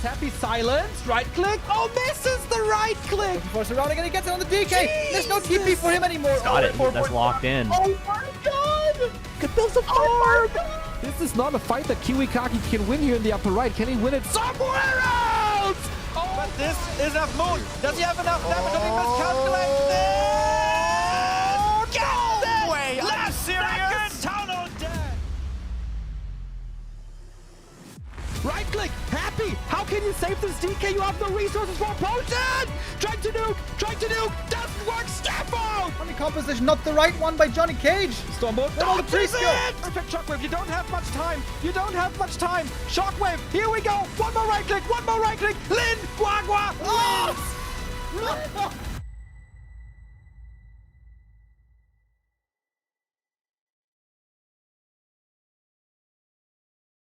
is Happy. Silence. Right click. Oh, misses the right click. Looking for surrounding and he gets it on the DK. There's no TP for him anymore. Got it. That's locked in. Oh my god. Could build some farm. This is not a fight that XiaoKai can win here in the upper right. Can he win it somewhere else? Oh, but this is a moon. Does he have enough damage? Does he miscalculate this? no way. Last serious. Town on deck. Right click, Happy. How can you save this DK? You have no resources for a potion. Trying to nuke. Doesn't work. Step out. Funny composition, not the right one by Johnny Cage. Stormbolt. All the pre-skill. Perfect shockwave. You don't have much time. Shockwave. Here we go. One more right click. Lin. Guagua. Oh!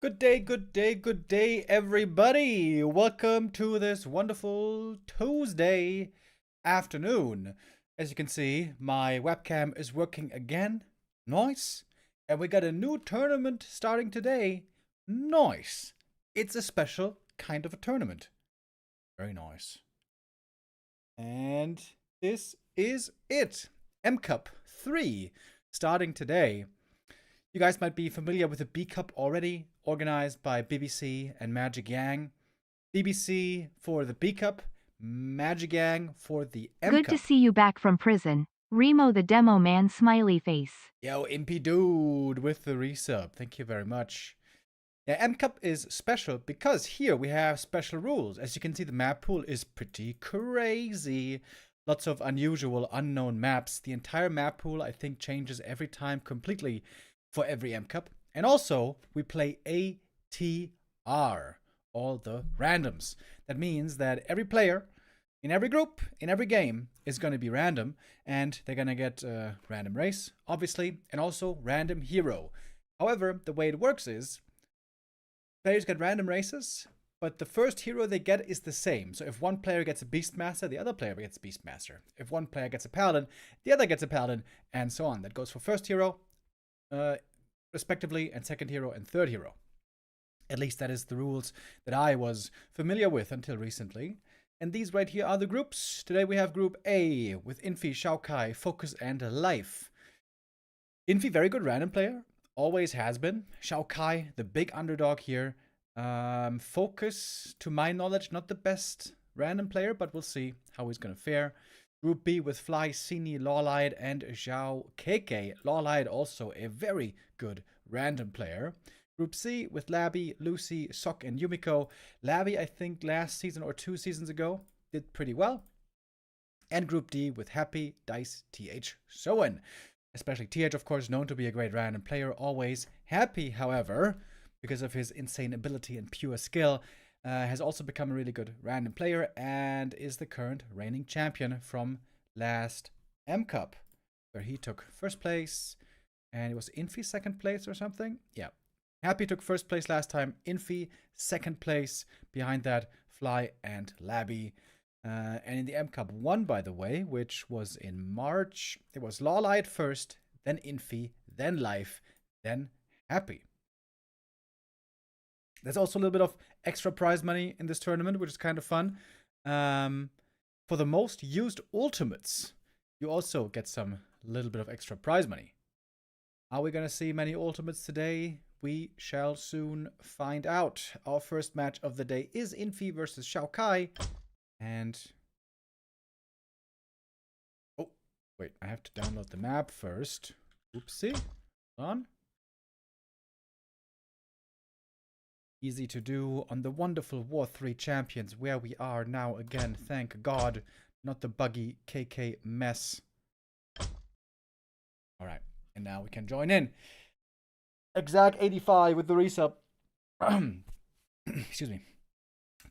Good day, everybody. Welcome to this wonderful Tuesday afternoon. As you can see, my webcam is working again. Nice. And we got a new tournament starting today. Nice. It's a special kind of a tournament. Very nice. And this is it. M-Cup 3 starting today. You guys might be familiar with the B-Cup already, organized by BBC and Magic Yang. BBC for the B-Cup, Magic Yang for the M-Cup. Good to see you back from prison. Remo the demo man smiley face. Yo, Infi dude with the resub. Thank you very much. Yeah, M-Cup is special because here we have special rules. As you can see, the map pool is pretty crazy. Lots of unusual, unknown maps. The entire map pool, I think, changes every time completely for every M-Cup. And also, we play ATR, all the randoms. That means that every player, in every group, in every game, is going to be random. And they're going to get a random race, obviously, and also random hero. However, the way it works is, players get random races, but the first hero they get is the same. So if one player gets a Beastmaster, the other player gets a Beastmaster. If one player gets a Paladin, the other gets a Paladin, and so on. That goes for first hero, respectively, and second hero and third hero. At least that is the rules that I was familiar with until recently. And these right here are the groups. Today we have Group A with Infi, XiaoKai, FoCuS, and Life. Infi, very good random player. Always has been. XiaoKai, the big underdog here. FoCuS, to my knowledge, not the best random player, but we'll see how he's going to fare. Group B with Fly, Sini, Lawlight, and XiaoKai. Lawlight also a very good random player. Group C with Labby, Lucy, Sok, and Yumiko. Labby, I think last season or 2 seasons ago, did pretty well. And Group D with Happy, Dice, TH, Soen. Especially TH, of course, known to be a great random player. Always Happy, however, because of his insane ability and pure skill, has also become a really good random player and is the current reigning champion from last M-Cup, where he took first place, and it was Infi second place or something. Yeah, Happy took first place last time, Infi second place, behind that Fly and Labby. And in the M-Cup 1, by the way, which was in March, it was Lawlight first, then Infi, then Life, then Happy. There's also a little bit of extra prize money in this tournament, which is kind of fun. For the most used ultimates, you also get some little bit of extra prize money. Are we going to see many ultimates today? We shall soon find out. Our first match of the day is Infi versus XiaoKai. And... oh, wait, I have to download the map first. Oopsie. Hold on. Easy to do on the wonderful Warcraft III champions, where we are now again, thank God. Not the buggy KK mess. Alright, and now we can join in. Exact85 with the resub. Excuse me.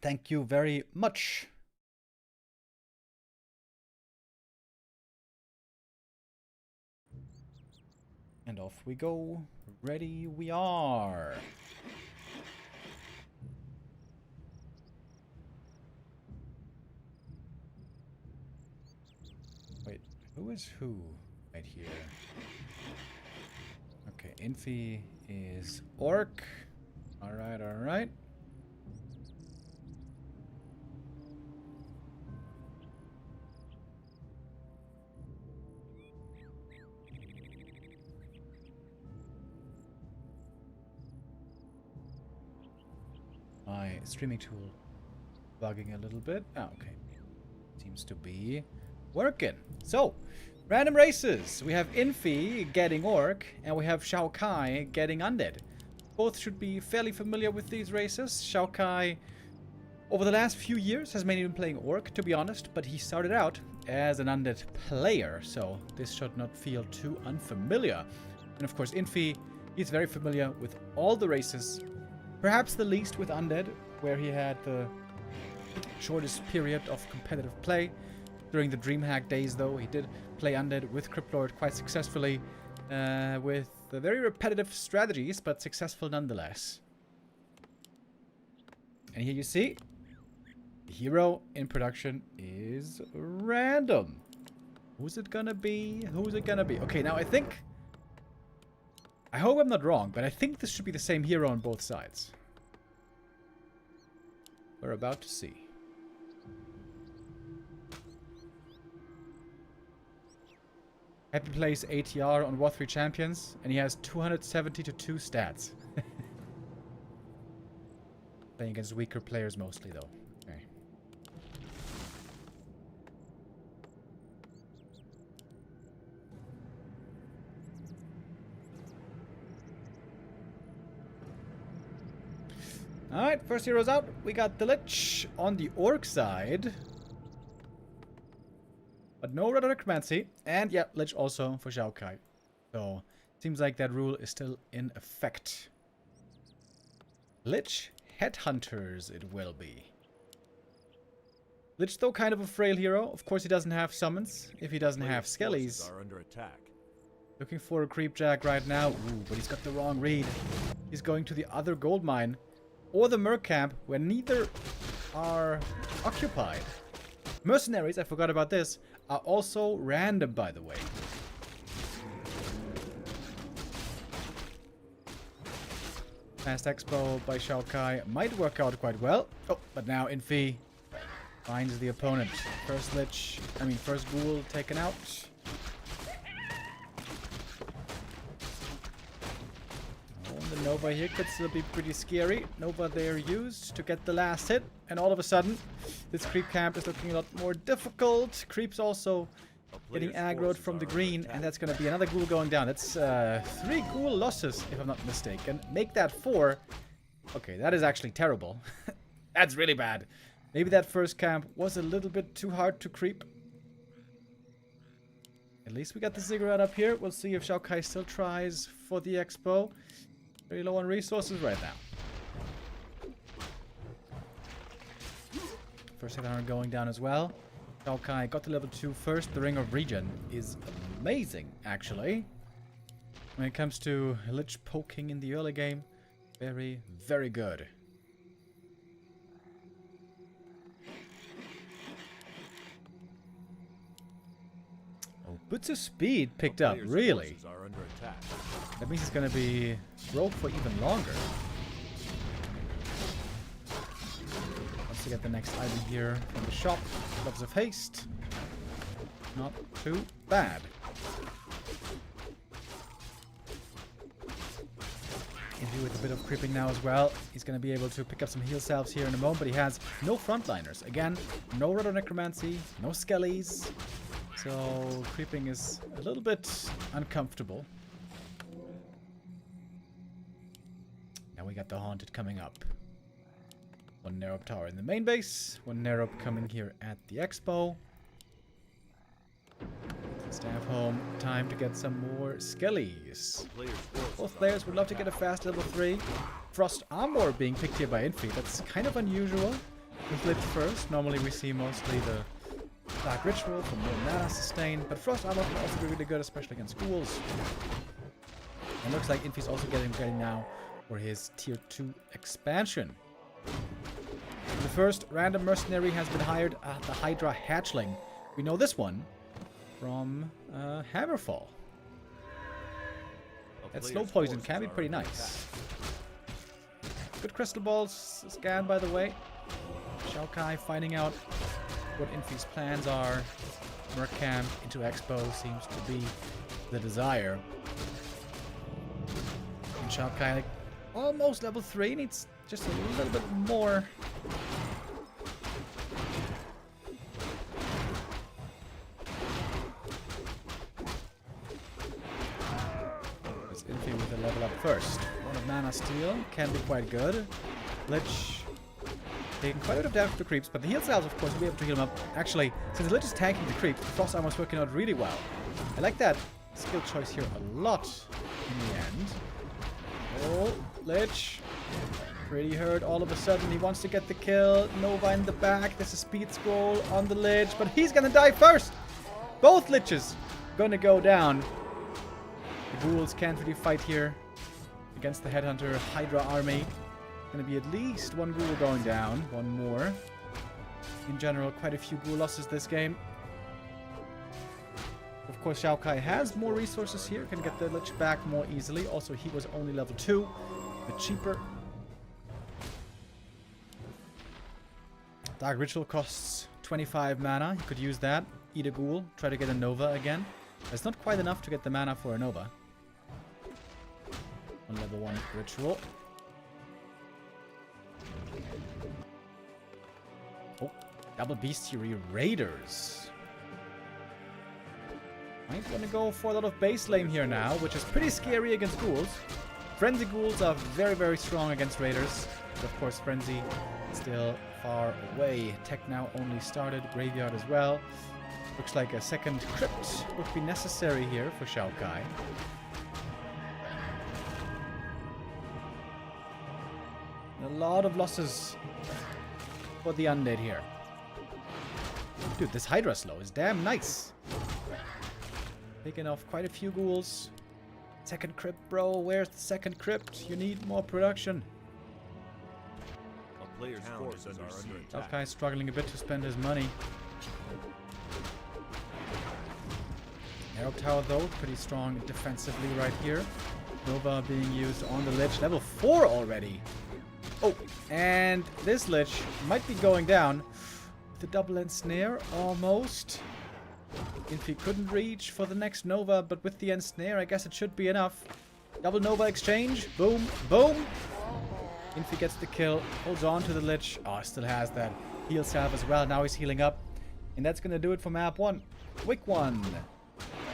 Thank you very much. And off we go. Ready we are. Wait, who is who right here? Okay, Infi is Orc. Alright, alright. My streaming tool bugging a little bit. Oh, okay. Seems to be working. So, random races. We have Infi getting Orc, and we have XiaoKai getting Undead. Both should be fairly familiar with these races. XiaoKai, over the last few years, has mainly been playing Orc, to be honest, but he started out as an Undead player, so this should not feel too unfamiliar. And of course, Infi, he's very familiar with all the races, perhaps the least with Undead, where he had the shortest period of competitive play. During the DreamHack days, though, he did play Undead with Cryptlord quite successfully, with very repetitive strategies, but successful nonetheless. And here you see, the hero in production is random. Who's it gonna be? Who's it gonna be? Okay, now I hope I'm not wrong, but I think this should be the same hero on both sides. We're about to see. Happy plays ATR on Warcraft III Champions, and he has 270 to 2 stats. Playing against weaker players mostly, though. Okay. Alright, first hero's out. We got the Lich on the Orc side. But no Red Necromancy. And yeah, Lich also for XiaoKai. So, seems like that rule is still in effect. Lich Headhunters it will be. Lich, though, kind of a frail hero. Of course, he doesn't have summons. If he doesn't have skellies. Are under attack. Looking for a creep jack right now. Ooh, but he's got the wrong read. He's going to the other gold mine. Or the Merc camp, where neither are occupied. Mercenaries, I forgot about this, are also random, by the way. Fast Expo by XiaoKai might work out quite well. Oh, but now Infi finds the opponent. First Ghoul taken out. Oh, the Nova here could still be pretty scary. Nova there used to get the last hit. And all of a sudden, this creep camp is looking a lot more difficult. Creep's also getting aggroed from the green, and that's going to be another ghoul going down. That's 3 ghoul losses, if I'm not mistaken. Make that 4. Okay, that is actually terrible. That's really bad. Maybe that first camp was a little bit too hard to creep. At least we got the ziggurat up here. We'll see if XiaoKai still tries for the expo. Very low on resources right now. First headhunter going down as well. XiaoKai got to level 2 first. The Ring of Regen is amazing, actually. When it comes to Lich poking in the early game, very, very good. Oh, boots of speed picked up, really? That means it's going to be broke for even longer. To get the next item here from the shop. Gloves of Haste. Not too bad. Infi with a bit of creeping now as well. He's going to be able to pick up some heal salves here in a moment, but he has no frontliners. Again, no Red Necromancy, no skellies. So creeping is a little bit uncomfortable. Now we got the Haunted coming up. One Nerob tower in the main base. One Nerob coming here at the expo. Staff home. Time to get some more skellies. Both players would love to get a fast level 3. Frost Armor being picked here by Infi. That's kind of unusual with Lich first. Normally we see mostly the Dark Ritual for more mana sustain. But Frost Armor can also be really good, especially against ghouls. And looks like Infi's also getting ready now for his tier 2 expansion. The first random mercenary has been hired at the Hydra Hatchling. We know this one from Hammerfall. That slow poison can be pretty nice. Good crystal balls scan, by the way. XiaoKai finding out what Infi's plans are. Merc camp into Expo seems to be the desire. And XiaoKai almost level 3, needs just a little bit more. Let's Infi with a level up first. One of mana steal can be quite good. Lich taking quite a bit of damage to the creeps, but the heal cells, of course, will be able to heal him up. Actually, since the Lich is tanking the creeps, the Frost Armor is working out really well. I like that skill choice here a lot in the end. Oh, Lich. Pretty hurt all of a sudden. He wants to get the kill. Nova in the back. There's a speed scroll on the Lich, but he's gonna die first. Both Liches gonna go down. The ghouls can't really fight here against the Headhunter Hydra army. Gonna be at least one ghoul going down. One more. In general, quite a few ghoul losses this game. Of course, XiaoKai has more resources here. Can get the Lich back more easily. Also, he was only level 2. A bit cheaper. Dark Ritual costs 25 mana. You could use that. Eat a ghoul. Try to get a Nova again. That's not quite enough to get the mana for a Nova. On level 1 Ritual. Oh, double Bestiary Raiders. Might want to go for a lot of base lane here now, which is pretty scary against ghouls. Frenzy ghouls are very, very strong against raiders. But of course, Frenzy still far away. Tech now only started. Graveyard as well. Looks like a second crypt would be necessary here for XiaoKai. A lot of losses for the undead here. Dude, this Hydra slow is damn nice. Taking off quite a few ghouls. Second crypt, bro. Where's the second crypt? You need more production. A player's forces are under attack. XiaoKai struggling a bit to spend his money. Arrow Tower, though, pretty strong defensively right here. Nova being used on the Lich. Level 4 already. Oh, and this Lich might be going down. The double ensnare, almost. Infi couldn't reach for the next Nova, but with the ensnare, I guess it should be enough. Double Nova exchange. Boom, boom. Infi gets the kill, holds on to the Lich. Oh, still has that heal salve as well. Now he's healing up. And that's going to do it for map 1. Quick one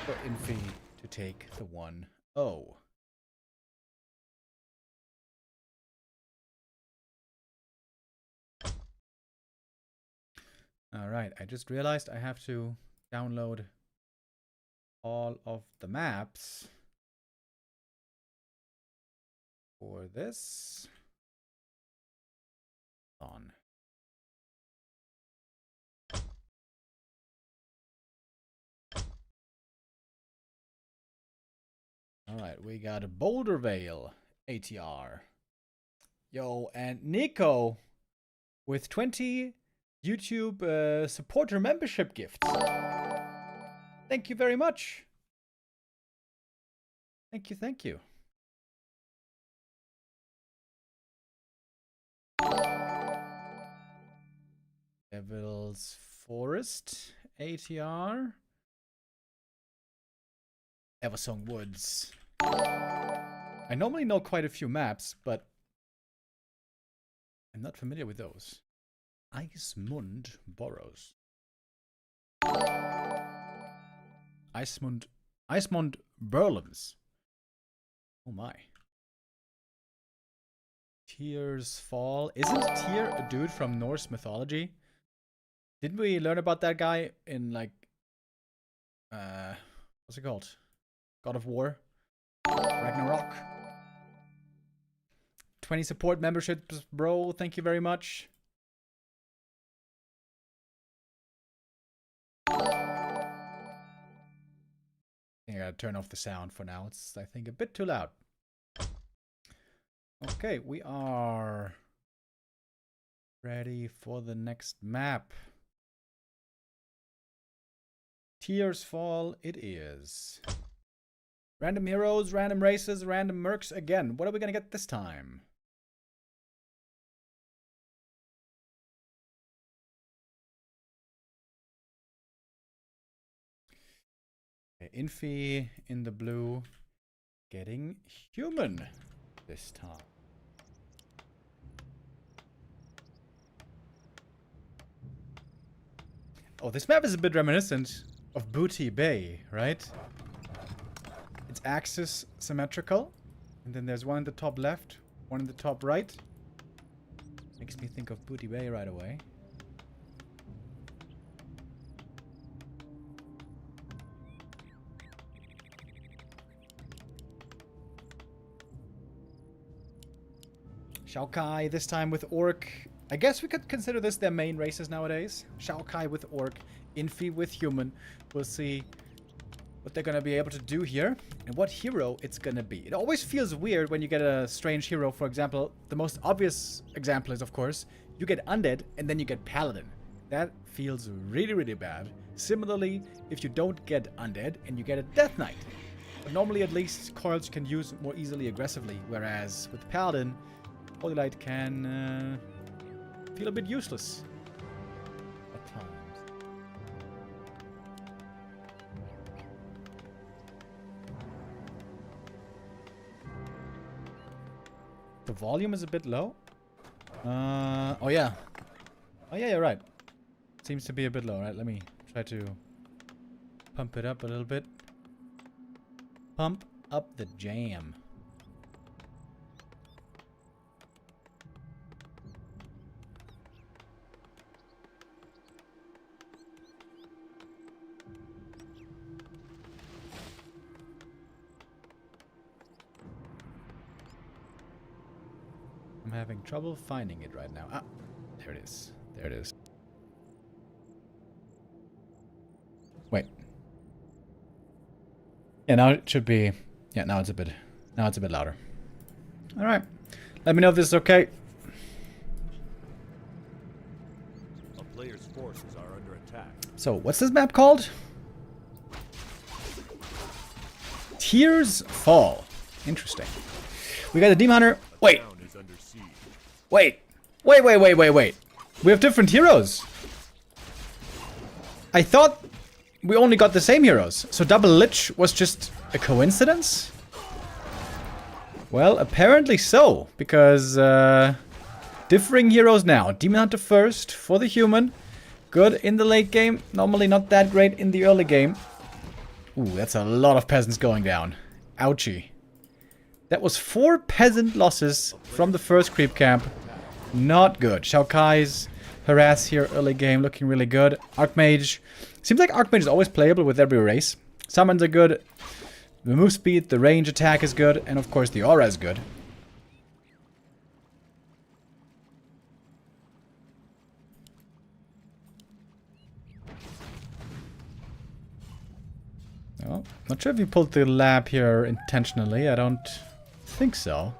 for Infi to take the 1-0. Alright, I just realized I have to download all of the maps for this. On. Alright, we got a Boulder Vale ATR. Yo, and Nico with 20 YouTube supporter membership gifts. Thank you very much. Thank you, thank you. Devil's Forest ATR. Eversong Woods. I normally know quite a few maps, but I'm not familiar with those. Icemund Burrows. Icemund Burlums. Oh my. Tyr's Fall. Isn't Tyr a dude from Norse mythology? Didn't we learn about that guy in like what's it called? God of War? Ragnarok. 20 support memberships, bro. Thank you very much. I gotta turn off the sound for now. It's, I think, a bit too loud. Okay, we are ready for the next map. Tyr's Fall it is. Random heroes, random races, random mercs again. What are we gonna get this time? Infi in the blue, getting human this time. Oh, this map is a bit reminiscent of Booty Bay, right? It's axis symmetrical. And then there's one in the top left, one in the top right. Makes me think of Booty Bay right away. XiaoKai this time with Orc. I guess we could consider this their main races nowadays. XiaoKai with Orc, Infi with Human. We'll see what they're going to be able to do here and what hero it's going to be. It always feels weird when you get a strange hero. For example, the most obvious example is, of course, you get Undead and then you get Paladin. That feels really, really bad. Similarly, if you don't get Undead and you get a Death Knight. But normally, at least, coils you can use more easily aggressively, whereas with Paladin, Holy Light can feel a bit useless at times. The volume is a bit low. Oh yeah. Oh yeah, you're right. Seems to be a bit low, right? Let me try to pump it up a little bit. Pump up the jam. I'm having trouble finding it right now. Ah, there it is. There it is. Wait. Yeah, now it should be. Yeah, now it's a bit louder. All right. Let me know if this is okay. A player's forces are under attack. So, what's this map called? Tears Fall. Interesting. We got the Demon Hunter. Wait. Town is under siege. Wait. We have different heroes. I thought we only got the same heroes. So Double Lich was just a coincidence? Well, apparently so. Because differing heroes now. Demon Hunter first for the human. Good in the late game. Normally not that great in the early game. Ooh, that's a lot of peasants going down. Ouchie. That was 4 peasant losses from the first creep camp. Not good. XiaoKai's harass here early game looking really good. Archmage. Seems like Archmage is always playable with every race. Summons are good. The move speed, the range attack is good. And of course the aura is good. Well, not sure if you pulled the lab here intentionally. I don't think so.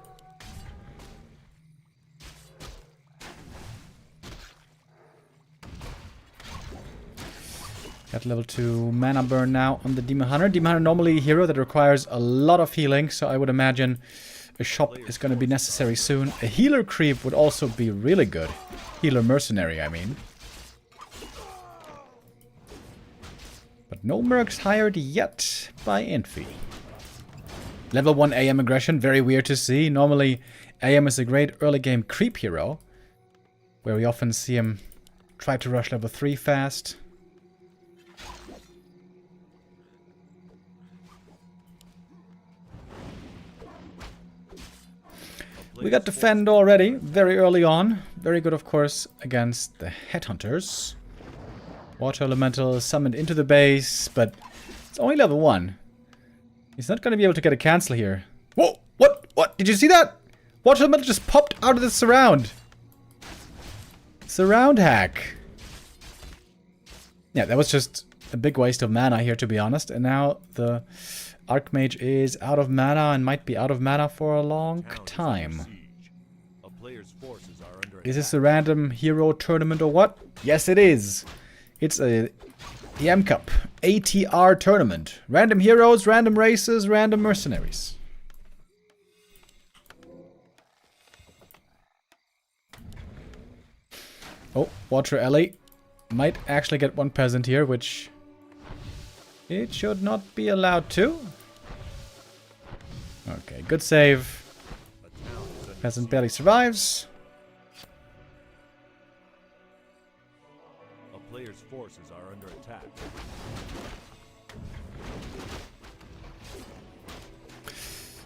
Got level 2 mana burn now on the Demon Hunter. Demon Hunter normally a hero that requires a lot of healing, so I would imagine a shop is going to be necessary soon. A healer creep would also be really good. Healer mercenary, I mean. But no mercs hired yet by Infi. Level 1 AM aggression, very weird to see. Normally, AM is a great early game creep hero, where we often see him try to rush level 3 fast. We got Defend already, very early on. Very good, of course, against the Headhunters. Water Elemental summoned into the base, but it's only level 1. He's not going to be able to get a cancel here. Whoa! What? Did you see that? Water Elemental just popped out of the surround. Surround hack. Yeah, that was just a big waste of mana here, to be honest. And now the Archmage is out of mana and might be out of mana for a long time. Is this a random hero tournament or what? Yes, it is. It's the M Cup ATR tournament. Random heroes, random races, random mercenaries. Oh, Water Alley might actually get 1 peasant here, which it should not be allowed to. Okay, good save. Peasant barely survives. player's forces are under attack.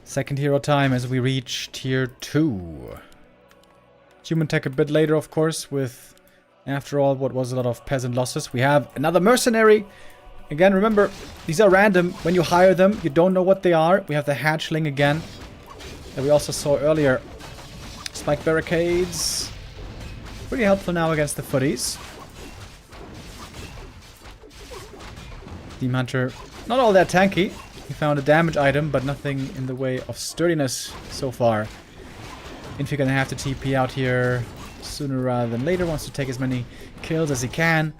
Second hero time as we reach tier 2. Human tech a bit later, of course, with, after all, what was a lot of peasant losses. We have another mercenary. Again, remember, these are random. When you hire them, you don't know what they are. We have the hatchling again that we also saw earlier. Spike barricades. Pretty helpful now against the footies. Demon Hunter, not all that tanky. He found a damage item, but nothing in the way of sturdiness so far. Infi gonna have to TP out here sooner rather than later. Wants to take as many kills as he can.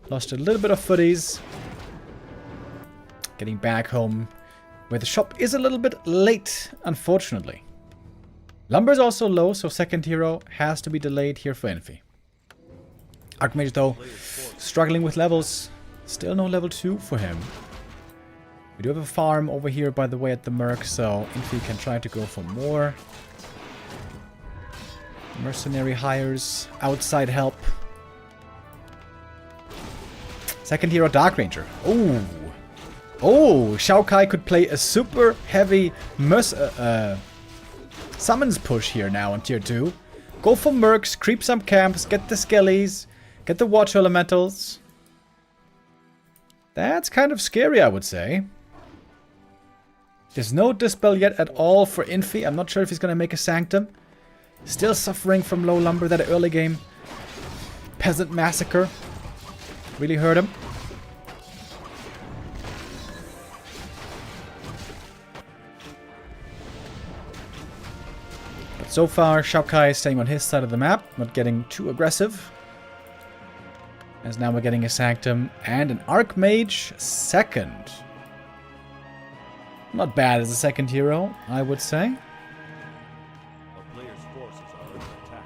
Lost a little bit of footies. Getting back home where the shop is a little bit late, unfortunately. Lumber is also low, so second hero has to be delayed here for Infi. Archmage, though, struggling with levels. Still no level 2 for him. We do have a farm over here, by the way, at the Merc, so Infi can try to go for more. Mercenary hires, outside help. Second hero, Dark Ranger. Oh! Oh! XiaoKai could play a super heavy summons push here now on tier 2. Go for Mercs, creep some camps, get the Skellies, get the Water Elementals. That's kind of scary, I would say. There's no Dispel yet at all for Infi. I'm not sure if he's going to make a Sanctum. Still suffering from low lumber. That early game peasant massacre really hurt him. But so far, XiaoKai is staying on his side of the map, not getting too aggressive. As now we're getting a Sanctum and an Archmage second. Not bad as a second hero, I would say. A player's forces are under attack.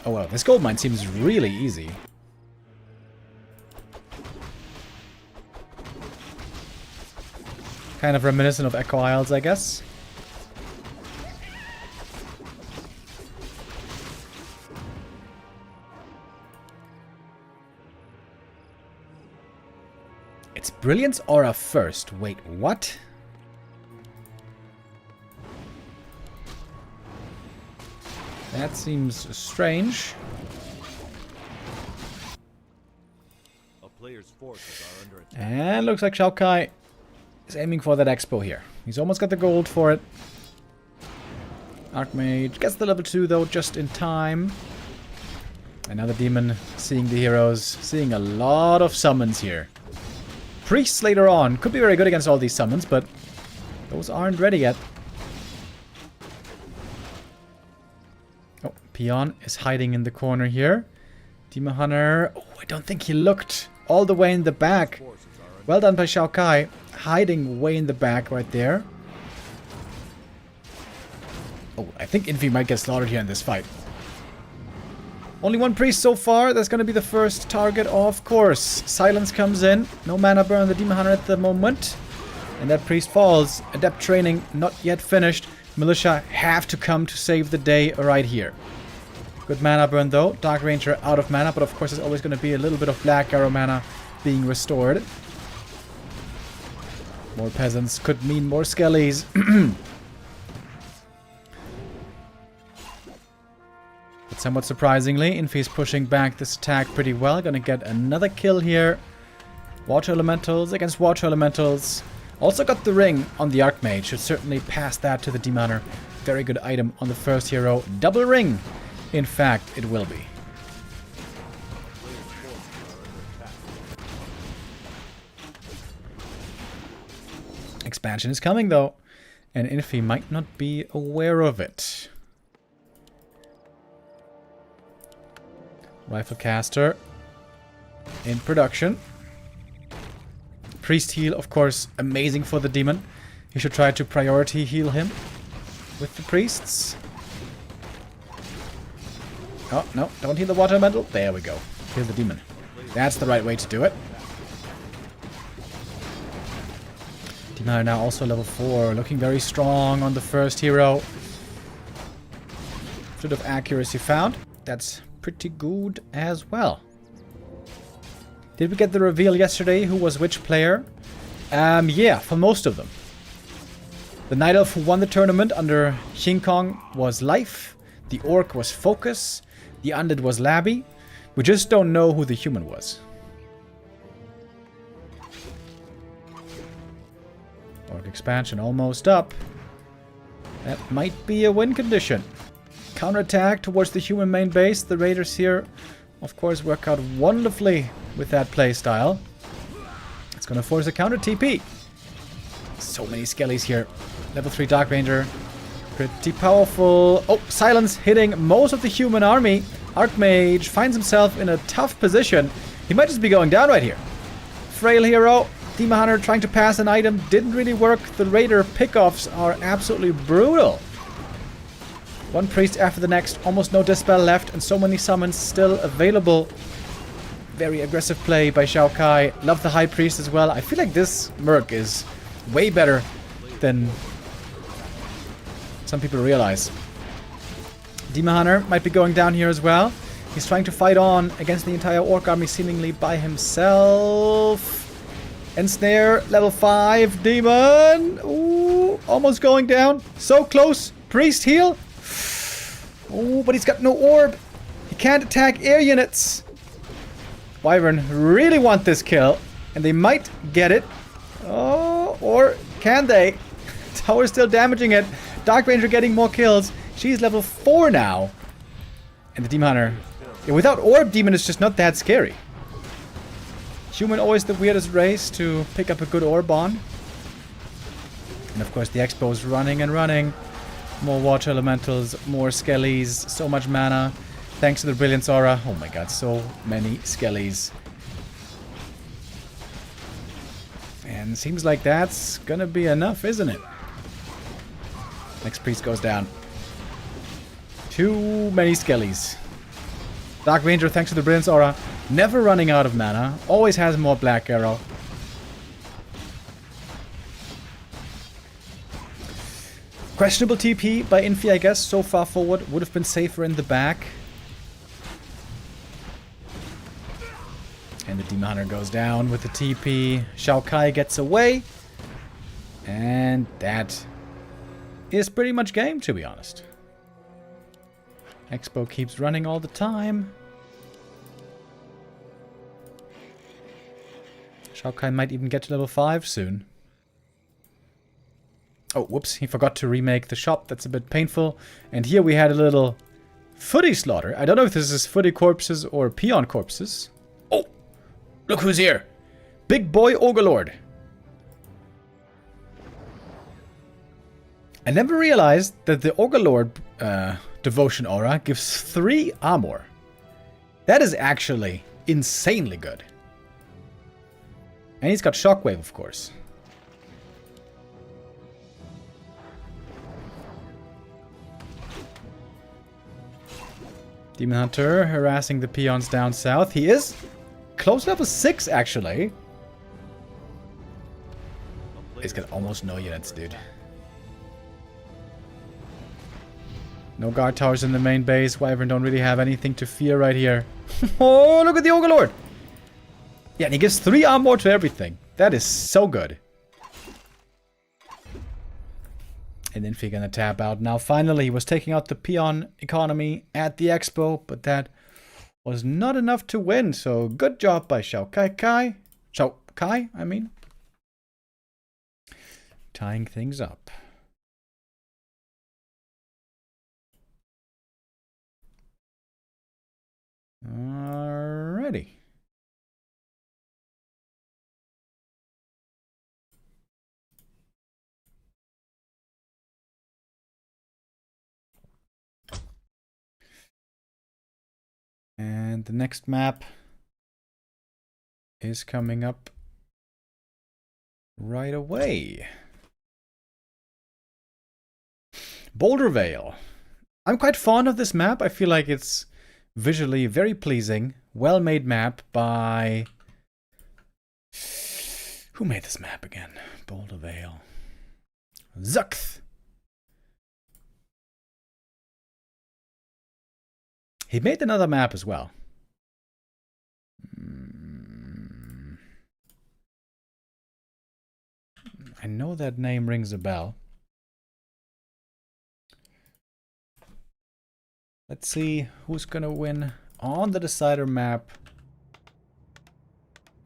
Oh well, this gold mine seems really easy. Kind of reminiscent of Echo Isles, I guess. It's Brilliance Aura first. Wait, what? That seems strange. A player's forces are under attack. And looks like XiaoKai is aiming for that expo here. He's almost got the gold for it. Archmage gets the level 2 though, just in time. Another demon seeing the heroes, seeing a lot of summons here. Priests later on could be very good against all these summons, but those aren't ready yet. Oh, Peon is hiding in the corner here. Demon Hunter, oh, I don't think he looked all the way in the back. Well done by XiaoKai, hiding way in the back right there. Oh, I think Infi might get slaughtered here in this fight. Only one priest so far. That's going to be the first target, of course. Silence comes in. No mana burn on the Demon Hunter at the moment. And that priest falls. Adept training not yet finished. Militia have to come to save the day right here. Good mana burn though. Dark Ranger out of mana, but of course there's always going to be a little bit of Black Arrow mana being restored. More peasants could mean more skellies. But somewhat surprisingly, Infi is pushing back this attack pretty well. Gonna get another kill here. Water Elementals against Water Elementals. Also got the ring on the Archmage. Should certainly pass that to the Demon Hunter. Very good item on the first hero. Double ring. In fact, it will be. Expansion is coming though. And Infi might not be aware of it. Rifle caster in production. Priest heal, of course, amazing for the demon. You should try to priority heal him with the priests. Oh, no, don't heal the water elemental. There we go. Heal the demon. That's the right way to do it. Demon are now also level 4, looking very strong on the first hero. bit of accuracy found. That's pretty good as well. Did we get the reveal yesterday who was which player? Yeah, for most of them. The Night Elf who won the tournament under King Kong was Life. The Orc was FoCuS. The Undead was Labby. We just don't know who the human was. Orc expansion almost up. That might be a win condition. Counterattack towards the human main base. The Raiders here, of course, work out wonderfully with that playstyle. It's going to force a counter TP. So many skellies here. Level 3 Dark Ranger. Pretty powerful. Oh, silence hitting most of the human army. Archmage finds himself in a tough position. He might just be going down right here. Frail hero. Demon Hunter trying to pass an item. Didn't really work. The Raider pickoffs are absolutely brutal. One priest after the next. Almost no dispel left. And so many summons still available. Very aggressive play by XiaoKai. Love the High Priest as well. I feel like this Merc is way better than some people realize. Demon Hunter might be going down here as well. He's trying to fight on against the entire Orc army seemingly by himself. Ensnare, level 5, Demon. Ooh, almost going down. So close. Priest heal. Oh, but he's got no orb. He can't attack air units. Wyvern really want this kill. And they might get it. Oh, or can they? Tower still damaging it. Dark Ranger getting more kills. She's level 4 now. And the Demon Hunter. Yeah, without Orb, Demon is just not that scary. Human always the weirdest race to pick up a good Orb on. And of course the Expo is running and running. More Water Elementals, more Skellies, so much mana. Thanks to the Brilliance Aura. Oh my god, so many Skellies. And seems like that's gonna be enough, isn't it? Next priest goes down. Too many Skellies. Dark Ranger, thanks to the Brilliance Aura, never running out of mana. Always has more Black Arrow. Questionable TP by Infi, I guess. So far forward. Would have been safer in the back. And the Demon Hunter goes down with the TP. XiaoKai gets away. And that is pretty much game, to be honest. Expo keeps running all the time. XiaoKai might even get to level 5 soon. Oh, whoops, he forgot to remake the shop. That's a bit painful. And here we had a little footy slaughter. I don't know if this is footy corpses or peon corpses. Oh, look who's here. Big boy Ogre. I never realized that the Ogre devotion aura gives 3 armor. That is actually insanely good. And he's got Shockwave, of course. Demon Hunter harassing the peons down south. He is close level 6, actually. He's got almost no units, dude. No guard towers in the main base. Wyvern don't really have anything to fear right here. Oh, look at the Ogre Lord. Yeah, and he gives 3 armor to everything. That is so good. And Infi gonna tap out. Now, finally, he was taking out the peon economy at the Expo, but that was not enough to win. So, good job by XiaoKai. XiaoKai, I mean. Tying things up. Alrighty. And the next map is coming up right away. Boulder Vale. I'm quite fond of this map. I feel like it's visually very pleasing. Well-made map by... Who made this map again? Boulder Vale. Zuckth. He made another map as well. I know that name rings a bell. Let's see who's gonna win on the decider map.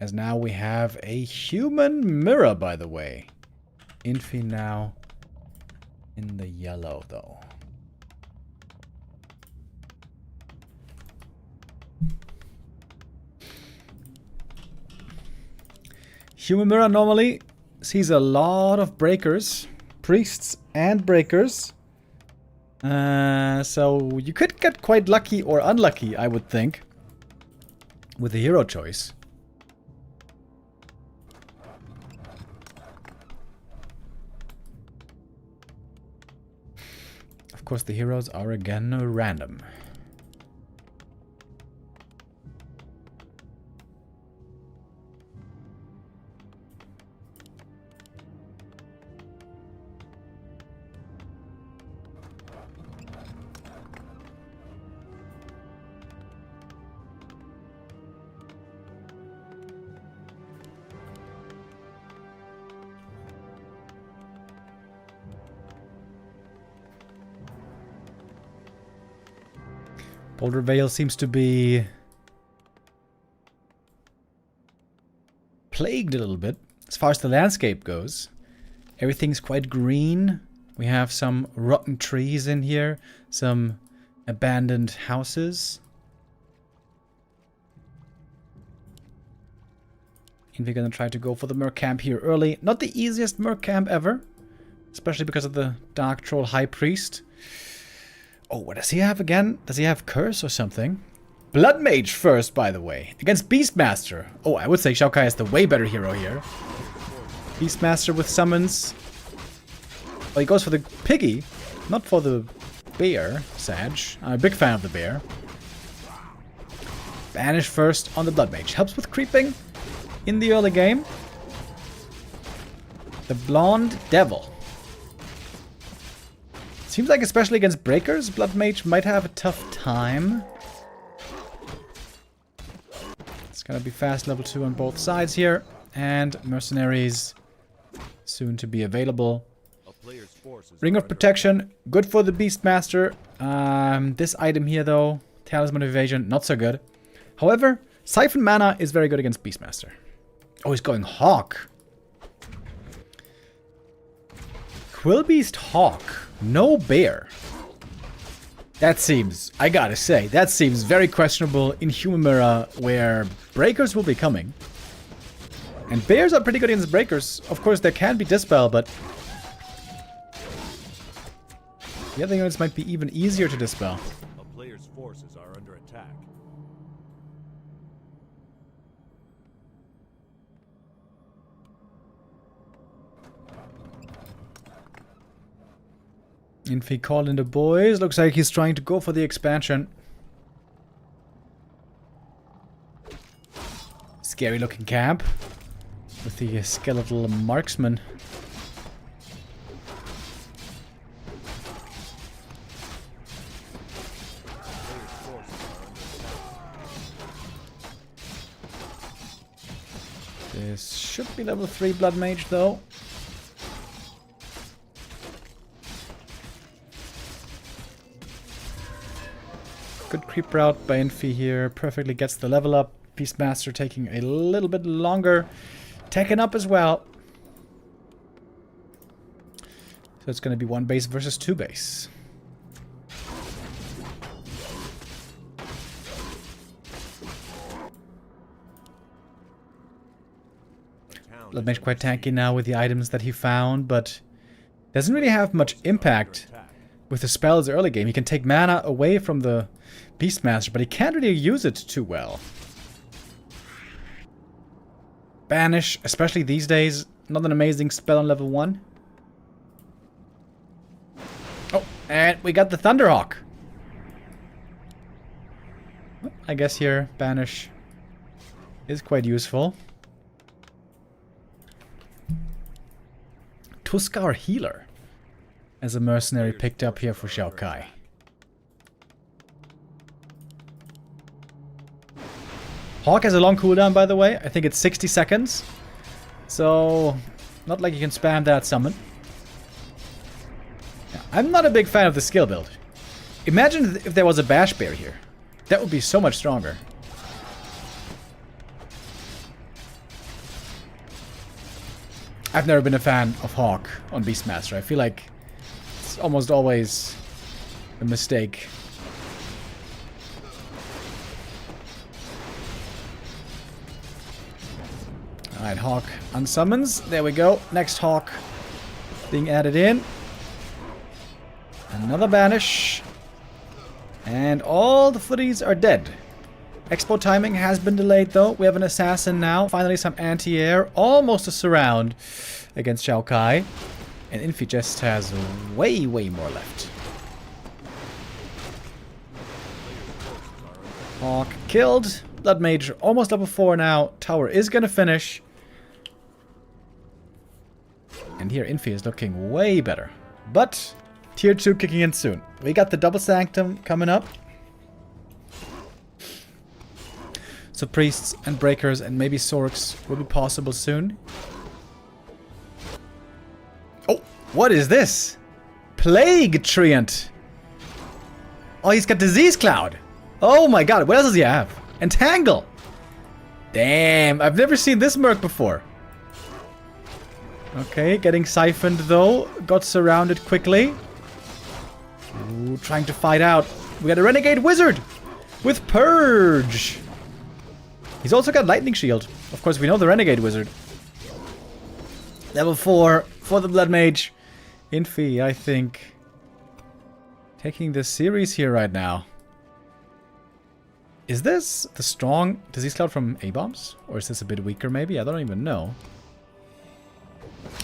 As now we have a human mirror, by the way. Infi now in the yellow, though. Human mirror normally sees a lot of breakers, priests and breakers. So you could get quite lucky or unlucky, I would think, with the hero choice. Of course, the heroes are again random. Boulder Vale seems to be plagued a little bit as far as the landscape goes. Everything's quite green. We have some rotten trees in here, some abandoned houses. And we're gonna try to go for the Merc Camp here early. Not the easiest Merc Camp ever, especially because of the Dark Troll High Priest. Oh, what does he have again? Does he have Curse or something? Blood Mage first, by the way. Against Beastmaster. Oh, I would say XiaoKai is the way better hero here. Beastmaster with summons. Well, he goes for the piggy, not for the bear, Sag. I'm a big fan of the bear. Banish first on the Blood Mage. Helps with creeping in the early game. The Blonde Devil. Seems like especially against breakers, Blood Mage might have a tough time. It's gonna be fast level 2 on both sides here. And Mercenaries soon to be available. Ring of Protection, good for the Beastmaster. This item here though, Talisman of Evasion, not so good. However, Siphon Mana is very good against Beastmaster. Oh, he's going Hawk. Quillbeast Hawk. No bear. That seems, I gotta say, that seems very questionable in Human Mirror, where breakers will be coming. And bears are pretty good against breakers. Of course, there can be Dispel, but the other units might be even easier to Dispel. A player's forces are under attack. Infi calling the boys. Looks like he's trying to go for the expansion. Scary looking camp. With the skeletal marksman. This should be level 3 Blood Mage though. Good creep route by Infi here. Perfectly gets the level up. Beastmaster taking a little bit longer. Taken up as well. So it's going to be 1 base versus 2 base. Blood Mage quite tanky now with the items that he found, but doesn't really have much impact with the spells early game. He can take mana away from the Beastmaster, but he can't really use it too well. Banish, especially these days, not an amazing spell on level 1. Oh, and we got the Thunderhawk. I guess here, Banish is quite useful. Tuskar Healer as a mercenary picked up here for XiaoKai. Hawk has a long cooldown, by the way. I think it's 60 seconds. So, not like you can spam that summon. Yeah, I'm not a big fan of the skill build. Imagine if there was a Bash Bear here. That would be so much stronger. I've never been a fan of Hawk on Beastmaster. I feel like it's almost always a mistake. Alright, Hawk unsummons. There we go. Next Hawk being added in. Another banish. And all the footies are dead. Expo timing has been delayed though. We have an assassin now. Finally some anti-air. Almost a surround against XiaoKai. And Infi just has way more left. Hawk killed. Blood Mage almost level 4 now. Tower is gonna finish. And here Infi is looking way better. But tier 2 kicking in soon. We got the double sanctum coming up. So priests and breakers and maybe sorks will be possible soon. Oh, what is this? Plague Treant. Oh, he's got Disease Cloud. Oh my god, what else does he have? Entangle. Damn, I've never seen this merc before. Okay, getting siphoned though. Got surrounded quickly. Ooh, trying to fight out. We got a Renegade Wizard with Purge. He's also got Lightning Shield. Of course, we know the Renegade Wizard. Level 4 for the Blood Mage. Infi, I think, taking this series here right now. Is this the strong Disease Cloud from A-Bombs? Or is this a bit weaker maybe? I don't even know.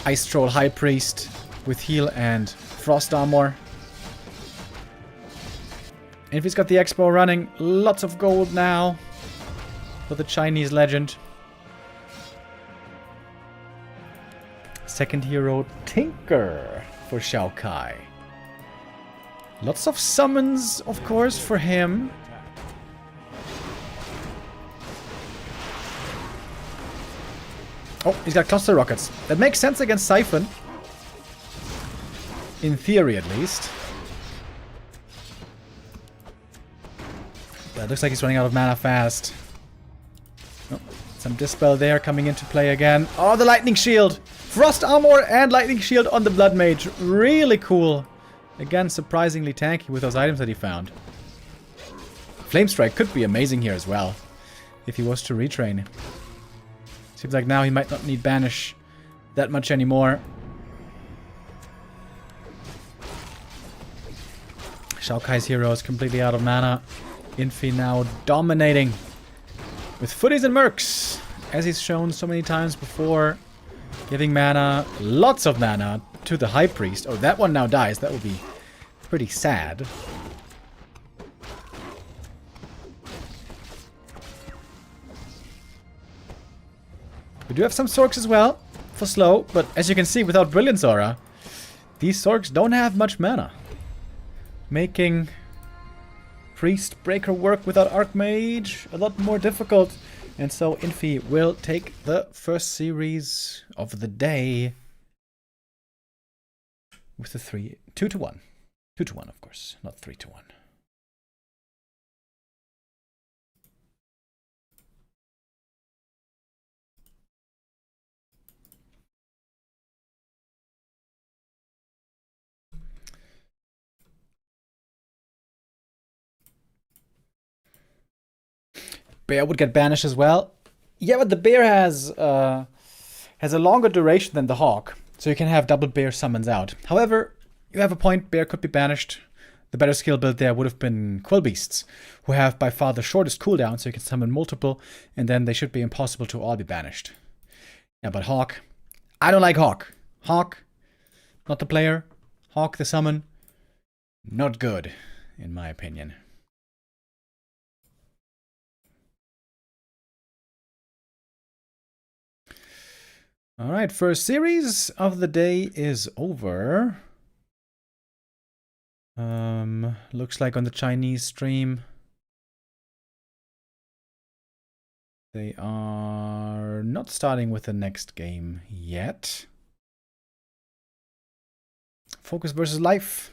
Ice Troll High Priest with heal and Frost Armor. Infi's got the Expo running. Lots of gold now for the Chinese legend. Second hero, Tinker for XiaoKai. Lots of summons, of course, for him. Oh, he's got cluster rockets. That makes sense against Siphon. In theory, at least. But it looks like he's running out of mana fast. Oh, some Dispel there coming into play again. Oh, the Lightning Shield! Frost Armor and Lightning Shield on the Blood Mage. Really cool. Again, surprisingly tanky with those items that he found. Flame Strike could be amazing here as well, if he was to retrain. Seems like now he might not need Banish that much anymore. XiaoKai's hero is completely out of mana. Infi now dominating with footies and mercs, as he's shown so many times before. Giving mana, lots of mana, to the High Priest. Oh, that one now dies. That would be pretty sad. We do have some Sorks as well, for slow, but as you can see, without Brilliance Aura, these Sorks don't have much mana. Making Priest Breaker work without Archmage a lot more difficult. And so Infi will take the first series of the day with the 2 to 1. 2 to 1, of course, not 3 to 1. Bear would get banished as well. Yeah, but the bear has a longer duration than the hawk, so you can have double bear summons out. However, you have a point, bear could be banished. The better skill build there would have been Quill Beasts, who have by far the shortest cooldown, so you can summon multiple, and then they should be impossible to all be banished. Yeah, but Hawk, I don't like Hawk. Hawk, not the player. Hawk the summon, not good, in my opinion. Alright, first series of the day is over. Looks like on the Chinese stream They are not starting with the next game yet. FoCuS versus Life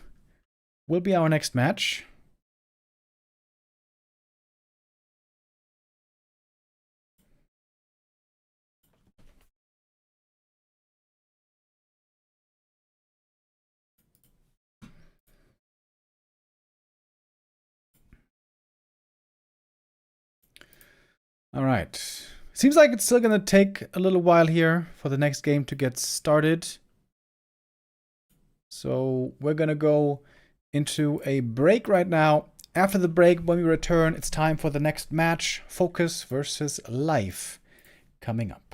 will be our next match. All right. Seems like it's still going to take a little while here for the next game to get started. So we're going to go into a break right now. After the break, when we return, it's time for the next match, FoCuS versus Life, coming up.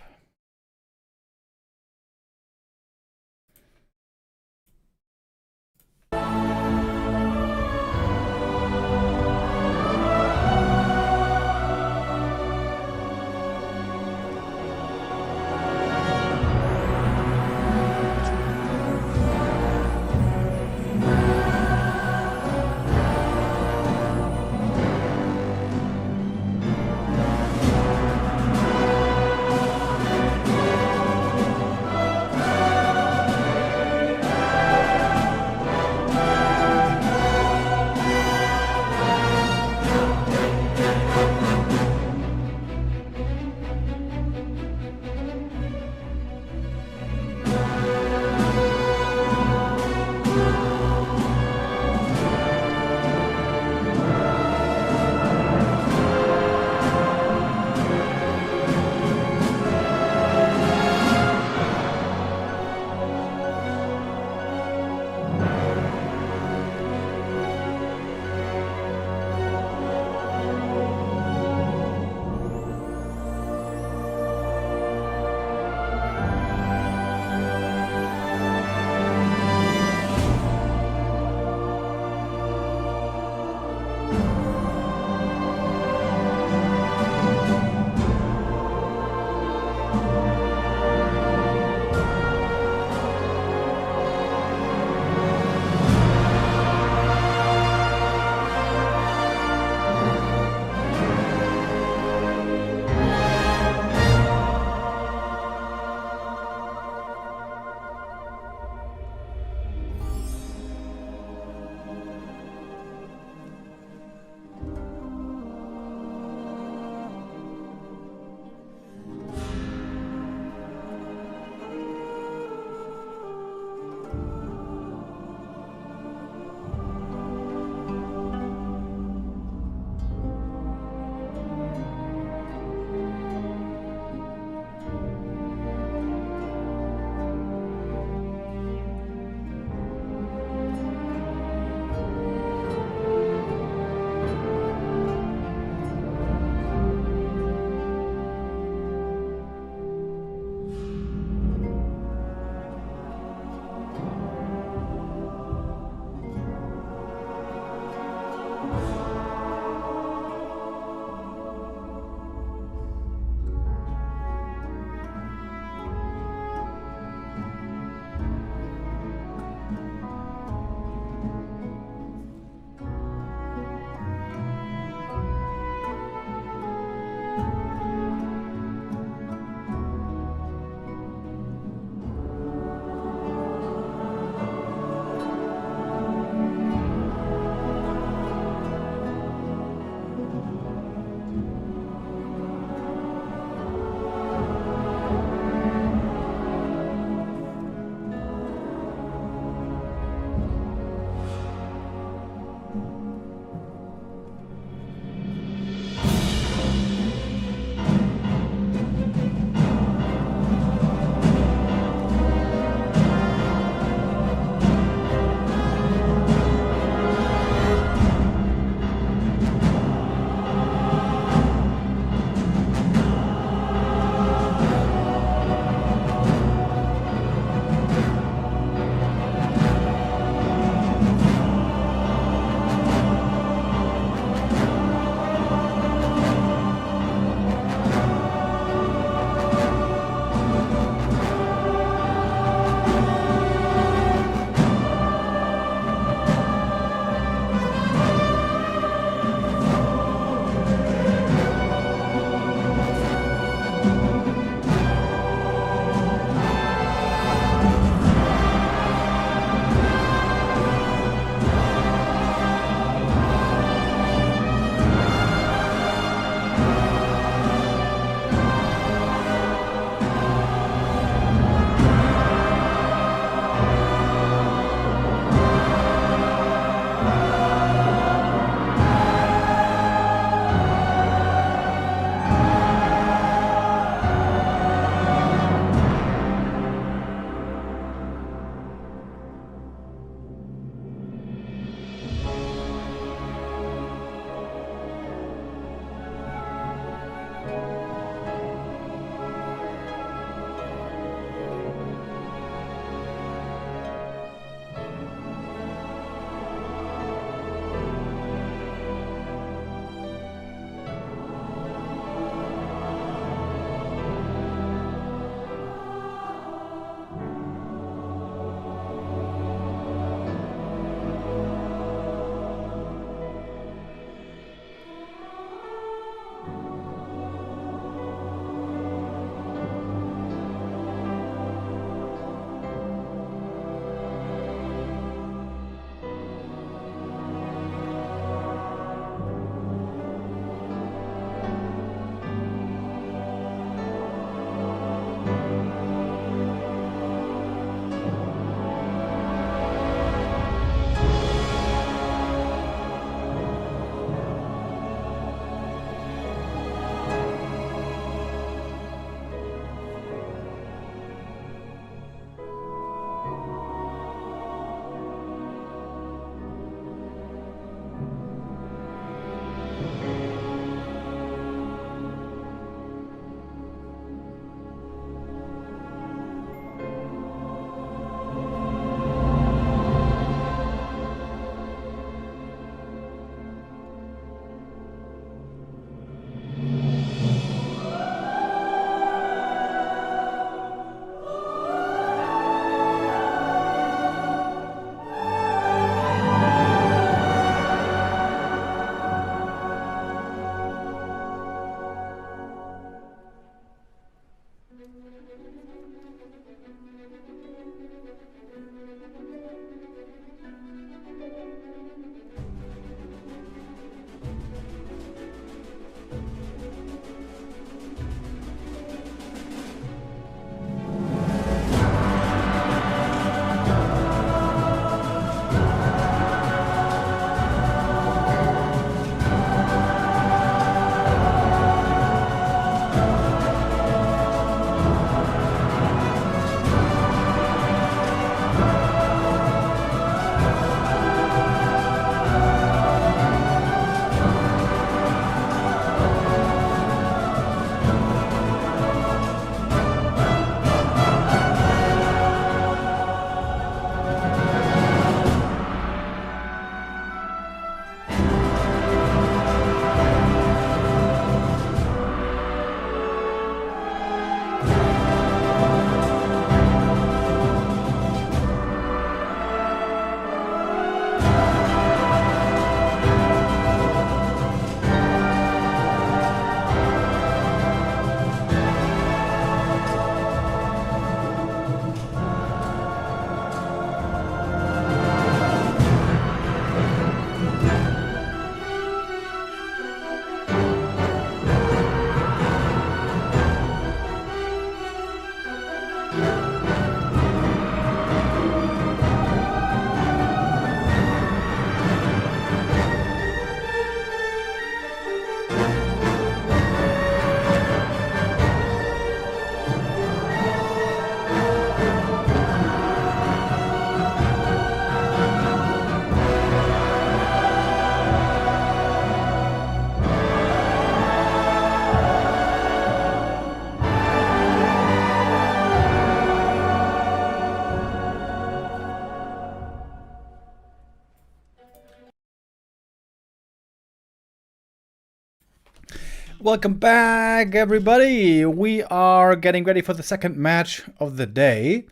Welcome back, everybody. We are getting ready for the second match of the day.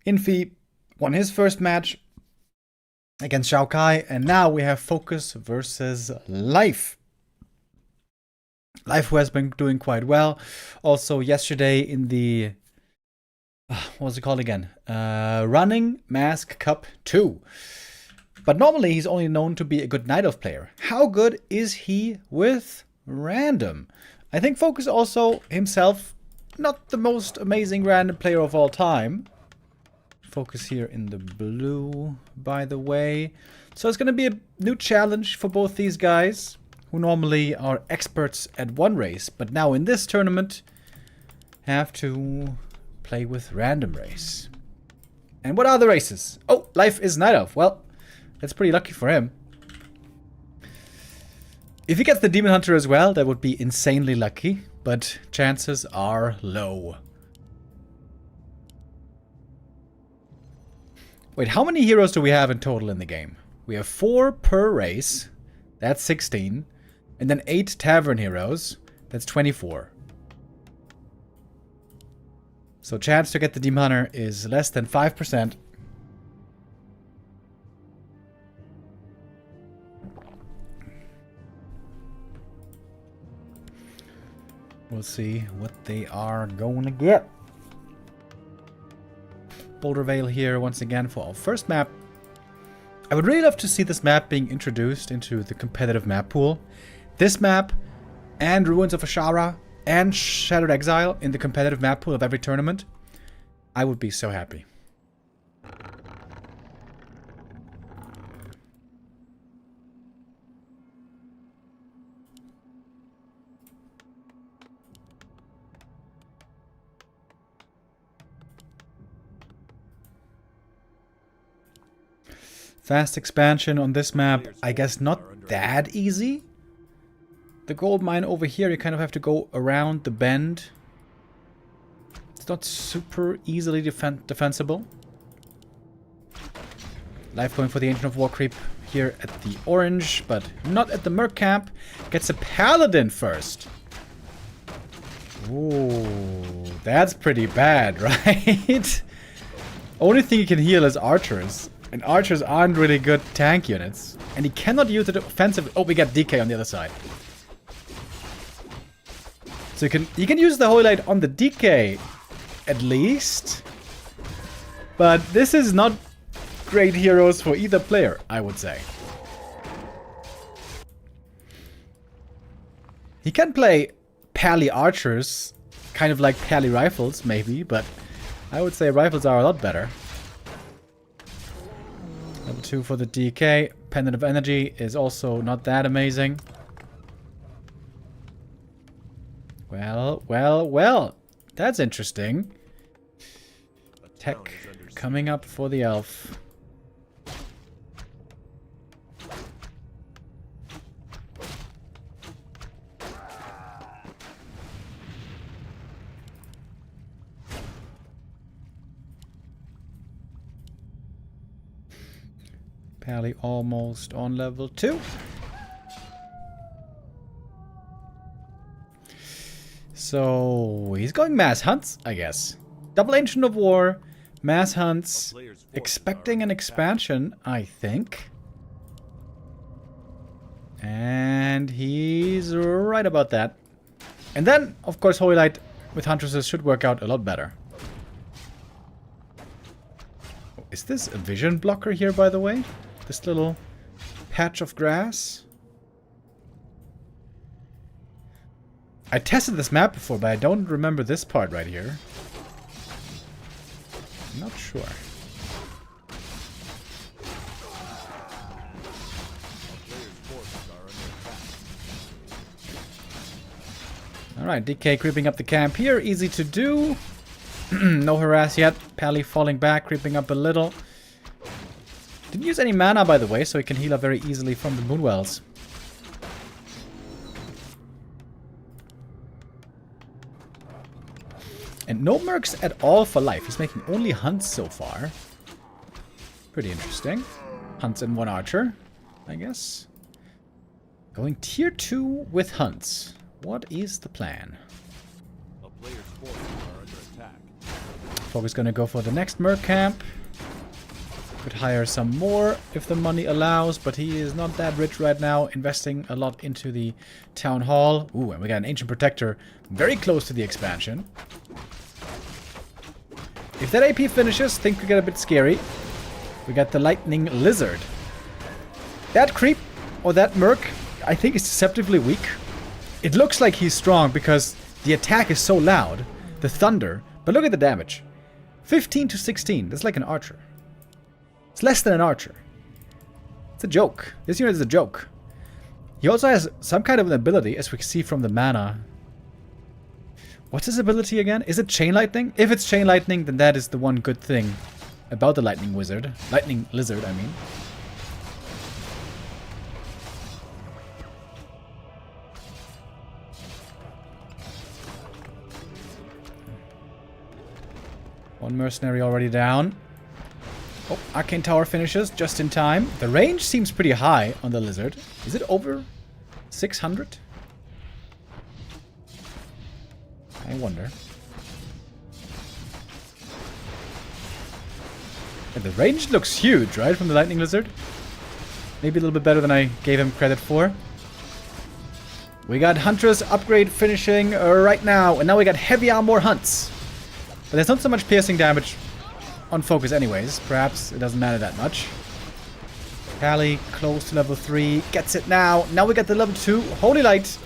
Infi won his first match against XiaoKai, and now we have FoCuS versus Life. Life, who has been doing quite well. Also, yesterday in the what was it called again? Running Mask Cup 2. But normally he's only known to be a good Night Elf player. How good is he with random? I think FoCuS also himself not the most amazing random player of all time. FoCuS here in the blue, by the way. So it's going to be a new challenge for both these guys, who normally are experts at one race, but now in this tournament have to play with random race. And what are the races? Oh, Life is Night Elf. Well, that's pretty lucky for him. If he gets the Demon Hunter as well, that would be insanely lucky, but chances are low. Wait, how many heroes do we have in total in the game? We have 4 per race. That's 16. And then 8 Tavern heroes. That's 24. So chance to get the Demon Hunter is less than 5%. We'll see what they are going to get. Boulder Vale here once again for our first map. I would really love to see this map being introduced into the competitive map pool. This map and Ruins of Ashara and Shattered Exile in the competitive map pool of every tournament. I would be so happy. Fast expansion on this map, I guess not that easy. The gold mine over here, you kind of have to go around the bend. It's not super easily defensible. Life going for the Ancient of War creep here at the orange, but not at the Merc camp. Gets a Paladin first. Ooh, that's pretty bad, right? Only thing you can heal is archers. And archers aren't really good tank units. And he cannot use it offensively. Oh, we got DK on the other side. So you can use the Holy Light on the DK, at least. But this is not great heroes for either player, I would say. He can play pally archers, kind of like pally rifles, maybe, but I would say rifles are a lot better. Level 2 for the DK. Pendant of Energy is also not that amazing. Well. That's interesting. Tech coming up for the elf. Pally almost on level 2. So he's going mass hunts, I guess. Double Ancient of War, mass hunts, expecting an expansion, I think. And he's right about that. And then, of course, Holy Light with Huntresses should work out a lot better. Is this a vision blocker here, by the way? This little patch of grass? I tested this map before, but I don't remember this part right here. I'm not sure. Alright, DK creeping up the camp here. Easy to do. No harass yet. Pally falling back, creeping up a little. Didn't use any mana, by the way, so he can heal up very easily from the Moonwells. And no mercs at all for Life. He's making only hunts so far. Pretty interesting. Hunts and 1 archer, I guess. Going tier 2 with hunts. What is the plan? A player's forces are under attack. FoCuS gonna go for the next Merc camp. Could hire some more if the money allows, but he is not that rich right now, investing a lot into the Town Hall. Ooh, and we got an Ancient Protector very close to the expansion. If that AP finishes, things could get a bit scary. We got the Lightning Lizard. That creep, or that Merc, I think is deceptively weak. It looks like he's strong because the attack is so loud, the thunder, but look at the damage. 15 to 16, that's like an archer. It's less than an archer. It's a joke. This unit is a joke. He also has some kind of an ability, as we can see from the mana. What's his ability again? Is it Chain Lightning? If it's Chain Lightning, then that is the one good thing about the Lightning Wizard. Lightning Lizard, I mean. One mercenary already down. Oh, Arcane Tower finishes just in time. The range seems pretty high on the Lizard. Is it over 600? I wonder. Yeah, the range looks huge, right, from the Lightning Lizard? Maybe a little bit better than I gave him credit for. We got Huntress upgrade finishing right now, and now we got Heavy Armor Hunts. But there's not so much piercing damage on FoCuS anyways. Perhaps it doesn't matter that much. Pally close to level 3. Gets it now. Now we got the level 2. Holy Light.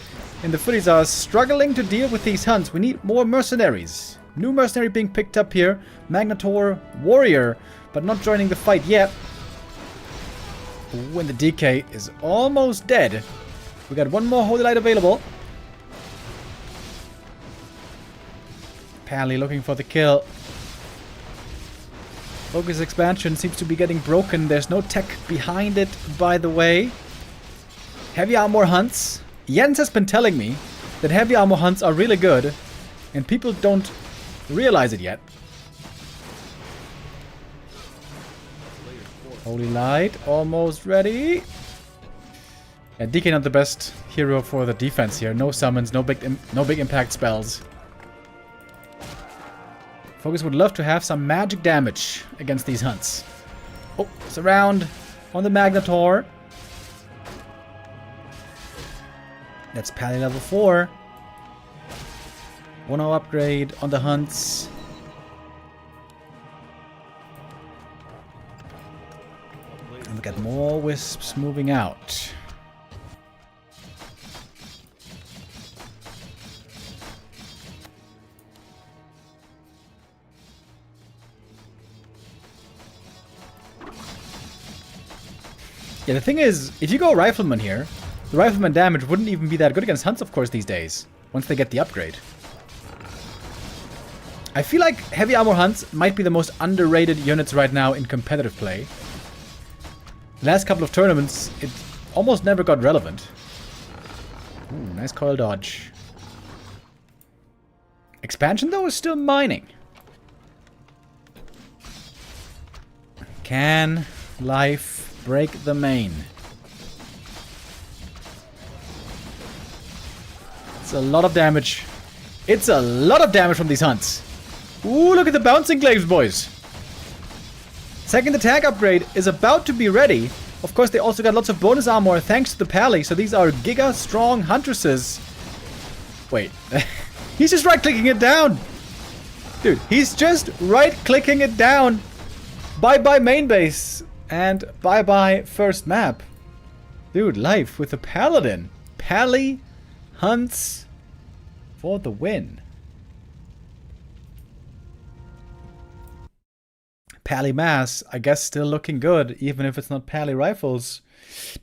And the footies are struggling to deal with these hunts. We need more mercenaries. New mercenary being picked up here. Magnetor Warrior. But not joining the fight yet. When the DK is almost dead. We got one more Holy Light available. Pally looking for the kill. FoCuS expansion seems to be getting broken. There's no tech behind it, by the way. Heavy Armor Hunts. Jens has been telling me that Heavy Armor Hunts are really good, and people don't realize it yet. Holy Light, almost ready. Yeah, DK not the best hero for the defense here. No summons, no big impact spells. FoCuS would love to have some magic damage against these hunts. Oh, surround on the Magnetor. That's Pally level 4. 1-0 upgrade on the hunts. And we got more wisps moving out. Yeah, the thing is, if you go Rifleman here, the Rifleman damage wouldn't even be that good against hunts, of course, these days. Once they get the upgrade. I feel like Heavy Armor Hunts might be the most underrated units right now in competitive play. The last couple of tournaments, it almost never got relevant. Ooh, nice coil dodge. Expansion, though, is still mining. Can life break the main? It's a lot of damage. It's a lot of damage from these hunts. Ooh, look at the bouncing glaives, boys. Second attack upgrade is about to be ready. Of course, they also got lots of bonus armor thanks to the Pally. So these are giga strong huntresses. Wait. He's just right-clicking it down. Dude, he's just right-clicking it down. Bye-bye main base. And bye-bye first map. Dude, life with the Paladin. Pally hunts for the win. Pally Mass, I guess still looking good, even if it's not Pally Rifles.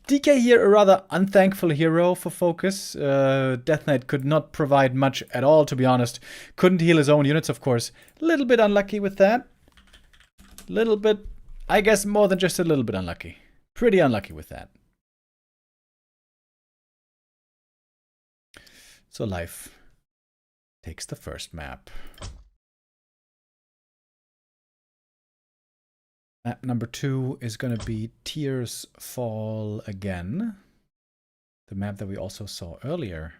DK here, a rather unthankful hero for FoCuS. Death Knight could not provide much at all, to be honest. Couldn't heal his own units, of course. A little bit unlucky with that. Little bit, I guess more than just a little bit unlucky. Pretty unlucky with that. So life takes the first map. Map number 2 is going to be Tears Fall again. The map that we also saw earlier.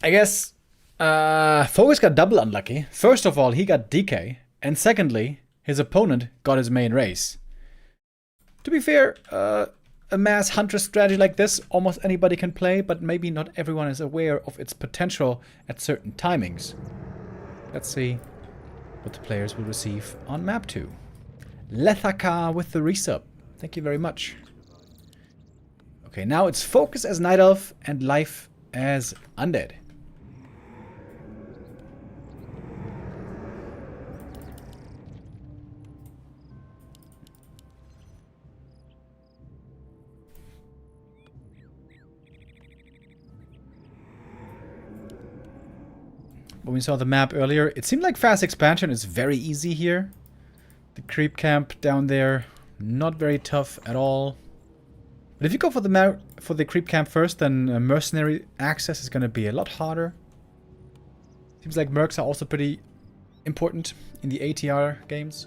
I guess FoCuS got double unlucky. First of all, he got DK. And secondly, his opponent got his main race. To be fair, a mass hunter strategy like this, almost anybody can play, but maybe not everyone is aware of its potential at certain timings. Let's see what the players will receive on map 2. Lethaka with the resub. Thank you very much. Okay, now it's FoCuS as Night Elf and Life as Undead. When we saw the map earlier, it seemed like fast expansion is very easy here. The creep camp down there, not very tough at all. But if you go for the creep camp first, then mercenary access is going to be a lot harder. Seems like mercs are also pretty important in the ATR games.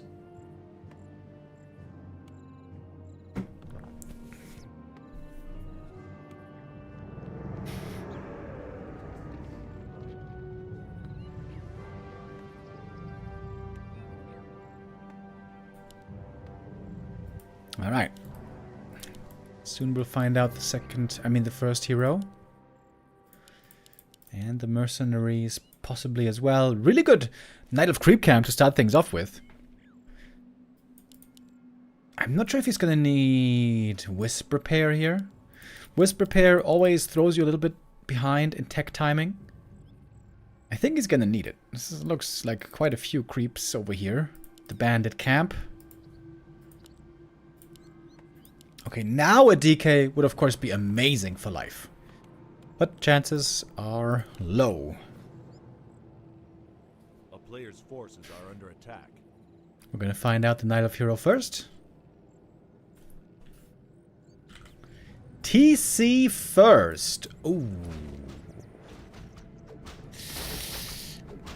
Alright. Soon we'll find out the first hero. And the mercenaries possibly as well. Really good Night of Creep Camp to start things off with. I'm not sure if he's gonna need Wisp Repair here. Wisp Repair always throws you a little bit behind in tech timing. I think he's gonna need it. This looks like quite a few creeps over here. The bandit camp. Okay, now a DK would of course be amazing for Life. But chances are low. A player's forces are under attack. We're gonna find out the Night of Hero first. TC first. Ooh.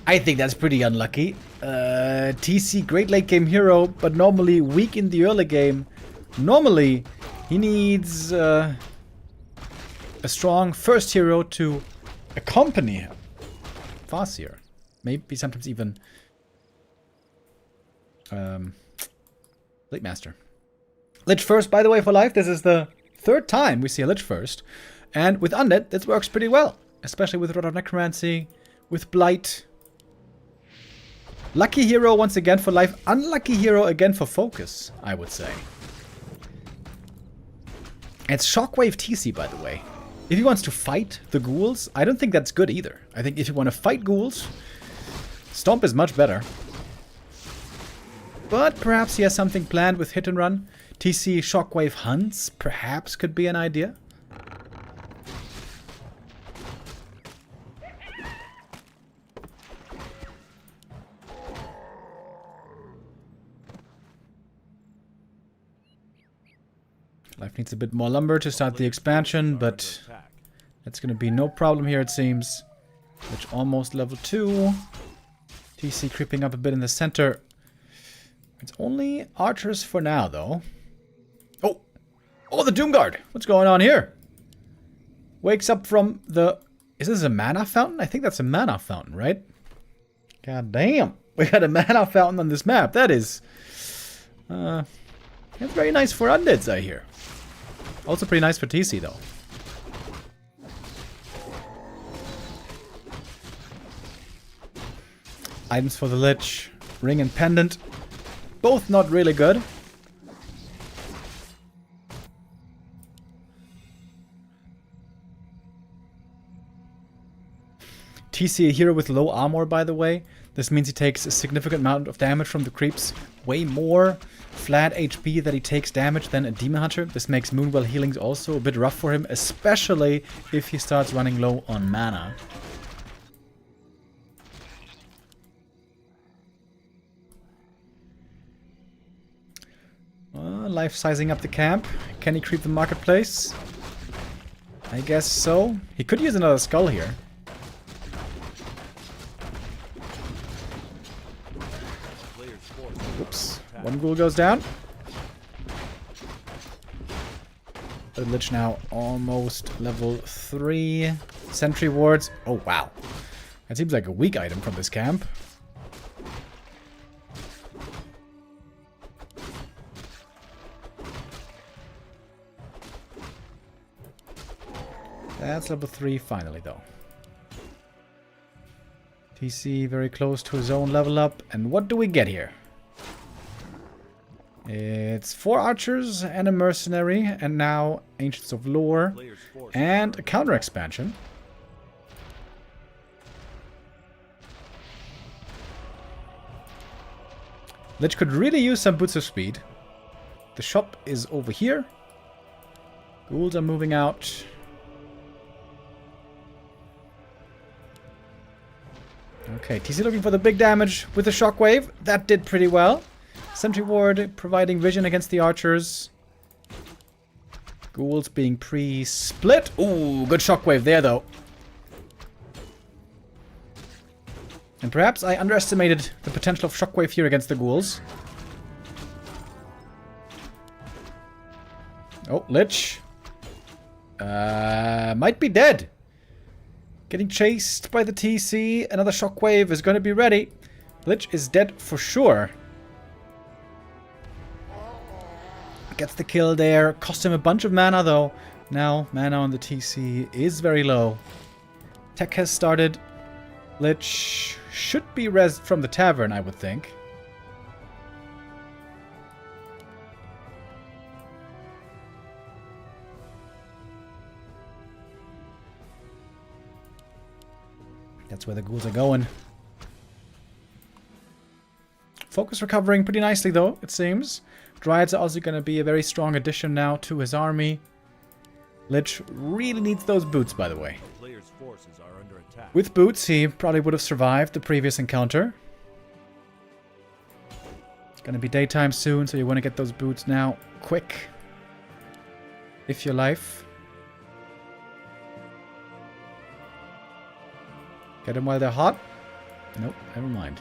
I think that's pretty unlucky. TC, great late game hero, but normally weak in the early game. Normally, he needs a strong first hero to accompany him. Farseer. Maybe sometimes even Late Master. Lich first, by the way, for Life. This is the third time we see a Lich first. And with Undead, this works pretty well. Especially with Rod of Necromancy, with Blight. Lucky hero once again for Life. Unlucky hero again for FoCuS, I would say. It's Shockwave TC, by the way. If he wants to fight the ghouls, I don't think that's good either. I think if you want to fight ghouls, Stomp is much better. But perhaps he has something planned with Hit and Run. TC Shockwave Hunts perhaps could be an idea. Life needs a bit more lumber to start the expansion, but that's going to be no problem here, it seems. Which almost level 2. TC creeping up a bit in the center. It's only archers for now, though. Oh! Oh, the Doomguard! What's going on here? Wakes up from the... Is this a mana fountain? I think that's a mana fountain, right? God damn! We got a mana fountain on this map. That is... that's very nice for undeads, I hear. Also pretty nice for TC, though. Items for the Lich. Ring and Pendant. Both not really good. TC a hero with low armor, by the way. This means he takes a significant amount of damage from the creeps. Way more flat HP that he takes damage than a Demon Hunter. This makes Moonwell healings also a bit rough for him, especially if he starts running low on mana. Life sizing up the camp. Can he creep the marketplace? I guess so. He could use another skull here. Oops. One ghoul goes down. The Lich now almost level 3. Sentry wards. Oh, wow. That seems like a weak item from this camp. That's level 3 finally, though. TC very close to his own level up. And what do we get here? It's 4 archers and a mercenary. And now Ancients of Lore. And a counter expansion. Lich could really use some boots of speed. The shop is over here. Ghouls are moving out. Okay, TC looking for the big damage with the shockwave. That did pretty well. Sentry ward providing vision against the archers. Ghouls being pre-split. Ooh, good shockwave there though. And perhaps I underestimated the potential of shockwave here against the ghouls. Oh, Lich. Might be dead. Getting chased by the TC. Another shockwave is going to be ready. Lich is dead for sure. Gets the kill there. Cost him a bunch of mana though. Now, mana on the TC is very low. Tech has started. Lich should be rezzed from the tavern, I would think. That's where the ghouls are going. FoCuS recovering pretty nicely though, it seems. Dryads are also going to be a very strong addition now to his army. Lich really needs those boots, by the way. The player's forces are under attack. With boots, he probably would have survived the previous encounter. It's going to be daytime soon, so you want to get those boots now. Quick. If your life. Get them while they're hot? Nope, never mind.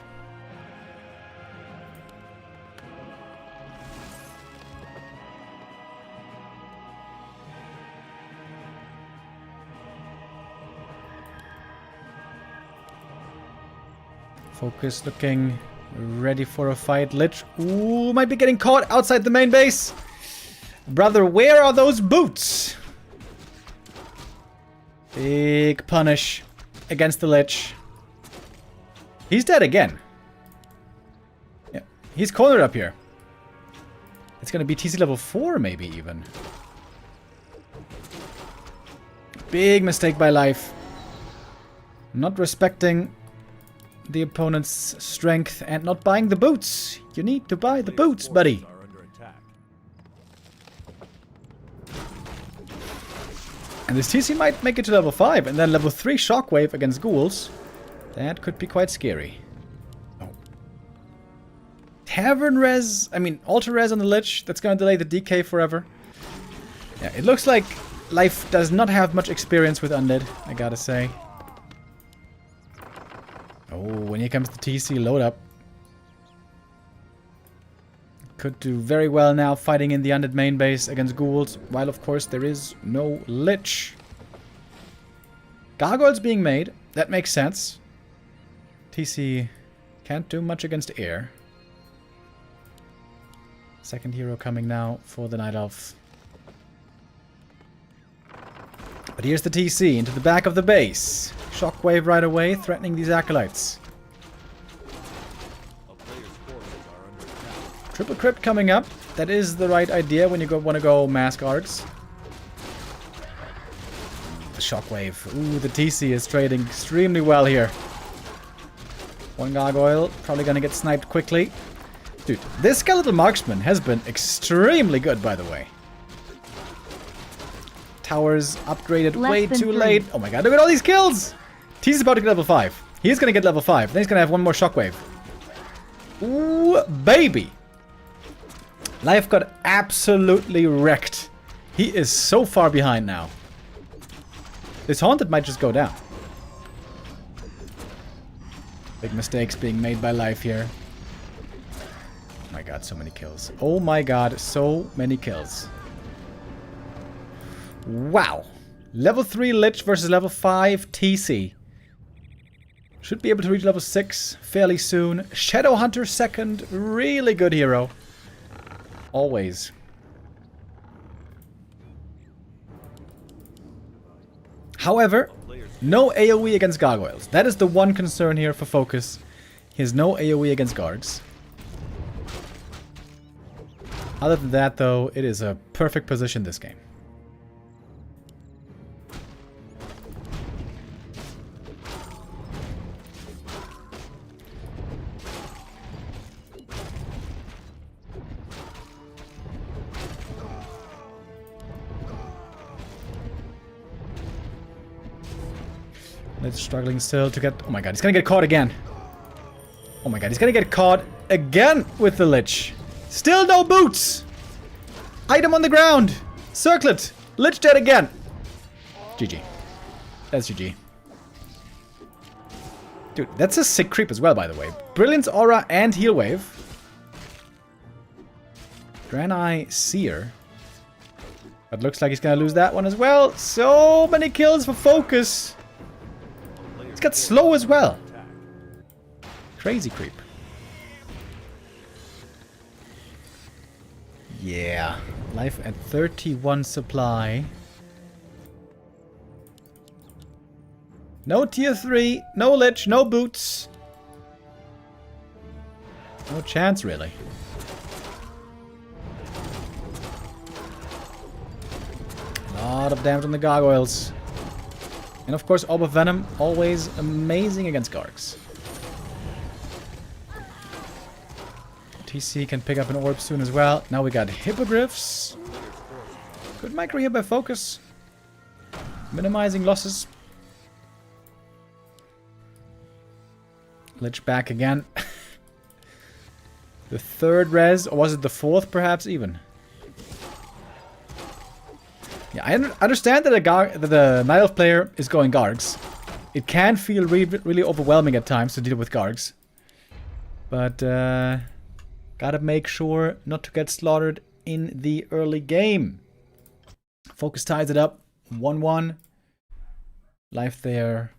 FoCuS looking ready for a fight. Lich, ooh, might be getting caught outside the main base. Brother, where are those boots? Big punish against the Lich. He's dead again. Yeah, he's cornered up here. It's gonna be TC level 4 maybe even. Big mistake by Life. Not respecting the opponent's strength and not buying the boots. You need to buy the boots, buddy. And this TC might make it to level 5 and then level 3 shockwave against ghouls. That could be quite scary. Oh. Tavern res, I mean altar res on the Lich. That's gonna delay the DK forever. Yeah, it looks like Life does not have much experience with undead, I gotta say. Oh, when here comes the TC load up. Could do very well now fighting in the undead main base against ghouls, while of course there is no Lich. Gargoyles being made, that makes sense. TC can't do much against air. Second hero coming now for the Night Elf. But here's the TC into the back of the base. Shockwave right away, threatening these acolytes. Triple crypt coming up. That is the right idea when you want to go mask arcs. The shockwave. Ooh, the TC is trading extremely well here. One gargoyle, probably gonna get sniped quickly. Dude, this skeletal marksman has been extremely good, by the way. Towers upgraded way too late. Oh my god, look at all these kills! TC's about to get level 5. He's gonna get level 5. Then he's gonna have one more shockwave. Ooh, baby! Life got absolutely wrecked. He is so far behind now. This Haunted might just go down. Big mistakes being made by Life here. Oh my god, so many kills. Oh my god, so many kills. Wow. Level 3 Lich versus level 5 TC. Should be able to reach level 6 fairly soon. Shadow Hunter second. Really good hero. Always. However, no AoE against gargoyles. That is the one concern here for FoCuS. He has no AoE against gargs. Other than that, though, it is a perfect position this game. It's struggling still to get... Oh my god, he's gonna get caught again. Oh my god, he's gonna get caught again with the Lich. Still no boots! Item on the ground! Circlet! Lich dead again! GG. That's GG. Dude, that's a sick creep as well, by the way. Brilliance Aura and Heal Wave. Draenei Seer. But looks like he's gonna lose that one as well. So many kills for FoCuS. He's got slow as well. Crazy creep. Yeah. Life at 31 supply. No tier 3. No Lich. No boots. No chance, really. A lot of damage on the gargoyles. And of course, Orb of Venom, always amazing against Gargs. TC can pick up an orb soon as well. Now we got Hippogriffs. Good micro here by FoCuS. Minimizing losses. Lich back again. The third res, or was it the fourth perhaps even? Yeah, I understand that the Night Elf player is going Gargs. It can feel really overwhelming at times to deal with Gargs. But gotta make sure not to get slaughtered in the early game. FoCuS ties it up. 1-1. Life there.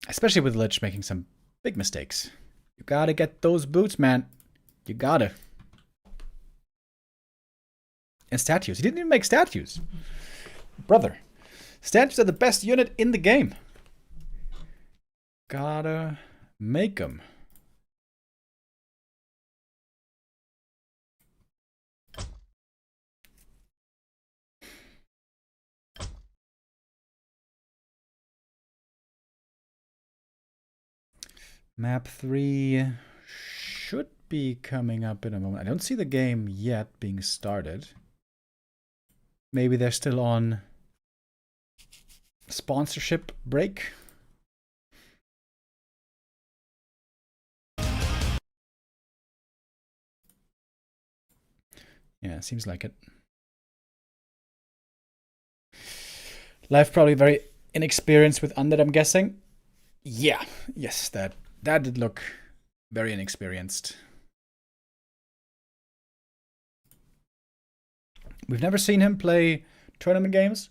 Especially with Lich making some big mistakes. You gotta get those boots, man. You gotta. And statues. He didn't even make statues. Brother. Statues are the best unit in the game. Gotta make them. Map 3 should be coming up in a moment. I don't see the game yet being started. Maybe they're still on sponsorship break. Yeah, seems like it. Life probably very inexperienced with Undead, I'm guessing. Yeah, yes, that did look very inexperienced. We've never seen him play tournament games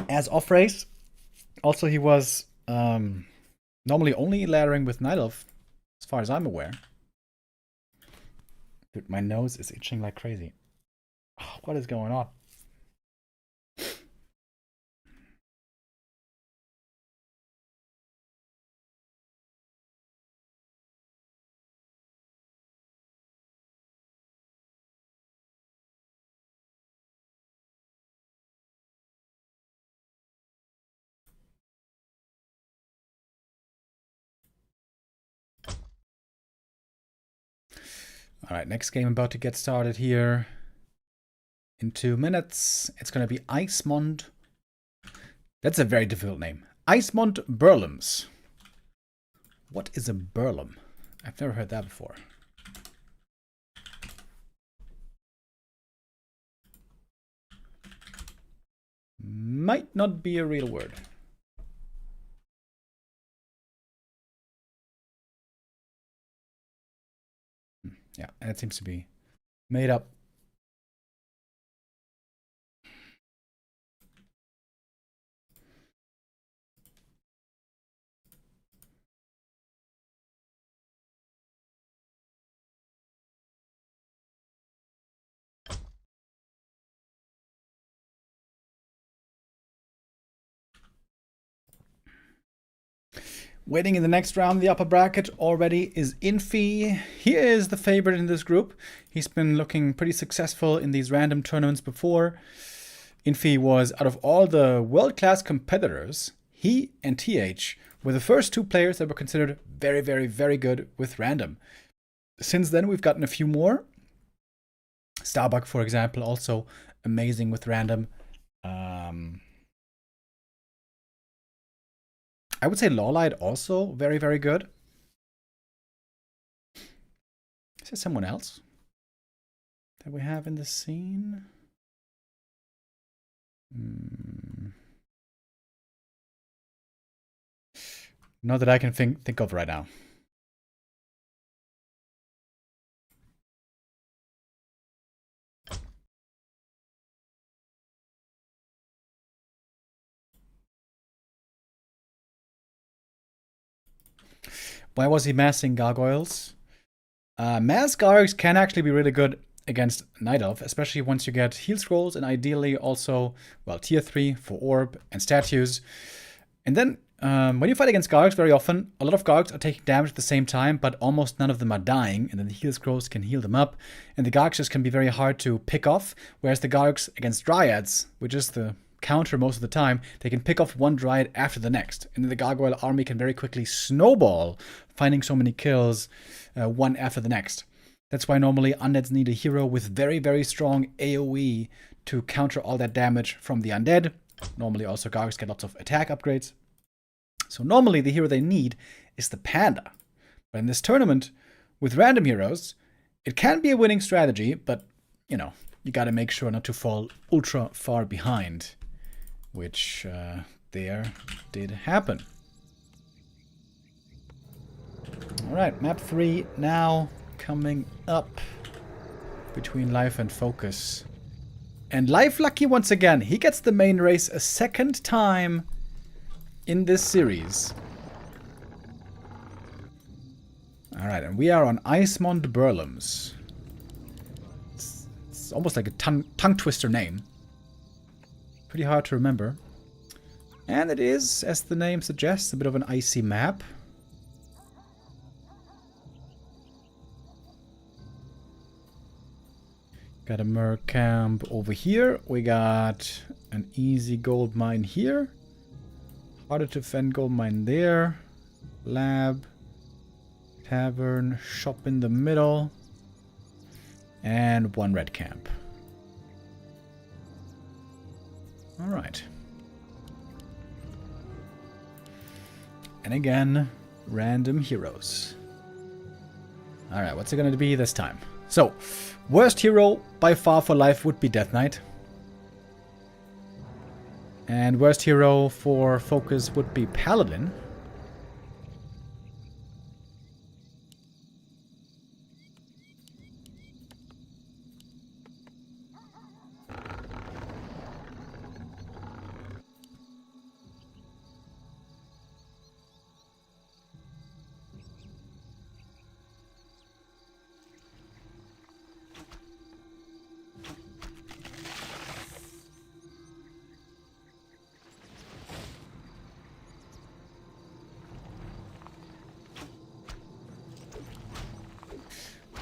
as off-race. Also, he was normally only laddering with Night Elf, as far as I'm aware. Dude, my nose is itching like crazy. Oh, what is going on? Alright, next game about to get started here. In 2 minutes. It's going to be Icemond. That's a very difficult name. Icemond Burlums. What is a Burlum? I've never heard that before. Might not be a real word. Yeah, and it seems to be made up Waiting in the next round, the upper bracket already is Infi. He is the favorite in this group. He's been looking pretty successful in these random tournaments before. Infi was, out of all the world-class competitors, he and TH were the first two players that were considered very, very, very good with random. Since then, we've gotten a few more. Starbuck, for example, also amazing with random. I would say Lawlight also very, very good. Is there someone else that we have in the scene? Not that I can think of right now. Why was he massing gargoyles? Mass gargoyles can actually be really good against Night Elf, especially once you get heal scrolls and ideally also, well, tier 3 for orb and statues. And then when you fight against gargoyles, very often, a lot of gargoyles are taking damage at the same time, but almost none of them are dying, and then the heal scrolls can heal them up. And the gargoyles just can be very hard to pick off, whereas the gargoyles against dryads, which is the counter most of the time, they can pick off one dryad after the next. And then the gargoyle army can very quickly snowball, finding so many kills one after the next. That's why normally undeads need a hero with very, very strong AoE to counter all that damage from the undead. Normally also gargoyles get lots of attack upgrades. So normally the hero they need is the panda. But in this tournament, with random heroes, it can be a winning strategy, but, you know, you gotta make sure not to fall ultra far behind. Which there did happen. Alright, map 3 now coming up between Life and FoCuS. And Life lucky once again. He gets the main race a second time in this series. Alright, and we are on Icemond Burlums. It's almost like a tongue twister name. Pretty hard to remember. And it is, as the name suggests, a bit of an icy map. Got a merc camp over here. We got an easy gold mine here. Harder to defend gold mine there. Lab. Tavern. Shop in the middle. And one red camp. Alright. And again, random heroes. Alright, what's it gonna be this time? So, worst hero by far for Life would be Death Knight. And worst hero for FoCuS would be Paladin.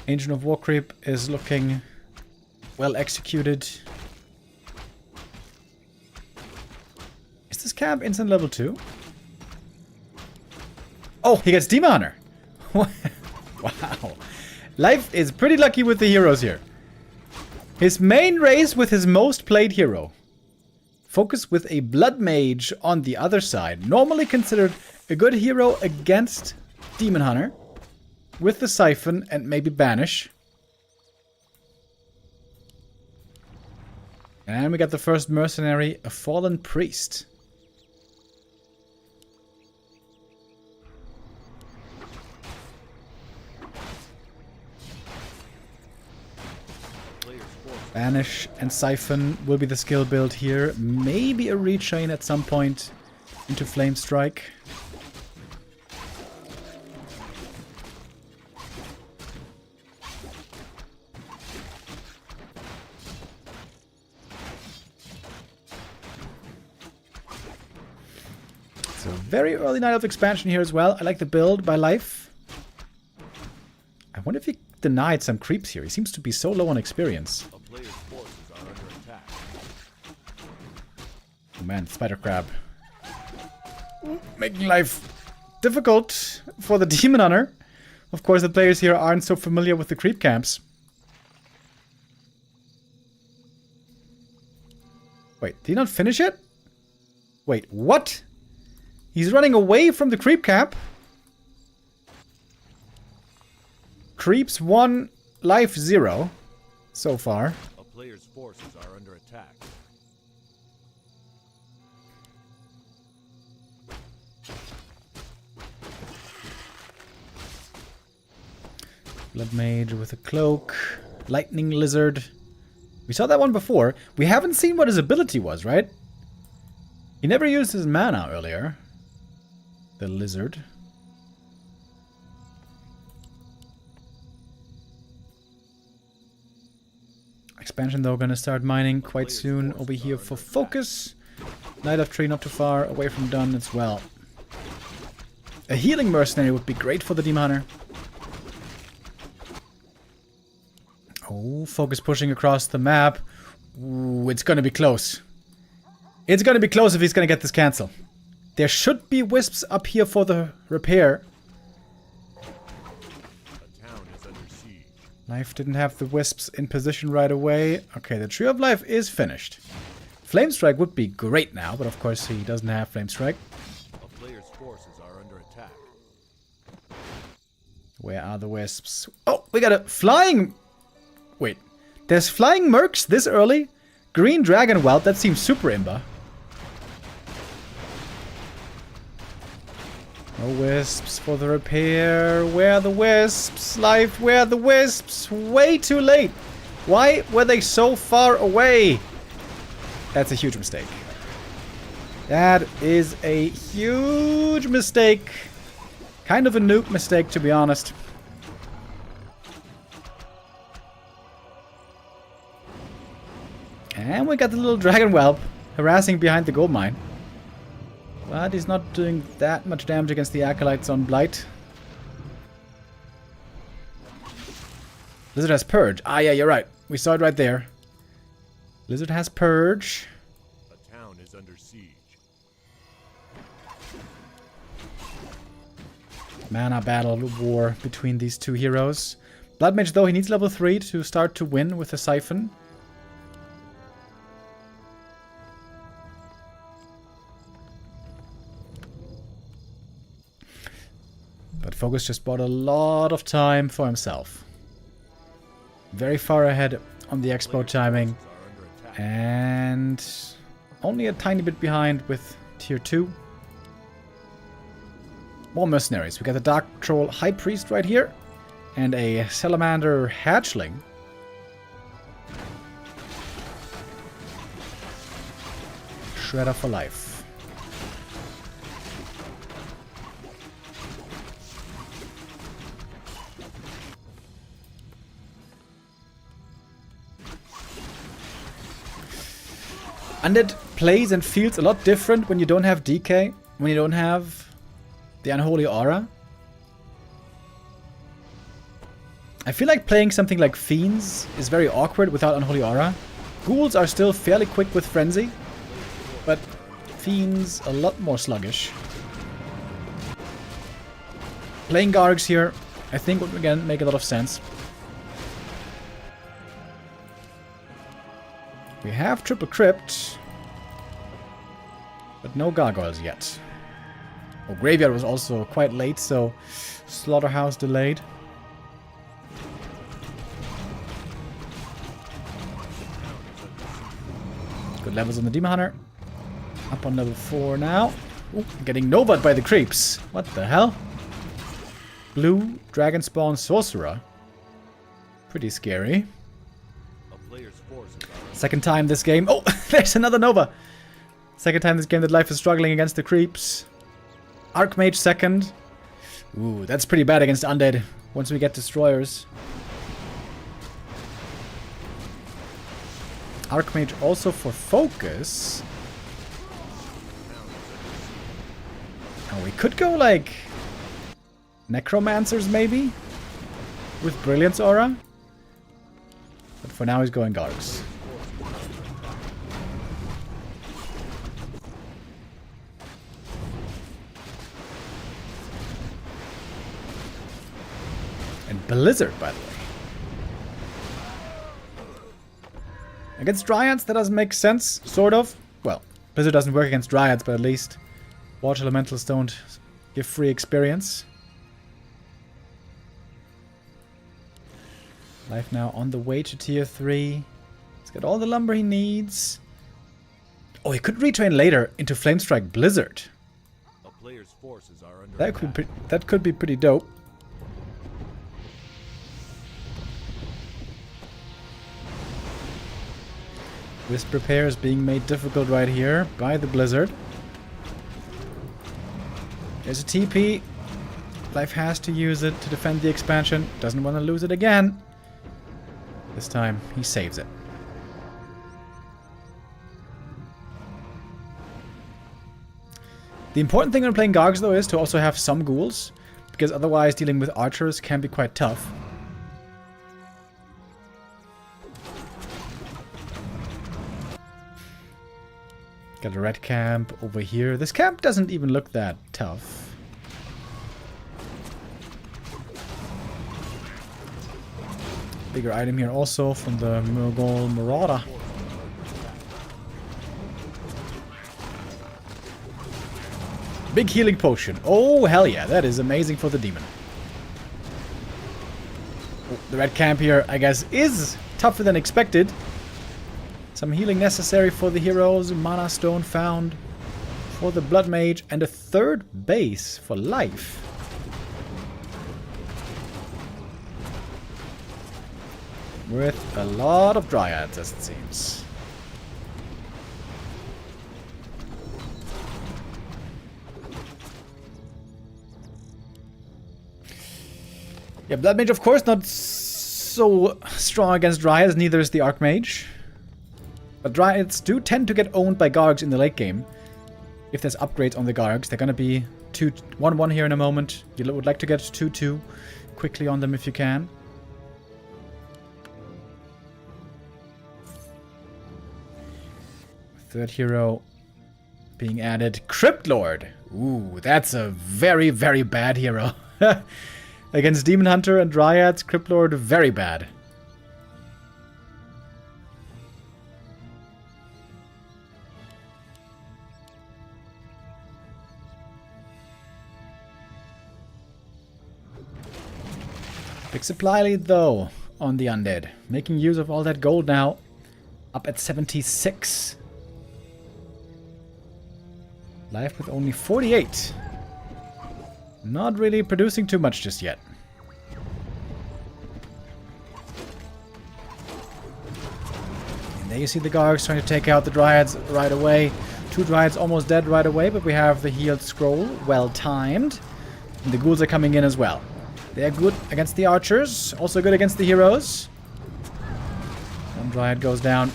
Ancient of War Creep is looking well executed. Is this camp instant level 2? Oh, he gets Demon Hunter. Wow. Life is pretty lucky with the heroes here. His main race with his most played hero. FoCuS with a Blood Mage on the other side. Normally considered a good hero against Demon Hunter. With the Siphon and maybe Banish. And we got the first mercenary, a Fallen Priest. Banish and Siphon will be the skill build here. Maybe a rechain at some point into Flame Strike. So very early Night Elf expansion here as well. I like the build by Life. I wonder if he denied some creeps here. He seems to be so low on experience. A player's forces are under attack. Oh man, Spider Crab. Making life difficult for the Demon Hunter. Of course, the players here aren't so familiar with the creep camps. Wait, did he not finish it? Wait, what? He's running away from the creep camp? Creeps 1, life 0 so far. A player's forces are under attack. Blood Mage with a cloak. Lightning Lizard. We saw that one before. We haven't seen what his ability was, right? He never used his mana earlier. The Lizard. Expansion though, gonna start mining quite soon over here for FoCuS. Night Elf tree not too far away from done as well. A healing mercenary would be great for the Demon Hunter. Oh, FoCuS pushing across the map. Ooh, it's gonna be close. It's gonna be close if he's gonna get this cancel. There should be wisps up here for the repair. A town is under siege. Life didn't have the wisps in position right away. Okay, the Tree of Life is finished. Flame Strike would be great now, but of course he doesn't have Flame Strike. A player's forces are under attack. Where are the wisps? Oh, we got a flying... Wait, there's flying mercs this early? Green Dragon Whelp, that seems super imba. No wisps for the repair. Where are the wisps? Life, where are the wisps? Way too late. Why were they so far away? That's a huge mistake. That is a huge mistake. Kind of a noob mistake, to be honest. And we got the little Dragon Whelp harassing behind the gold mine. But he's not doing that much damage against the Acolytes on Blight. Lizard has Purge. Ah, yeah, you're right. We saw it right there. Lizard has Purge. A town is under siege. Mana battle war between these two heroes. Blood Mage, though, he needs level 3 to start to win with the Siphon. But FoCuS just bought a lot of time for himself. Very far ahead on the expo timing. And only a tiny bit behind with tier 2. More mercenaries. We got the Dark Troll High Priest right here. And a Salamander Hatchling. Shredder for life. Undead plays and feels a lot different when you don't have DK, when you don't have the Unholy Aura. I feel like playing something like Fiends is very awkward without Unholy Aura. Ghouls are still fairly quick with Frenzy, but Fiends a lot more sluggish. Playing Gargs here, I think would again make a lot of sense. We have Triple Crypt, but no Gargoyles yet. Oh, Graveyard was also quite late, so Slaughterhouse delayed. Good levels on the Demon Hunter. Up on level 4 now. Ooh, getting Nova'd by the creeps. What the hell? Blue Dragon Spawn Sorcerer. Pretty scary. Second time this game. Oh, there's another Nova. Second time this game that Life is struggling against the creeps. Archmage second. Ooh, that's pretty bad against Undead once we get Destroyers. Archmage also for FoCuS. we could go like Necromancers maybe? With Brilliance Aura? But for now he's going Gargs. And Blizzard, by the way. Against Dryads, that doesn't make sense, sort of. Well, Blizzard doesn't work against Dryads, but at least Water Elementals don't give free experience. Life now on the way to tier 3. He's got all the lumber he needs. Oh, he could retrain later into Flamestrike Blizzard. A player's forces are under That could be pretty dope. Wisp Repair is being made difficult right here by the Blizzard. There's a TP. Life has to use it to defend the expansion. Doesn't want to lose it again. This time, he saves it. The important thing when playing Gargs, though, is to also have some ghouls, because otherwise dealing with archers can be quite tough. Got a red camp over here. This camp doesn't even look that tough. Bigger item here also from the Murgol Marauder. Big healing potion. Oh, hell yeah. That is amazing for the demon. Oh, the red camp here, I guess, is tougher than expected. Some healing necessary for the heroes. Mana stone found for the blood mage. And a third base for life. With a lot of dryads, as it seems. Yeah, Blood Mage, of course, not so strong against dryads, neither is the Archmage. But dryads do tend to get owned by Gargs in the late game. If there's upgrades on the Gargs, they're gonna be 1-1 here in a moment. You would like to get 2-2 quickly on them if you can. Third hero being added. Crypt Lord. Ooh, that's a very, very bad hero. Against Demon Hunter and Dryads, Crypt Lord, very bad. Big supply lead, though, on the Undead. Making use of all that gold now. Up at 76. Life with only 48. Not really producing too much just yet. And there you see the Gargs trying to take out the Dryads right away. 2 Dryads almost dead right away, but we have the healed scroll. Well timed. And the ghouls are coming in as well. They are good against the archers. Also good against the heroes. One Dryad goes down.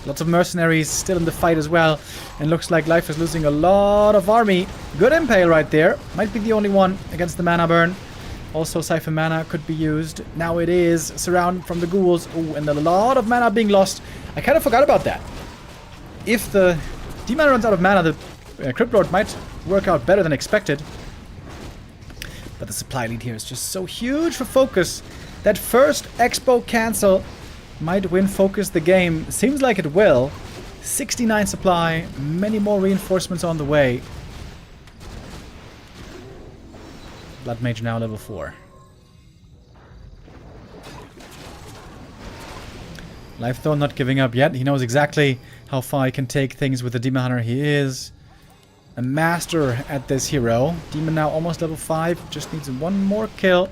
Lots of mercenaries still in the fight as well. And looks like Life is losing a lot of army. Good Impale right there. Might be the only one against the mana burn. Also Siphon Mana could be used. Now it is. Surround from the ghouls. Oh, and a lot of mana being lost. I kind of forgot about that. If the demon runs out of mana, the Crypt Lord might work out better than expected. But the supply lead here is just so huge for FoCuS. That first Expo cancel might win FoCuS the game. Seems like it will. 69 supply. Many more reinforcements on the way. Blood Mage now level 4. Life though not giving up yet. He knows exactly how far he can take things with the Demon Hunter. He is a master at this hero. Demon now almost level 5. Just needs one more kill.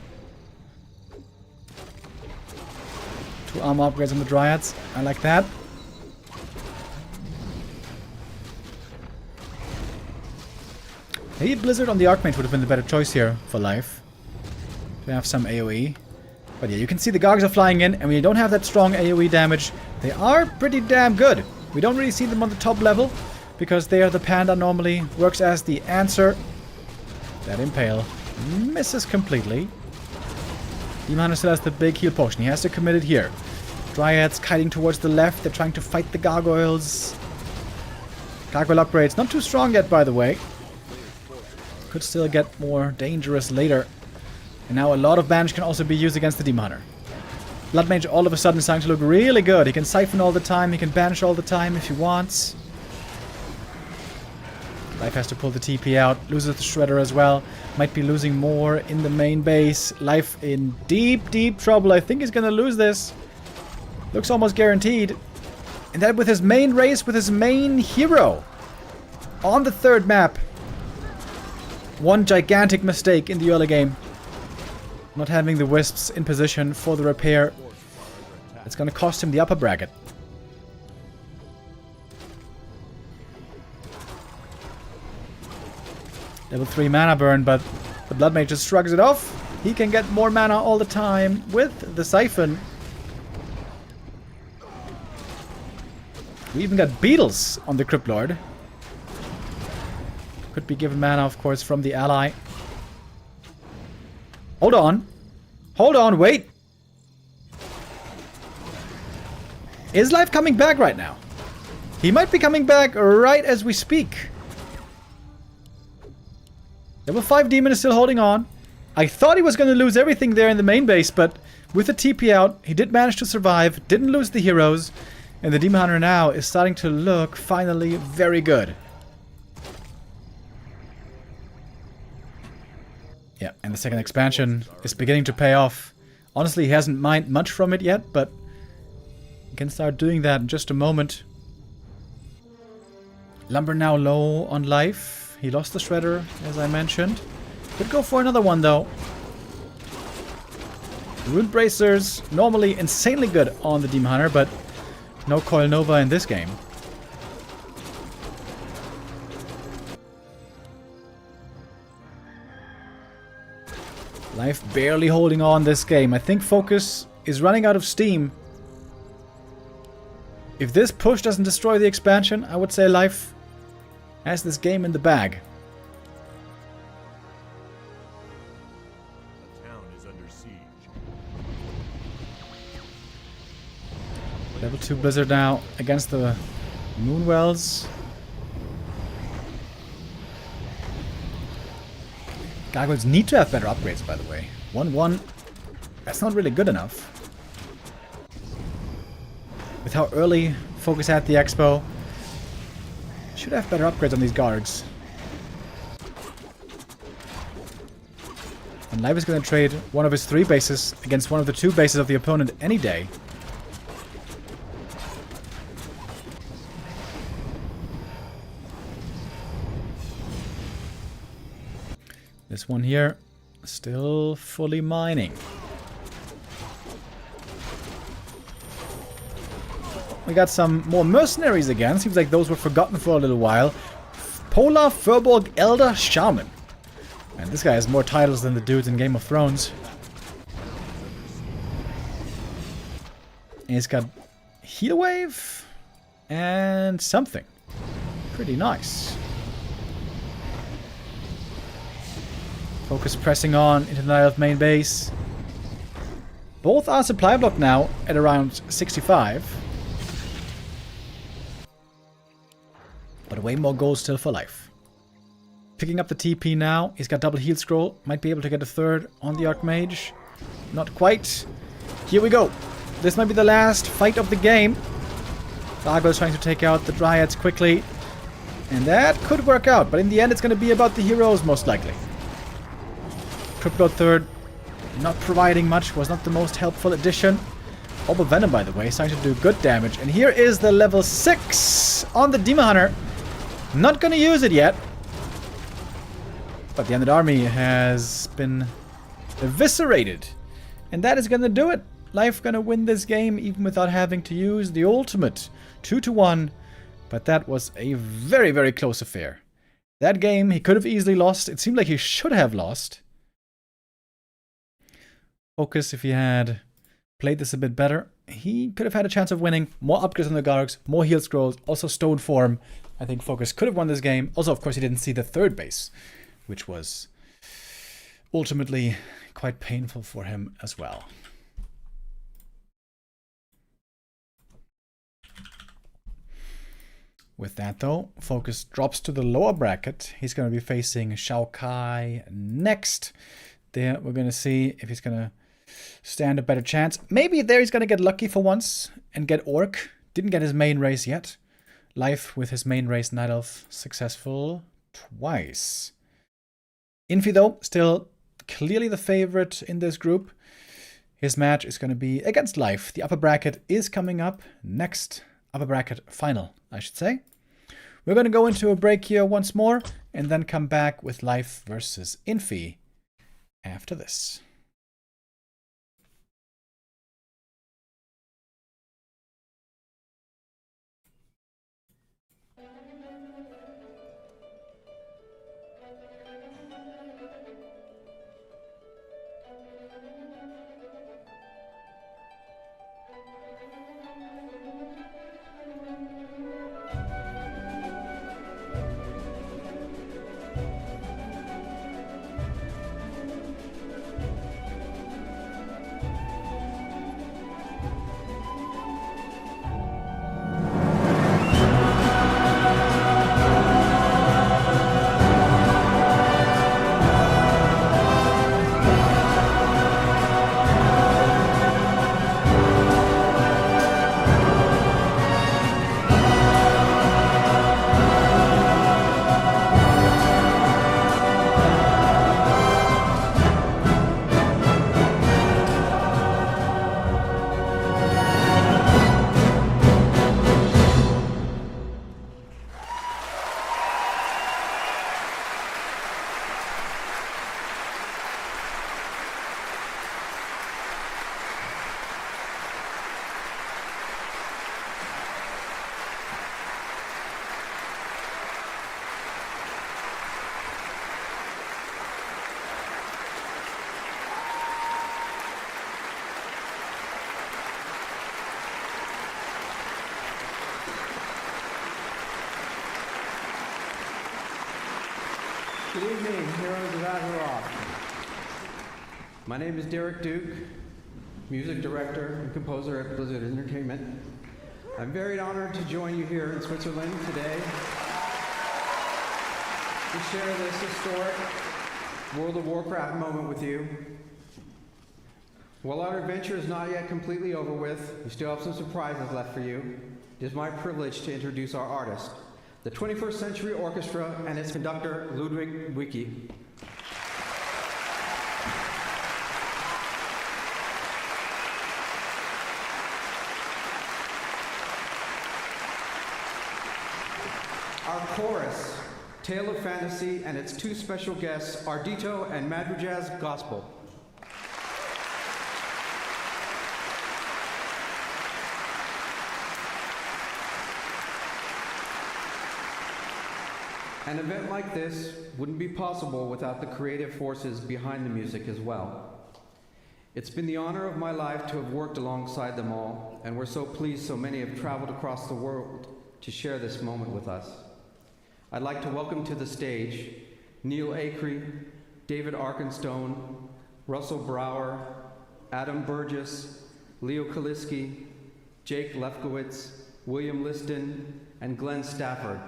2 armor upgrades on the Dryads. I like that. Maybe Blizzard on the Archmage would have been the better choice here for Life. To have some AoE. But yeah, you can see the Gargs are flying in, and when you don't have that strong AoE damage, they are pretty damn good. We don't really see them on the top level, because they are the Panda normally. Works as the answer. That Impale misses completely. Demon Hunter still has the big heal potion. He has to commit it here. Dryads kiting towards the left. They're trying to fight the gargoyles. Gargoyle upgrades. Not too strong yet, by the way. Could still get more dangerous later. And now a lot of banish can also be used against the Demon Hunter. Blood Mage all of a sudden is starting to look really good. He can siphon all the time. He can banish all the time if he wants. Life has to pull the TP out. Loses the Shredder as well. Might be losing more in the main base. Life in deep, deep trouble. I think he's going to lose this. Looks almost guaranteed. And that with his main race, with his main hero. On the third map. One gigantic mistake in the early game. Not having the Wisps in position for the repair. It's going to cost him the upper bracket. Level 3 mana burn, but the Blood Mage just shrugs it off. He can get more mana all the time with the Siphon. We even got Beetles on the Crypt Lord. Could be given mana, of course, from the ally. Hold on. Hold on, wait. Is Life coming back right now? He might be coming back right as we speak. Level 5 Demon is still holding on. I thought he was going to lose everything there in the main base, but with the TP out, he did manage to survive, didn't lose the heroes, and the Demon Hunter now is starting to look, finally, very good. Yeah, and the second expansion is beginning to pay off. Honestly, he hasn't mined much from it yet, but he can start doing that in just a moment. Lumber now low on life. He lost the Shredder, as I mentioned. Could go for another one, though. Rune Bracers, normally insanely good on the Demon Hunter, but no Coil Nova in this game. Life barely holding on this game. I think FoCuS is running out of steam. If this push doesn't destroy the expansion, I would say Life has this game in the bag. The town is under siege. Level 2 Blizzard now against the Moonwells. Gargoyles need to have better upgrades, by the way. 1-1, that's not really good enough. With how early FoCuS had the Expo, should have better upgrades on these Gargs. And Life is going to trade one of his 3 bases against one of the 2 bases of the opponent any day. This one here, still fully mining. We got some more mercenaries again. Seems like those were forgotten for a little while. Polar Furbolg Elder Shaman. And this guy has more titles than the dudes in Game of Thrones. And he's got Heal Wave and something. Pretty nice. FoCuS pressing on into the Night of main base. Both are supply blocked now at around 65. But way more gold still for Life. Picking up the TP now. He's got double heal scroll. Might be able to get a third on the Archmage. Not quite. Here we go. This might be the last fight of the game. Argo is trying to take out the Dryads quickly. And that could work out. But in the end, it's going to be about the heroes, most likely. Crypto third, not providing much, was not the most helpful addition. Orb Venom, by the way, starting to do good damage. And here is the level 6 on the Demon Hunter. Not gonna use it yet. But the Undead Army has been eviscerated. And that is gonna do it. Life gonna win this game even without having to use the ultimate. 2-1. But that was a very, very close affair. That game he could have easily lost. It seemed like he should have lost. FoCuS, if he had played this a bit better, he could have had a chance of winning. More upgrades on the Gargs, more heal scrolls, also stone form. I think FoCuS could have won this game. Also, of course, he didn't see the third base, which was ultimately quite painful for him as well. With that though, FoCuS drops to the lower bracket. He's going to be facing XiaoKai next. There we're going to see if he's going to stand a better chance. Maybe there he's going to get lucky for once and get Orc. Didn't get his main race yet. Life with his main race Night Elf successful twice. Infi though, still clearly the favorite in this group. His match is going to be against Life. The upper bracket is coming up next. Upper bracket final, I should say. We're going to go into a break here once more and then come back with Life versus Infi after this. Good evening, heroes of Azeroth. My name is Derek Duke, music director and composer at Blizzard Entertainment. I'm very honored to join you here in Switzerland today to share this historic World of Warcraft moment with you. While our adventure is not yet completely over with, we still have some surprises left for you. It is my privilege to introduce our artist, the 21st Century Orchestra and its conductor, Ludwig Wiki. Our chorus, Tale of Fantasy, and its two special guests, Ardito and Madrigaz Gospel. An event like this wouldn't be possible without the creative forces behind the music as well. It's been the honor of my life to have worked alongside them all, and we're so pleased so many have traveled across the world to share this moment with us. I'd like to welcome to the stage Neil Acree, David Arkenstone, Russell Brower, Adam Burgess, Leo Kaliski, Jake Lefkowitz, William Liston, and Glenn Stafford.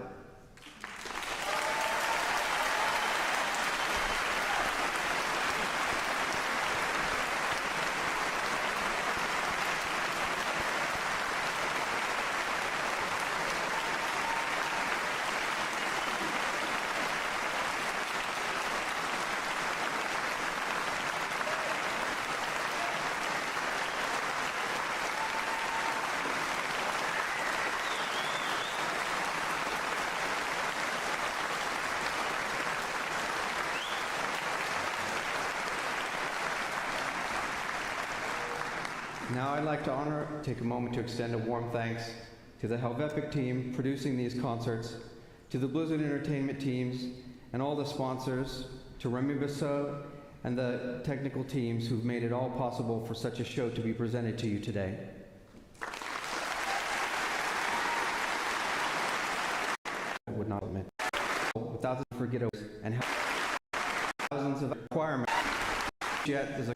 Now I'd like to take a moment to extend a warm thanks to the Helvetic team producing these concerts, to the Blizzard Entertainment teams, and all the sponsors, to Remy Basso and the technical teams who've made it all possible for such a show to be presented to you today. I would not admit. Without the forgettaways and thousands of requirements. jet is a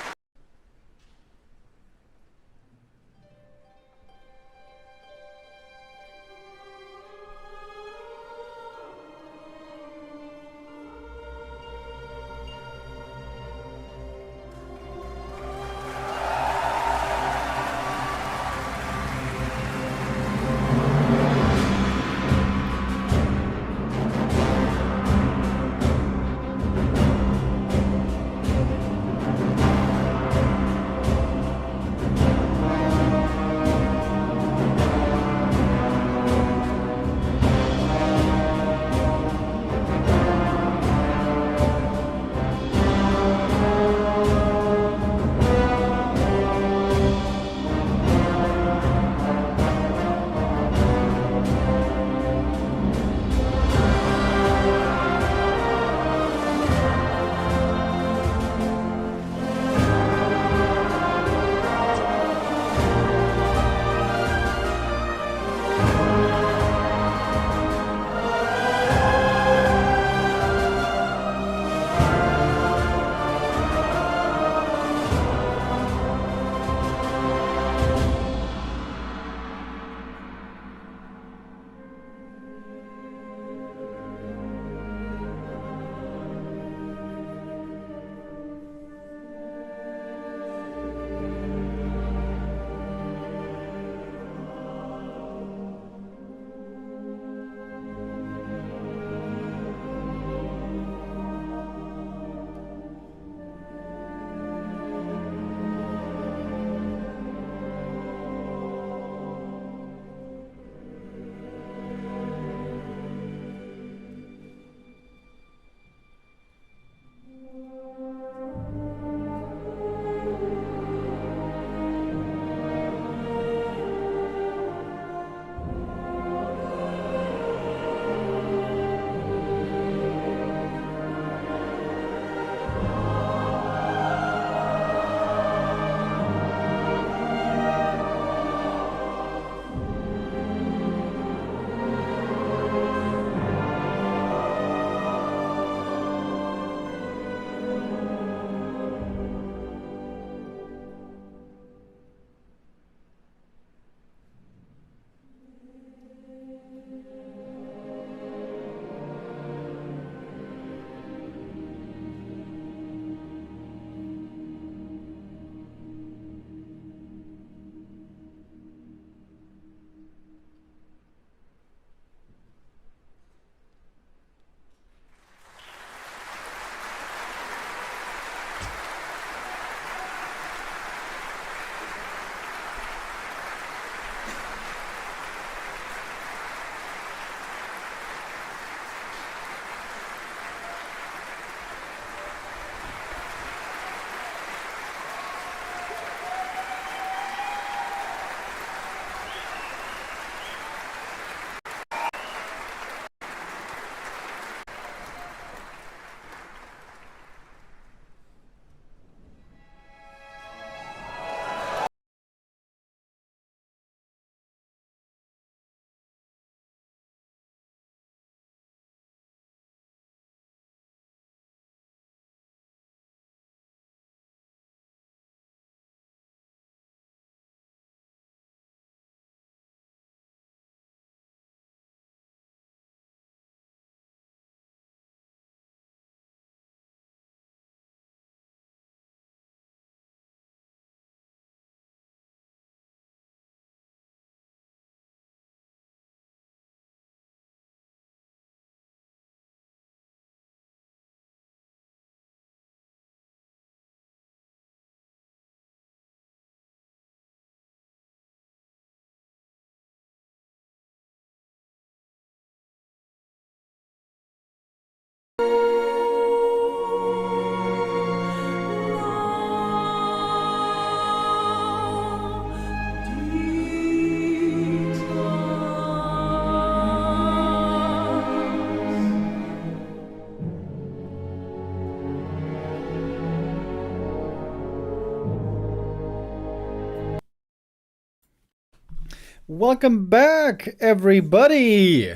Welcome back, everybody!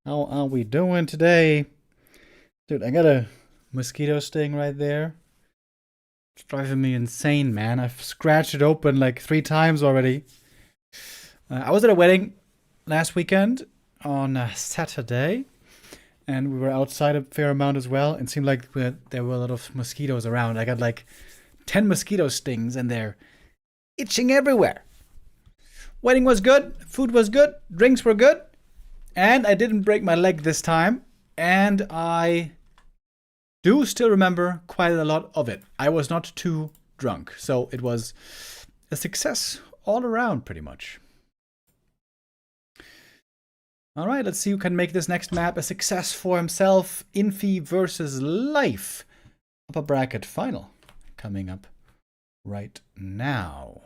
How are we doing today? Dude, I got a mosquito sting right there. It's driving me insane, man. I've scratched it open like 3 times already. I was at a wedding last weekend on Saturday, and we were outside a fair amount as well. It seemed like there were a lot of mosquitoes around. I got like 10 mosquito stings, and they're itching everywhere. Wedding was good, food was good, drinks were good, and I didn't break my leg this time, and I do still remember quite a lot of it. I was not too drunk, so it was a success all around pretty much. Alright, let's see who can make this next map a success for himself. Infi versus Life. Upper bracket final coming up right now.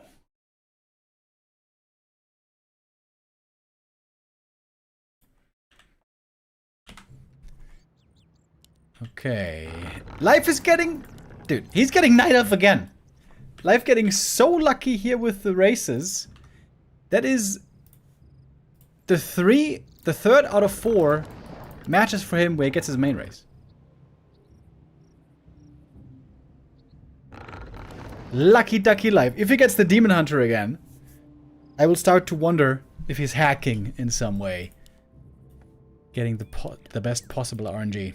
Okay. Life is getting... Dude, he's getting Night Elf again. Life getting so lucky here with the races. That is the third out of 4 matches for him where he gets his main race. Lucky ducky Life. If he gets the Demon Hunter again, I will start to wonder if he's hacking in some way. Getting the best possible RNG.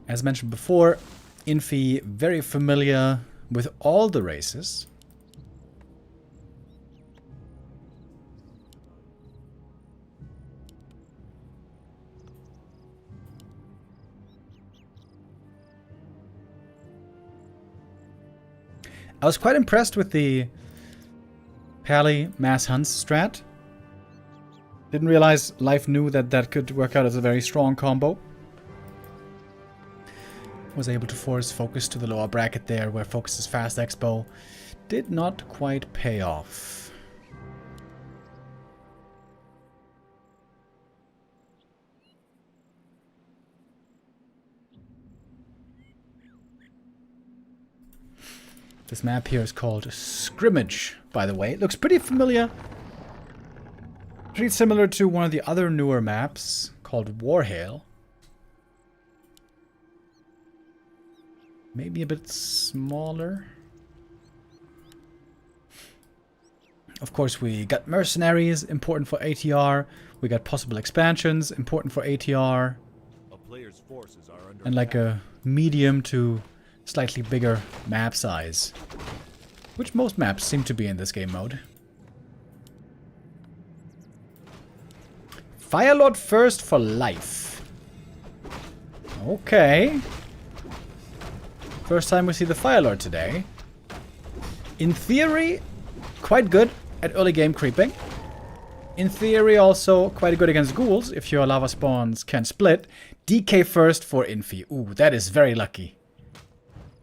As mentioned before, Infi very familiar with all the races. I was quite impressed with the Pally Mass Hunts strat. Didn't realize Life knew that could work out as a very strong combo. Was able to force FoCuS to the lower bracket there, where FoCuS's fast expo did not quite pay off. This map here is called Scrimmage, by the way. It looks pretty familiar. Pretty similar to one of the other newer maps called Warhail. Maybe a bit smaller. Of course, we got mercenaries, important for ATR. We got possible expansions, important for ATR. A player's forces are under And like a medium to slightly bigger map size. Which most maps seem to be in this game mode. Firelord first for Life. Okay. First time we see the Firelord today. In theory, quite good at early game creeping. In theory, also quite good against ghouls if your lava spawns can split. DK first for Infi. Ooh, that is very lucky.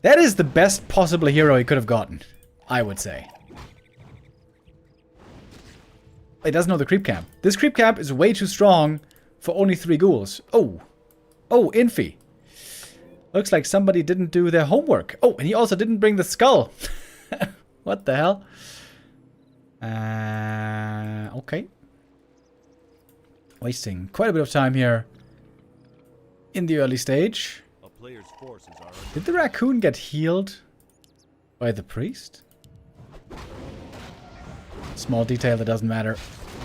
That is the best possible hero he could have gotten, I would say. He doesn't know the creep camp. This creep camp is way too strong for only 3 ghouls. Oh. Oh, Infi. Looks like somebody didn't do their homework. Oh, and he also didn't bring the skull. What the hell? Okay. Wasting quite a bit of time here in the early stage. a player's forces are under Did the raccoon get healed by the priest? Small detail that doesn't matter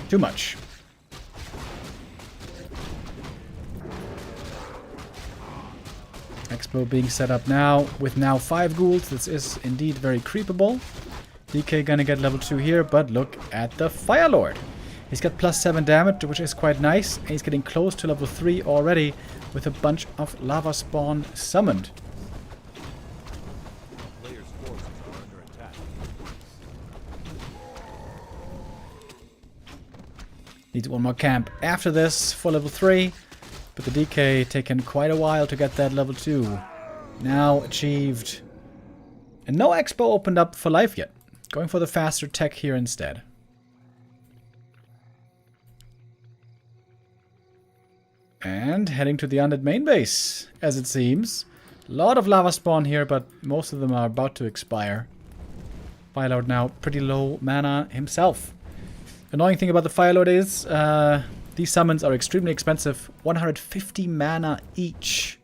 too much. Expo being set up now with now 5 ghouls. This is indeed very creepable. DK gonna get level 2 here, but look at the Firelord. He's got +7 damage, which is quite nice. And he's getting close to level 3 already with a bunch of lava spawn summoned. player's forces are under attack. Needs one more camp after this for level 3. But the DK taken quite a while to get that level 2. Now achieved. And no expo opened up for Life yet. Going for the faster tech here instead. And heading to the undead main base, as it seems. A lot of lava spawn here, but most of them are about to expire. Firelord now pretty low mana himself. Annoying thing about the Firelord is These summons are extremely expensive. 150 mana each.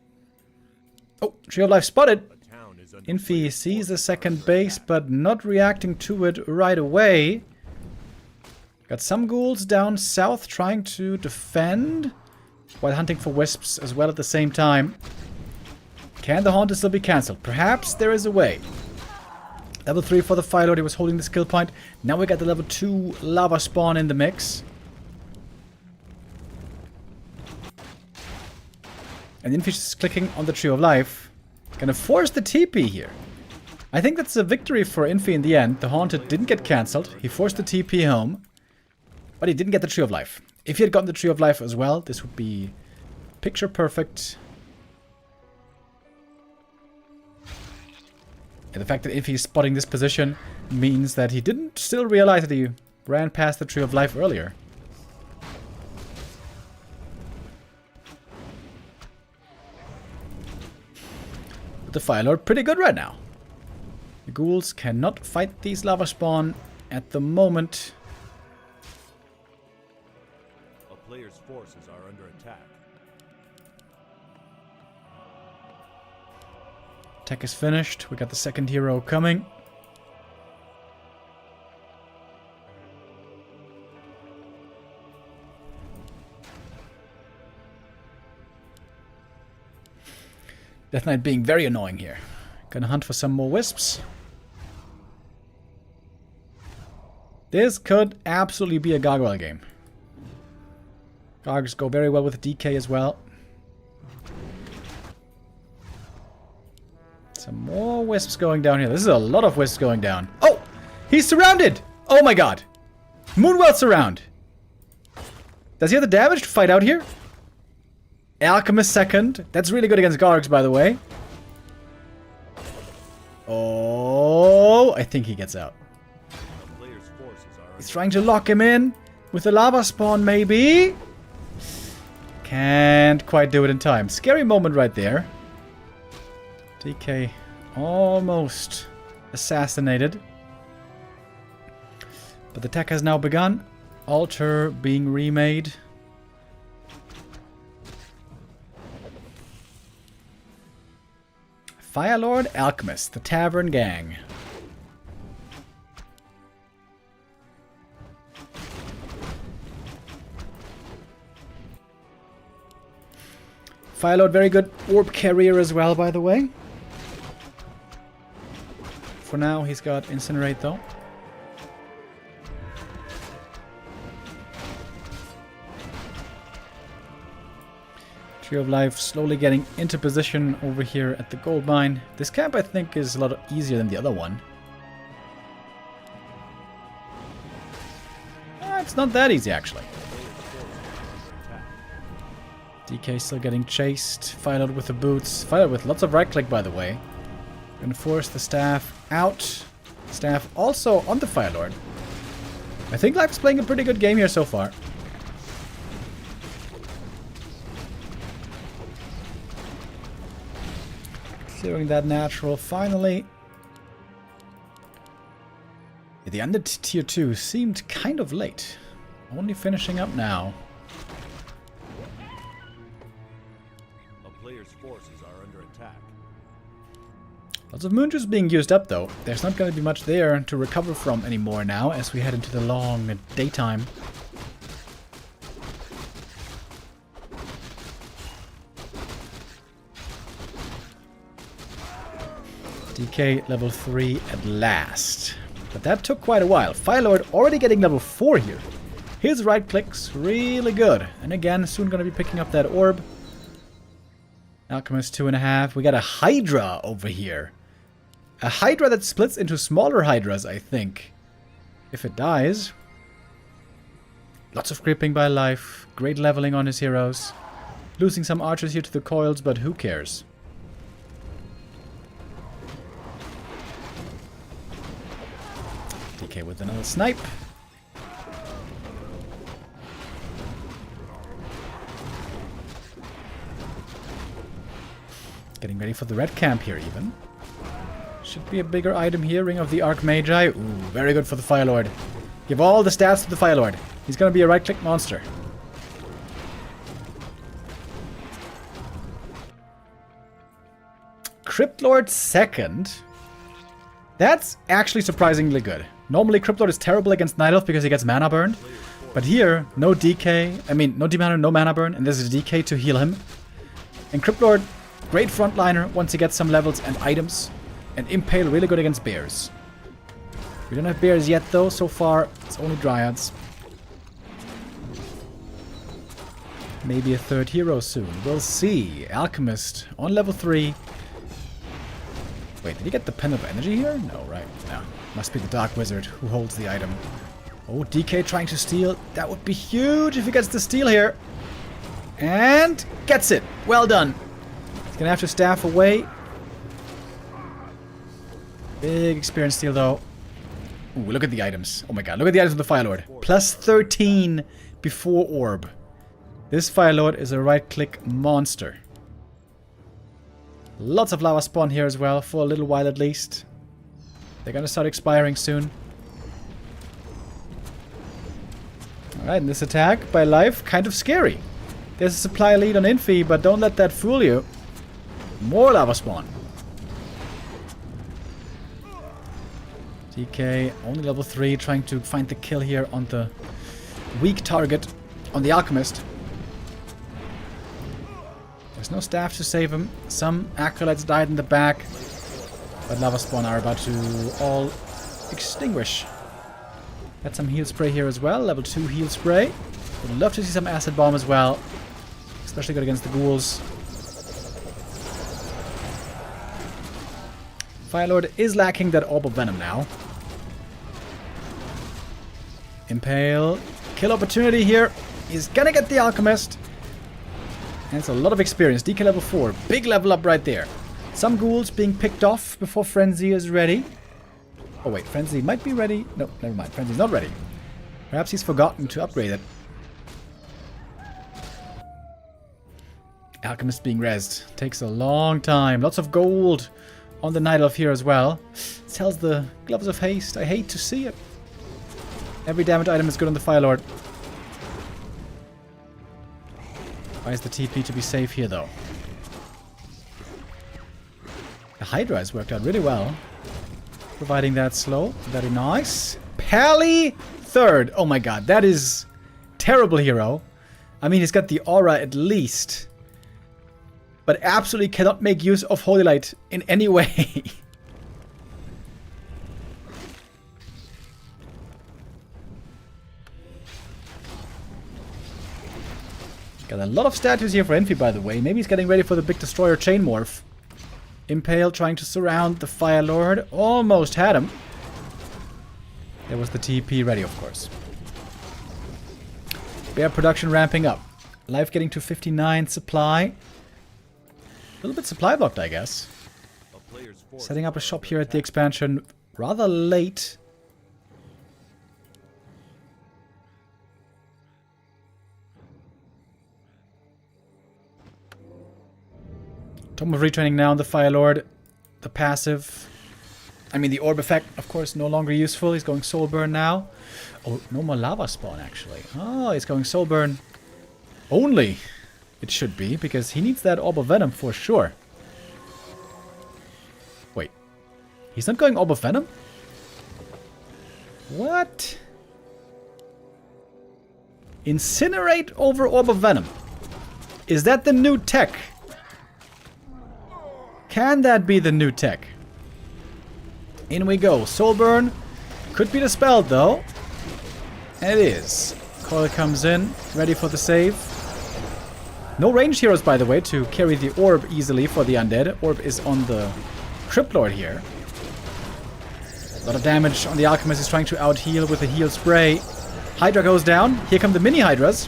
Oh, Tree of Life spotted. A town is under Infi players' sees the forces second under base, attack. but not reacting to it right away. Got some ghouls down south trying to defend, while hunting for wisps as well at the same time. Can the Haunter still be cancelled? Perhaps there is a way. Level 3 for the Fire Lord, he was holding the skill point. Now we got the level 2 lava spawn in the mix. And Infi is clicking on the Tree of Life. Gonna force the TP here. I think that's a victory for Infi in the end. The Haunted didn't get cancelled. He forced the TP home. But he didn't get the Tree of Life. If he had gotten the Tree of Life as well, this would be picture perfect. And the fact that Infi is spotting this position means that he didn't still realize that he ran past the Tree of Life earlier. But the Fire Lord pretty good right now. The ghouls cannot fight these lava spawn at the moment. A player's forces are under attack. Attack is finished. We got the second hero coming. Death Knight being very annoying here. Gonna hunt for some more wisps. This could absolutely be a gargoyle game. Gargs go very well with DK as well. Some more wisps going down here. This is a lot of wisps going down. Oh! He's surrounded! Oh my god! Moonwell surround! Does he have the damage to fight out here? Alchemist second. That's really good against Gargs, by the way. Oh, I think he gets out. A player's forces are He's trying to lock him in with the lava spawn, maybe. Can't quite do it in time. Scary moment right there. DK almost assassinated. But the attack has now begun. Altar being remade. Fire Lord, Alchemist, the Tavern Gang. Fire Lord, very good orb carrier as well, by the way. For now, he's got Incinerate, though. Tree of Life slowly getting into position over here at the gold mine. This camp, I think, is a lot easier than the other one. It's not that easy, actually. DK still getting chased. Fire Lord with the boots. Fire Lord with lots of right-click, by the way. Gonna force the staff out. Staff also on the Fire Lord. I think Life is playing a pretty good game here so far. Clearing that natural finally. The under tier 2 seemed kind of late. Only finishing up now. A player's forces are under attack. Lots of moon juice being used up though. There's not going to be much there to recover from anymore now as we head into the long daytime. DK level 3 at last. But that took quite a while. Fire Lord already getting level 4 here. His right clicks really good. And again, soon going to be picking up that orb. Alchemist 2.5. We got a Hydra over here. A Hydra that splits into smaller Hydras, I think. If it dies. Lots of creeping by Life. Great leveling on his heroes. Losing some archers here to the coils, but who cares? DK with another snipe. Getting ready for the red camp here even. Should be a bigger item here. Ring of the Archmagi. Ooh, very good for the Fire Lord. Give all the stats to the Fire Lord. He's gonna be a right-click monster. Cryptlord second. That's actually surprisingly good. Normally Cryptlord is terrible against Night Elf because he gets mana burned. But here, no DK, I mean, no D-mana, no mana burn, and there's a DK to heal him. And Cryptlord, great frontliner once he gets some levels and items. And Impale, really good against bears. We don't have bears yet though, so far it's only dryads. Maybe a third hero soon. We'll see. Alchemist on level 3. Wait, did he get the Pen of Energy here? No, right. No. Must be the Dark Wizard who holds the item. Oh, DK trying to steal. That would be huge if he gets the steal here. And gets it. Well done. He's gonna have to staff away. Big experience steal though. Ooh, look at the items. Oh my god, look at the items of the Fire Lord. Plus 13 before orb. This Fire Lord is a right-click monster. Lots of lava spawn here as well, for a little while at least. They're gonna start expiring soon. Alright, and this attack by life, kind of scary. There's a supply lead on Infi, but don't let that fool you. More lava spawn. DK, only level 3, trying to find the kill here on the weak target, on the Alchemist. There's no staff to save him. Some acolytes died in the back, but lava spawn are about to all extinguish. Got some heal spray here as well, level 2 heal spray. Would love to see some acid bomb as well, especially good against the ghouls. Firelord is lacking that Orb of Venom now. Impale. Kill opportunity here. He's gonna get the Alchemist. And it's a lot of experience. DK level 4. Big level up right there. Some ghouls being picked off before Frenzy is ready. Oh wait, Frenzy might be ready. No, never mind. Frenzy's not ready. Perhaps he's forgotten to upgrade it. Alchemist being rezzed. Takes a long time. Lots of gold on the Night Elf here as well. Sells the Gloves of Haste. I hate to see it. Every damage item is good on the Fire Lord. Why is the TP to be safe here though? The Hydra has worked out really well. Providing that slow. Very nice. Pally third. Oh my god, that is terrible hero. I mean, he's got the aura at least. But absolutely cannot make use of Holy Light in any way. Got a lot of statues here for Infi, by the way. Maybe he's getting ready for the big destroyer chain morph. Impale trying to surround the Fire Lord. Almost had him. There was the TP ready, of course. Bear production ramping up. Life getting to 59 supply. A little bit supply blocked, I guess. Setting up a shop here at the expansion rather late. Tome of Retraining now on the Fire Lord. The passive. I mean, the orb effect, of course, no longer useful. He's going Soul Burn now. Oh, no more lava spawn, actually. Oh, he's going Soul Burn. Only, it should be, because he needs that Orb of Venom for sure. Wait. He's not going Orb of Venom? What? Incinerate over Orb of Venom. Is that the new tech? Can that be the new tech? In we go. Soul Burn. Could be dispelled though. And it is. Coil comes in. Ready for the save. No ranged heroes, by the way, to carry the orb easily for the undead. Orb is on the Crypt Lord here. A lot of damage on the Alchemist. He's trying to out-heal with a heal spray. Hydra goes down. Here come the mini Hydras.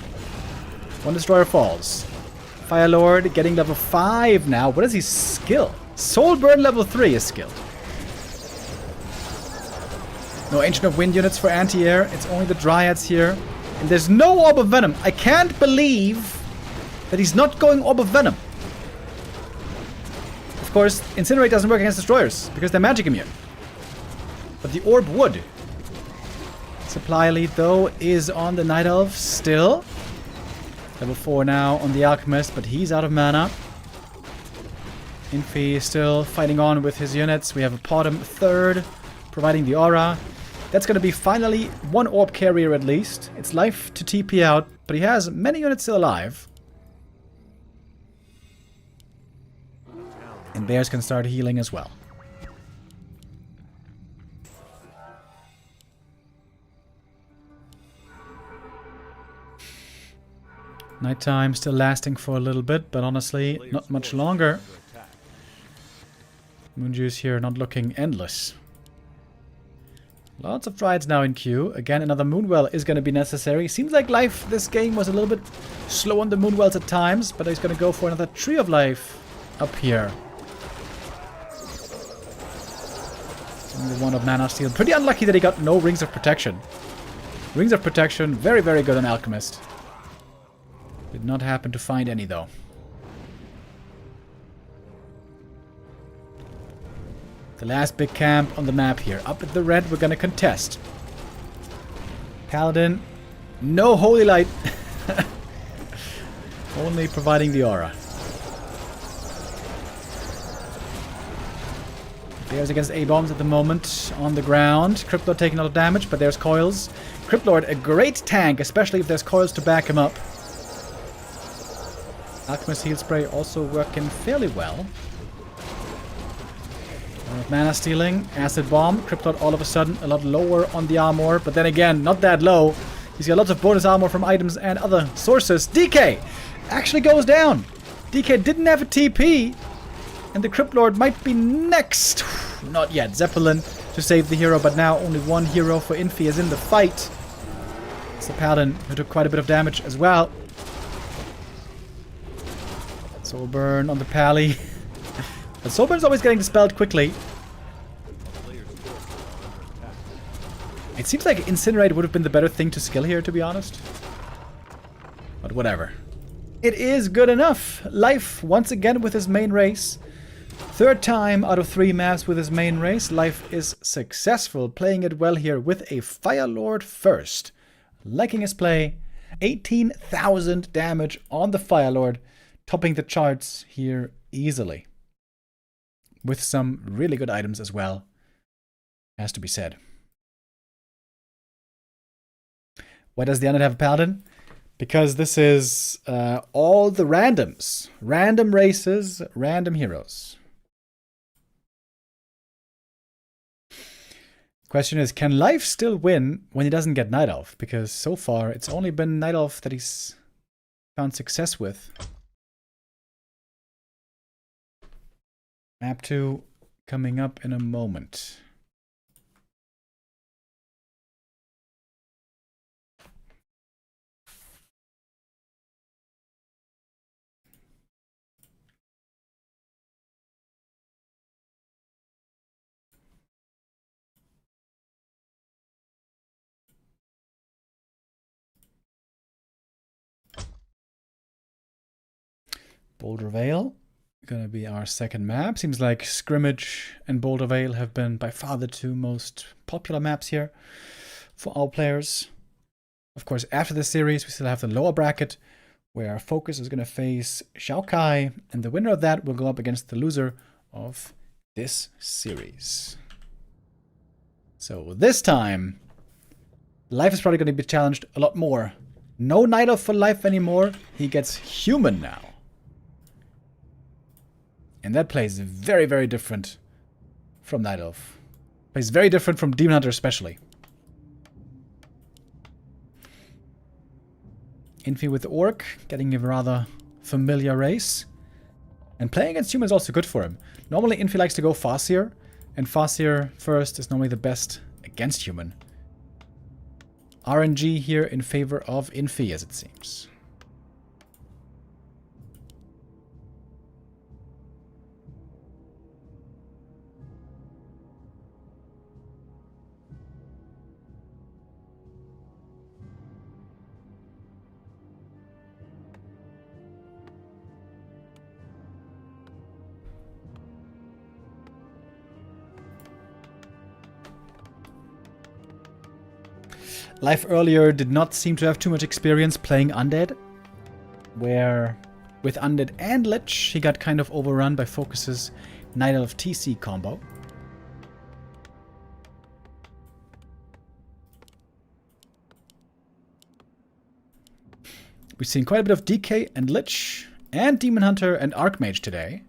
One destroyer falls. Fire Lord getting level 5 now. What is he skill? Soul Burn level 3 is skilled. No Ancient of Wind units for anti-air. It's only the Dryads here. And there's no Orb of Venom. I can't believe that he's not going Orb of Venom. Of course, Incinerate doesn't work against destroyers because they're magic immune. But the Orb would. Supply lead, though, is on the Night Elf still. Level 4 now on the Alchemist, but he's out of mana. Infi still fighting on with his units. We have a Potom third, providing the aura. That's going to be finally one orb carrier at least. It's life to TP out, but he has many units still alive. And Bears can start healing as well. Nighttime still lasting for a little bit, but honestly, not much longer. Moonjuice here not looking endless. Lots of Triads now in queue. Again, another Moonwell is going to be necessary. Seems like life this game was a little bit slow on the Moonwells at times, but he's going to go for another Tree of Life up here. Only one of Mana Steel. Pretty unlucky that he got no Rings of Protection. Rings of Protection, very, very good on Alchemist. Did not happen to find any, though. The last big camp on the map here. Up at the red, we're gonna contest. Paladin, no Holy Light. Only providing the aura. Bears against A-bombs at the moment on the ground. Cryptlord taking a lot of damage, but there's coils. Cryptlord, a great tank, especially if there's coils to back him up. Alchemist Heal Spray also working fairly well. Mana stealing, Acid Bomb. Cryptlord all of a sudden a lot lower on the armor, but then again, not that low. He's got lots of bonus armor from items and other sources. DK actually goes down. DK didn't have a TP, and the Cryptlord might be next. Not yet. Zeppelin to save the hero, but now only one hero for Infi is in the fight. It's the Paladin who took quite a bit of damage as well. Soul Burn on the Pally. But Soul Burn is always getting dispelled quickly. It seems like Incinerate would have been the better thing to skill here, to be honest. But whatever. It is good enough. Life, once again with his main race. Third time out of 3 maps with his main race. Life is successful, playing it well here with a Fire Lord first. Liking his play. 18,000 damage on the Fire Lord. Topping the charts here easily. With some really good items as well, has to be said. Why does the Undead have a Paladin? Because this is all the randoms. Random races, random heroes. Question is, can Life still win when he doesn't get Night Elf? Because so far, it's only been Night Elf that he's found success with. Map 2 coming up in a moment. Boulder Vale. Gonna be our second map. Seems like Scrimmage and Boulder Vale have been by far the 2 most popular maps here for all players. Of course, after this series, we still have the lower bracket where FoCuS is gonna face XiaoKai, and the winner of that will go up against the loser of this series. So this time, Life is probably gonna be challenged a lot more. No Night Elf for Life anymore. He gets Human now. And that plays very, very different from Night Elf. Plays very different from Demon Hunter especially. Infi with Orc, getting a rather familiar race. And playing against Human is also good for him. Normally Infi likes to go Farseer, and Farseer first is normally the best against Human. RNG here in favor of Infi, as it seems. Life earlier did not seem to have too much experience playing Undead, where with Undead and Lich. He got kind of overrun by FoCuS's Night Elf TC combo. We've seen quite a bit of DK and Lich and Demon Hunter and Archmage today.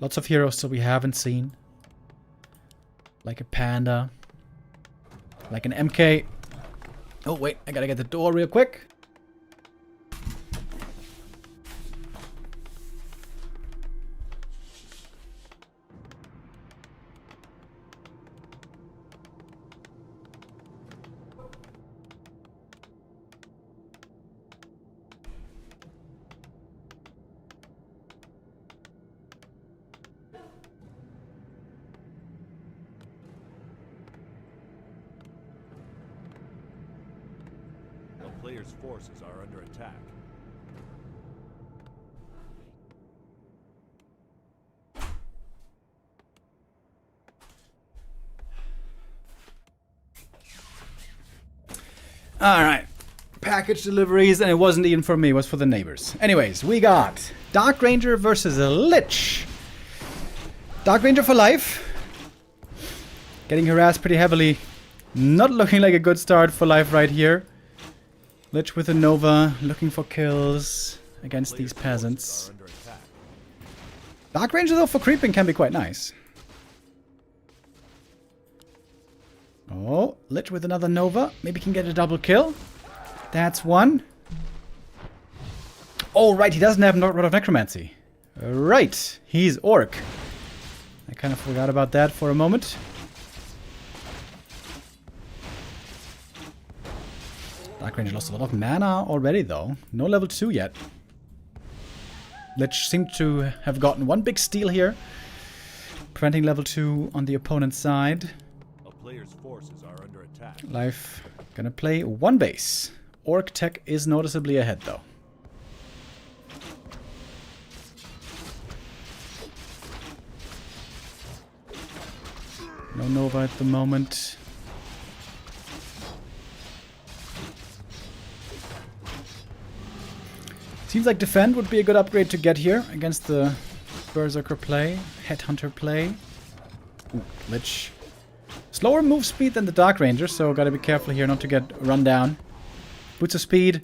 Lots of heroes that we haven't seen. Like a Panda. Like an MK. Oh wait, I gotta get the door real quick. Players' forces are under attack. Alright. Package deliveries, and it wasn't even for me, it was for the neighbors. Anyways, we got Dark Ranger versus a Lich. Dark Ranger for life. Getting harassed pretty heavily. Not looking like a good start for life right here. Lich with a Nova, looking for kills against these peasants. Dark Ranger though for creeping can be quite nice. Oh, Lich with another Nova. Maybe can get a double kill. That's one. Oh right, he doesn't have Rod of Necromancy. Right, he's Orc. I kind of forgot about that for a moment. Dark Ranger lost a lot of mana already, though. No level 2 yet. Lich seemed to have gotten one big steal here, preventing level 2 on the opponent's side. A player's forces are under attack. Life gonna play one base. Orc tech is noticeably ahead, though. No Nova at the moment. Seems like Defend would be a good upgrade to get here against the Berserker play, Headhunter play. Ooh, Lich. Slower move speed than the Dark Ranger, so gotta be careful here not to get run down. Boots of speed.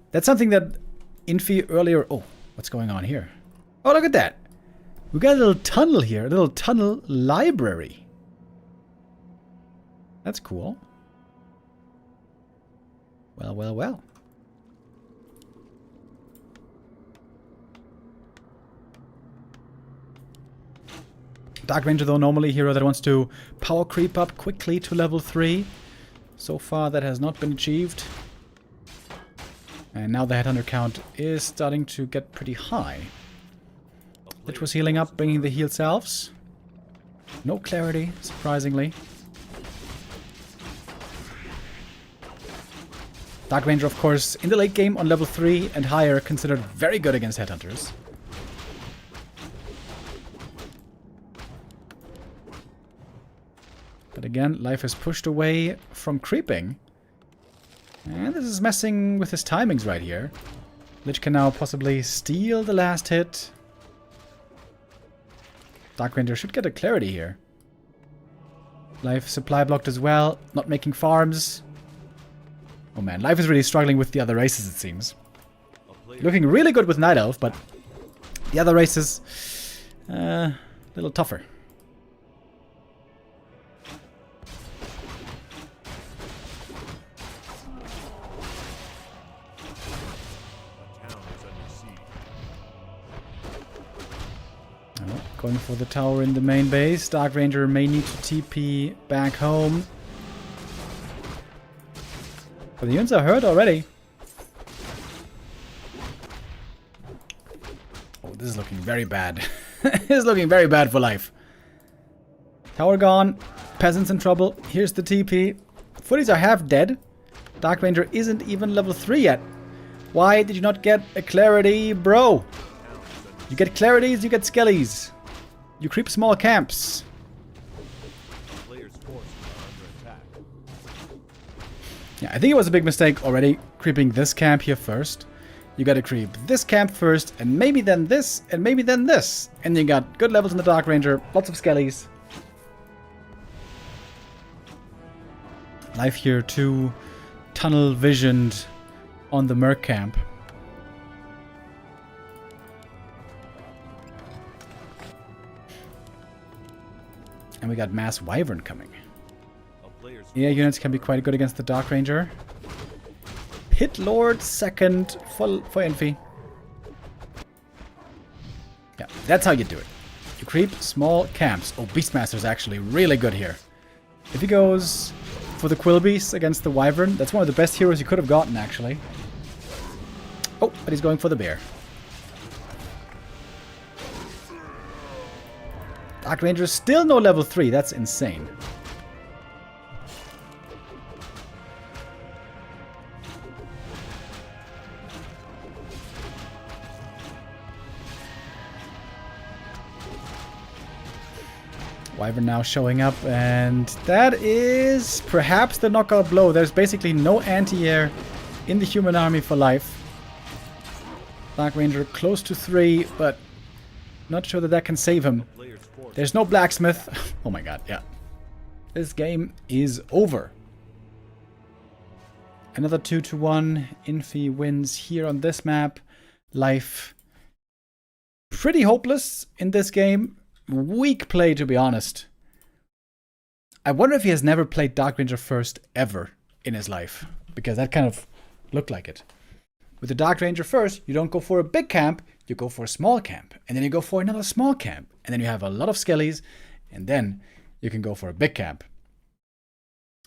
That's something that Infi earlier... Oh, what's going on here? Oh, look at that. We got a little tunnel here, a little tunnel library. That's cool. Well, well, well. Dark Ranger, though, normally a hero that wants to power creep up quickly to level 3. So far, that has not been achieved. And now the Headhunter count is starting to get pretty high. Lich was healing up, bringing the heal selves. No clarity, surprisingly. Dark Ranger, of course, in the late game on level 3 and higher, considered very good against Headhunters. But again, life is pushed away from creeping. And this is messing with his timings right here. Lich can now possibly steal the last hit. Dark Ranger should get a clarity here. Life supply blocked as well, not making farms. Oh man, life is really struggling with the other races, it seems. Looking really good with Night Elf, but the other races, a little tougher. Going for the tower in the main base. Dark Ranger may need to TP back home. But the units are hurt already. Oh, this is looking very bad. This is looking very bad for life. Tower gone. Peasants in trouble. Here's the TP. Footies are half dead. Dark Ranger isn't even level 3 yet. Why did you not get a clarity, bro? You get clarities, you get skellies. You creep small camps. Players' forces are under attack. Yeah, I think it was a big mistake already creeping this camp here first. you gotta creep this camp first, and maybe then this, and maybe then this. And you got good levels in the Dark Ranger, lots of skellies. Life here too, tunnel visioned on the Merc camp. And we got Mass Wyvern coming. Yeah, units can be quite good against the Dark Ranger. Hit Lord second for Infi. Yeah, that's how you do it. You creep small camps. Oh, Beastmaster's actually really good here. If he goes for the Quillbeast against the Wyvern, that's one of the best heroes you could have gotten, actually. Oh, but he's going for the bear. Dark Ranger still no level 3. That's insane. Wyvern now showing up, and that is perhaps the knockout blow. There's basically no anti-air in the human army for life. Dark Ranger close to 3, but not sure that that can save him. There's no blacksmith. Oh my god, yeah. This game is over. Another 2-1. Infi wins here on this map. Life pretty hopeless in this game. Weak play, to be honest. I wonder if he has never played Dark Ranger first ever in his life, because that kind of looked like it. With the Dark Ranger first, you don't go for a big camp, you go for a small camp, and then you go for another small camp, and then you have a lot of skellies, and then you can go for a big camp.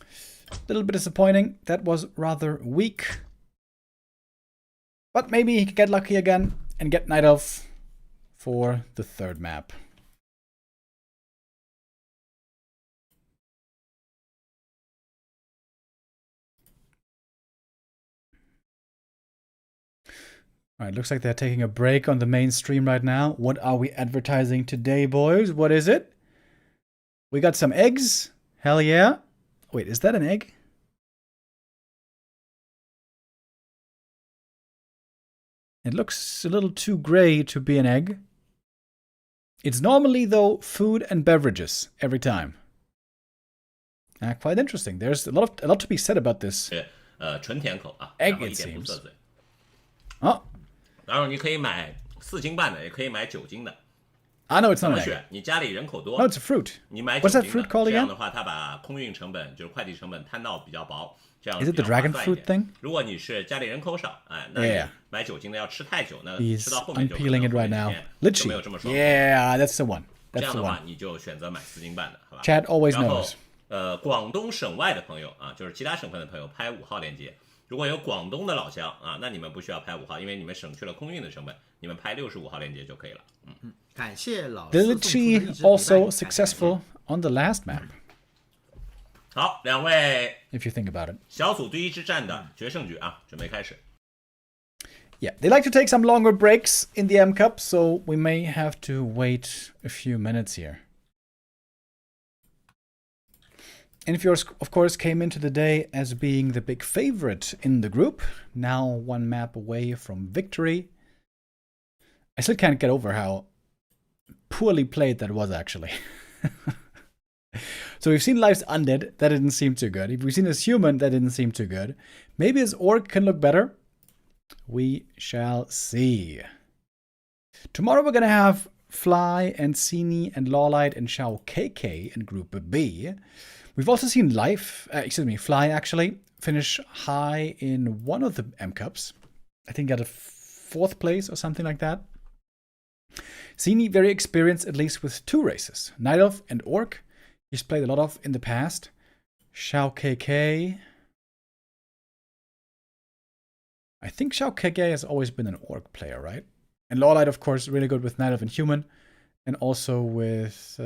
A little bit disappointing. That was rather weak. But maybe he could get lucky again and get Night Elf for the third map. Alright, looks like they're taking a break on the main stream right now. What are we advertising today, boys? What is it? We got some eggs. Hell yeah. Wait, is that an egg? It looks a little too gray to be an egg. It's normally, though, food and beverages every time. Quite interesting. There's a lot to be said about this egg, it seems. Oh. 然后你可以买4斤半的，也可以买9斤的。I know it's 怎 not 么 an egg. 选？你家里人口多 No, it's a fruit. 你买 What's 9 that 斤 fruit 的， called 这样 again? 的话，它把空运成本，就是快递成本摊到比较薄，这样 Is it the 比较划 dragon 算 fruit 一点 thing? 如果你是家里人口少，哎，那 Yeah. 你买9斤的要吃太久，那 He's 吃到后面就可能 unpeeling it right 会 now. 就没有这么 Litchi. 爽。 Yeah, that's the one. 这 That's 样 the 的话， one. 你就选择买4斤半的，好吧 Chad always 然后 knows. 广东省外的朋友啊，就是其他省份的朋友拍5号链接。如果有广东的老乡啊，那你们不需要拍5号，因为你们省去了空运的成本，你们拍65号链接就可以了。感谢老 The 四送出的 Litchi 一支 also 礼拜 successful on the last map, 好，两位 if you think about it. 小组第一之战的决胜局啊，准备开始。 Yeah, they like to take some longer breaks in the M Cup, so we may have to wait a few minutes here. And if yours, of course, came into the day as being the big favorite in the group, now one map away from victory. I still can't get over how poorly played that was, actually. So we've seen Life's Undead, that didn't seem too good. We've seen his Human, that didn't seem too good. Maybe his Orc can look better. We shall see. Tomorrow we're going to have Fly and Sini and Lawlight and XiaoKai in Group B. We've also seen Fly actually finish high in one of the M Cups. I think got a 4th place or something like that. Sini very experienced, at least with 2 races. Night Elf and Orc. He's played a lot of in the past. XiaoKai. I think XiaoKai has always been an Orc player, right? And Lawlight, of course, really good with Night Elf and Human. And also with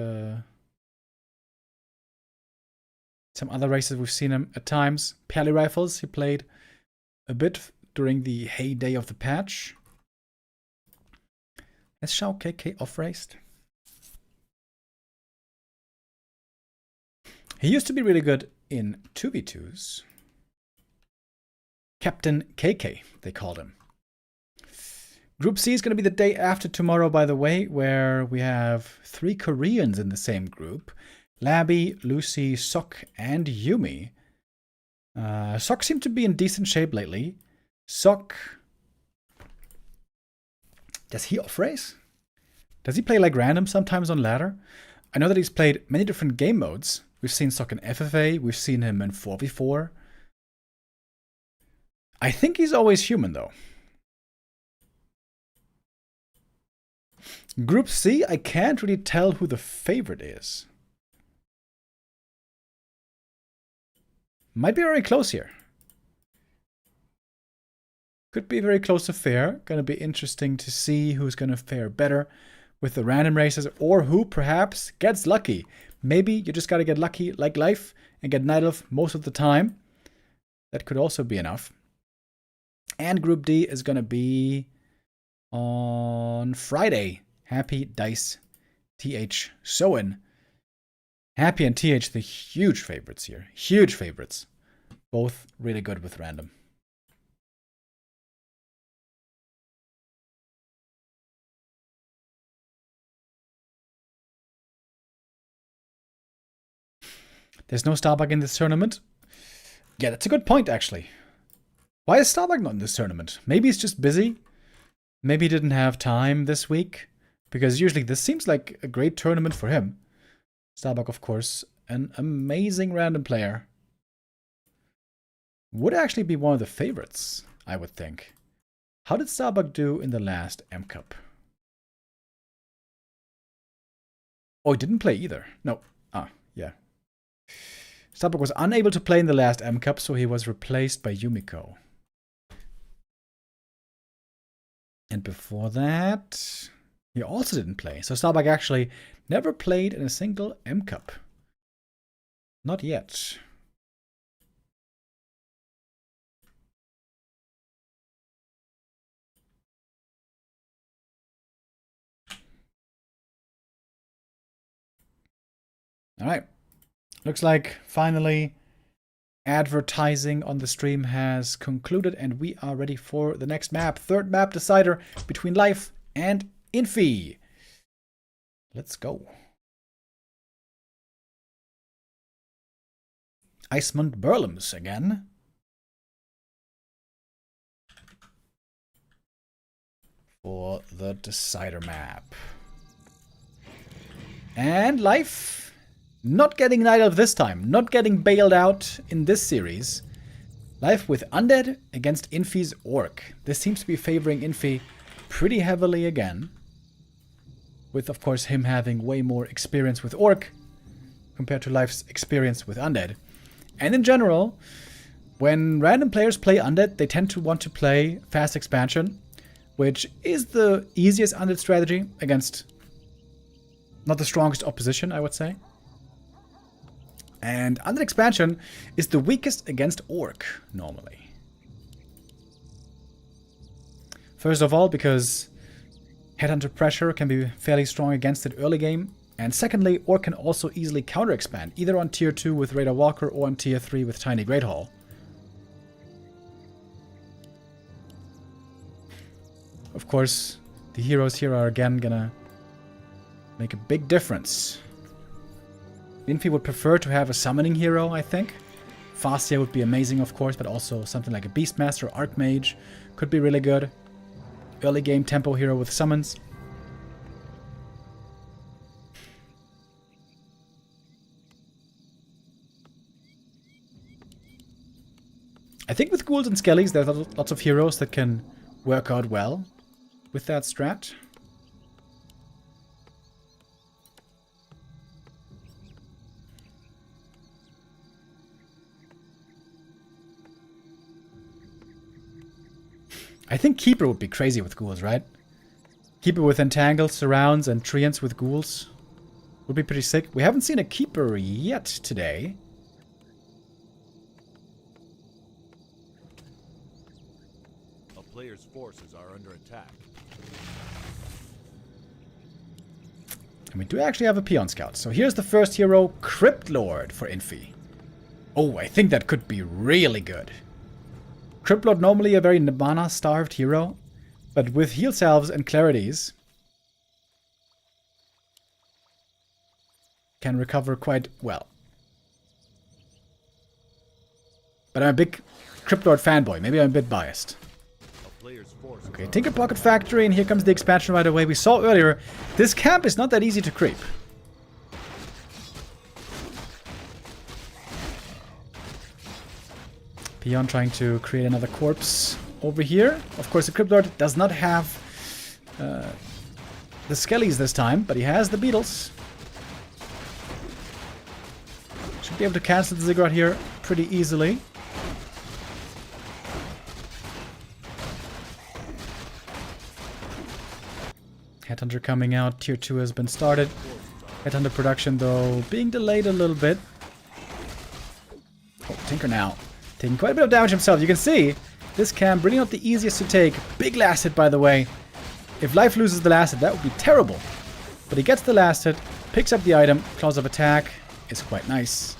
some other races we've seen him at times. Pally Rifles, he played a bit during the heyday of the patch. Has XiaoKai off-raced? He used to be really good in 2v2s. Captain KK, they called him. Group C is going to be the day after tomorrow, by the way, where we have 3 Koreans in the same group. Labby, Lucy, Sok, and Yumi. Sok seemed to be in decent shape lately. Sok... Does he off-race? Does he play like random sometimes on ladder? I know that he's played many different game modes. We've seen Sok in FFA, we've seen him in 4v4. I think he's always human, though. Group C, I can't really tell who the favorite is. Might be very close here. Could be very close to fair. Gonna be interesting to see who's gonna fare better with the random races, or who perhaps gets lucky. Maybe you just gotta get lucky like life and get Night Elf most of the time. That could also be enough. And Group D is gonna be on Friday. Happy, Dice, TH, Soen. Happy and TH, the huge favorites here. Huge favorites. Both really good with random. There's no Starbuck in this tournament. Yeah, that's a good point, actually. Why is Starbuck not in this tournament? Maybe he's just busy. Maybe he didn't have time this week. Because usually this seems like a great tournament for him. Starbuck, of course, an amazing random player. Would actually be one of the favorites, I would think. How did Starbuck do in the last M Cup? Oh, he didn't play either. No. Ah, yeah. Starbuck was unable to play in the last M Cup, so he was replaced by Yumiko. And before that, he also didn't play. So Starbuck actually never played in a single M Cup. Not yet. All right. Looks like finally advertising on the stream has concluded and we are ready for the next map. Third map decider between Life and Infi. Let's go. Icemund Burlums again. For the decider map. And Life not getting Night Elf this time. Not getting bailed out in this series. Life with Undead against Infi's Orc. This seems to be favoring Infi pretty heavily again. With, of course, him having way more experience with Orc compared to Life's experience with Undead. And in general, when random players play Undead, they tend to want to play Fast Expansion, which is the easiest Undead strategy against not the strongest opposition, I would say. And Undead Expansion is the weakest against Orc, normally. First of all, because Headhunter Pressure can be fairly strong against it early game. And secondly, Orc can also easily counter-expand, either on tier 2 with Raider Walker or on tier 3 with Tiny Great Hall. Of course, the heroes here are again gonna make a big difference. Infi would prefer to have a summoning hero, I think. Fastia would be amazing, of course, but also something like a Beastmaster or Archmage could be really good. Early game tempo hero with summons. I think with Ghouls and Skellies, there's lots of heroes that can work out well with that strat. I think Keeper would be crazy with Ghouls, right? Keeper with Entangle, Surrounds, and Treants with Ghouls would be pretty sick. We haven't seen a Keeper yet today. A player's forces are under attack. And we do actually have a Peon Scout. So here's the first hero, Crypt Lord for Infi. Oh, I think that could be really good. Crypt Lord normally a very mana-starved hero, But with heal salves and clarities, can recover quite well. But I'm a big Cryptlord fanboy. Maybe I'm a bit biased. Okay, Tinker Pocket Factory, and here comes the expansion right away. We saw earlier, this camp is not that easy to creep. Peon trying to create another corpse over here. Of course, the Cryptlord does not have the Skellies this time, but he has the Beetles. Should be able to cancel the Ziggurat here pretty easily. Headhunter coming out. Tier 2 has been started. Headhunter production, though, being delayed a little bit. Oh, Tinker now. Taking quite a bit of damage himself. You can see this camp really not the easiest to take. Big last hit, by the way. If life loses the last hit, that would be terrible. But he gets the last hit, picks up the item. Claws of attack is quite nice.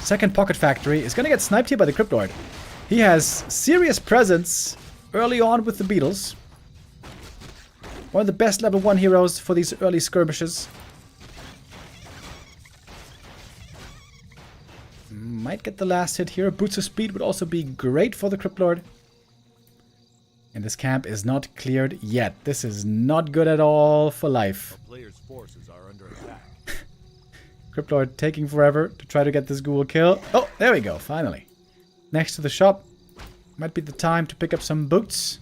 Second Pocket Factory is going to get sniped here by the Cryptlord. He has serious presence early on with the Beetles. One of the best level 1 heroes for these early skirmishes. Might get the last hit here. Boots of Speed would also be great for the Cryptlord. And this camp is not cleared yet. This is not good at all for life. The player's forces are under attack. Cryptlord taking forever to try to get this ghoul kill. Oh, there we go, finally. Next to the shop. Might be the time to pick up some boots.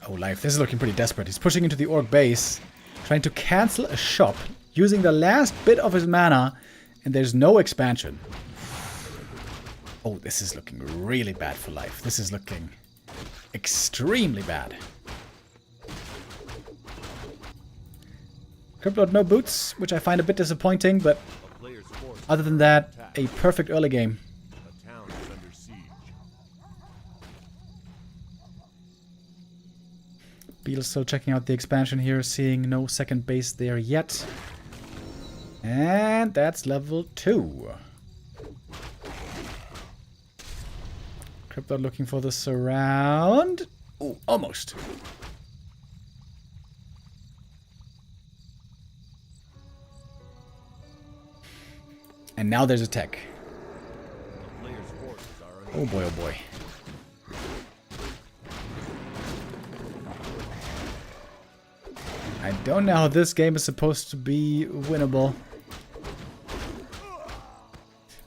Oh, life. This is looking pretty desperate. He's pushing into the orc base, trying to cancel a shop, using the last bit of his mana, and there's no expansion. Oh, this is looking really bad for life. This is looking extremely bad. Cryptlord no boots, which I find a bit disappointing, but other than that, a perfect early game. A town is under siege. Beetle's still checking out the expansion here, seeing no second base there yet. And that's level 2. Cryptlord looking for the surround. Ooh, almost. And now there's a tech. The player's forces are under Oh boy, oh boy. I don't know how this game is supposed to be winnable.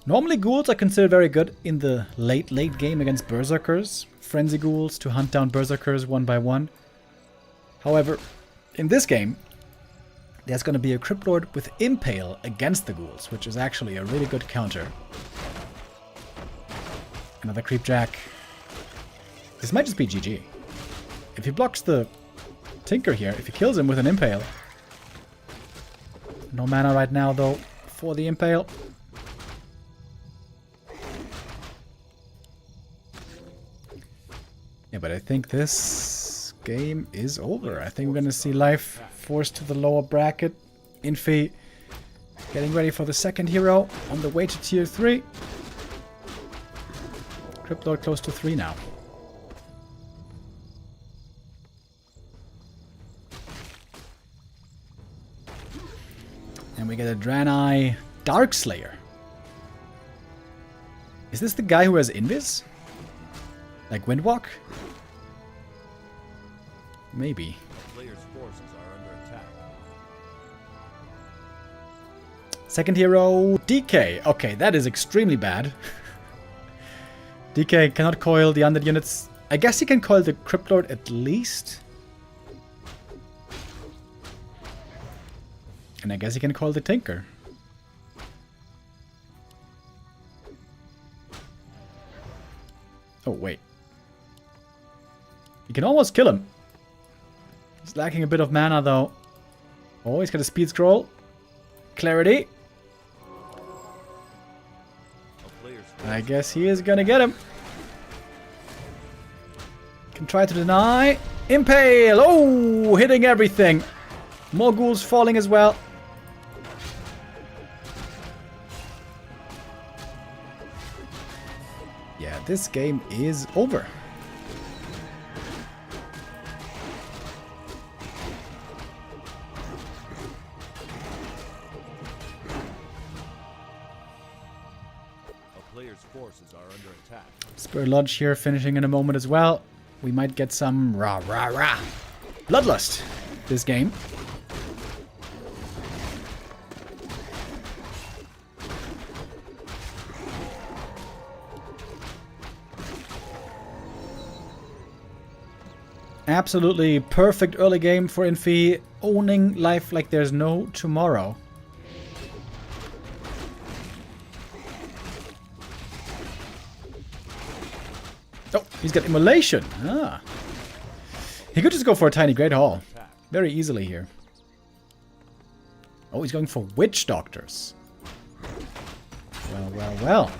Normally ghouls are considered very good in the late game against berserkers. Frenzy ghouls to hunt down berserkers one by one. However, in this game, there's going to be a Cryptlord with Impale against the ghouls, which is actually a really good counter. Another Creepjack. This might just be GG. If he blocks the Tinker here, if he kills him with an Impale. No mana right now, though, for the Impale. Yeah, but I think this game is over. I think we're going to see life forced to the lower bracket. Infi getting ready for the second hero on the way to tier 3. Cryptlord close to 3 now. And we get a Draenei Darkslayer. Is this the guy who has Invis? Like Windwalk? Maybe. The player's forces are under attack. Second hero, DK. Okay, that is extremely bad. DK cannot coil the undead units. I guess he can coil the Cryptlord at least. And I guess he can coil the Tinker. Oh, wait. You can almost kill him. He's lacking a bit of mana, though. Oh, he's got a speed scroll. Clarity. I guess he is gonna get him. Can try to deny. Impale! Oh, hitting everything. More ghouls falling as well. Yeah, this game is over. A player's forces are under attack. Spirit Lodge here finishing in a moment as well. We might get some rah bloodlust this game. Absolutely perfect early game for Infi, owning life like there's no tomorrow. Oh, he's got immolation. Ah. He could just go for a tiny Great Hall. Very easily here. Oh, he's going for Witch Doctors. Well.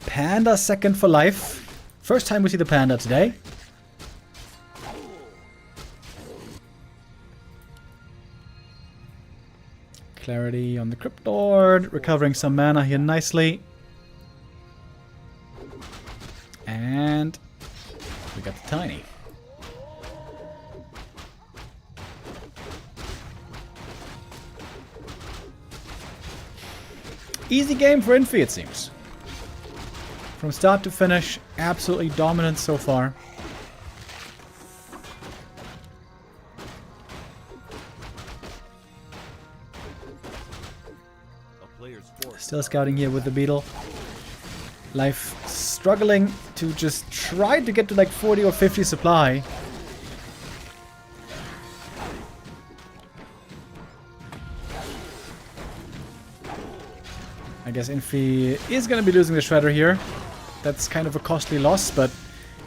Panda second for life. First time we see the panda today. Clarity on the Crypt Lord, recovering some mana here nicely. And we got the Tiny. Easy game for Infi, it seems. From start to finish, absolutely dominant so far. Still scouting here with the Beetle. Life struggling to just try to get to like 40 or 50 supply. I guess Infi is going to be losing the Shredder here. That's kind of a costly loss, but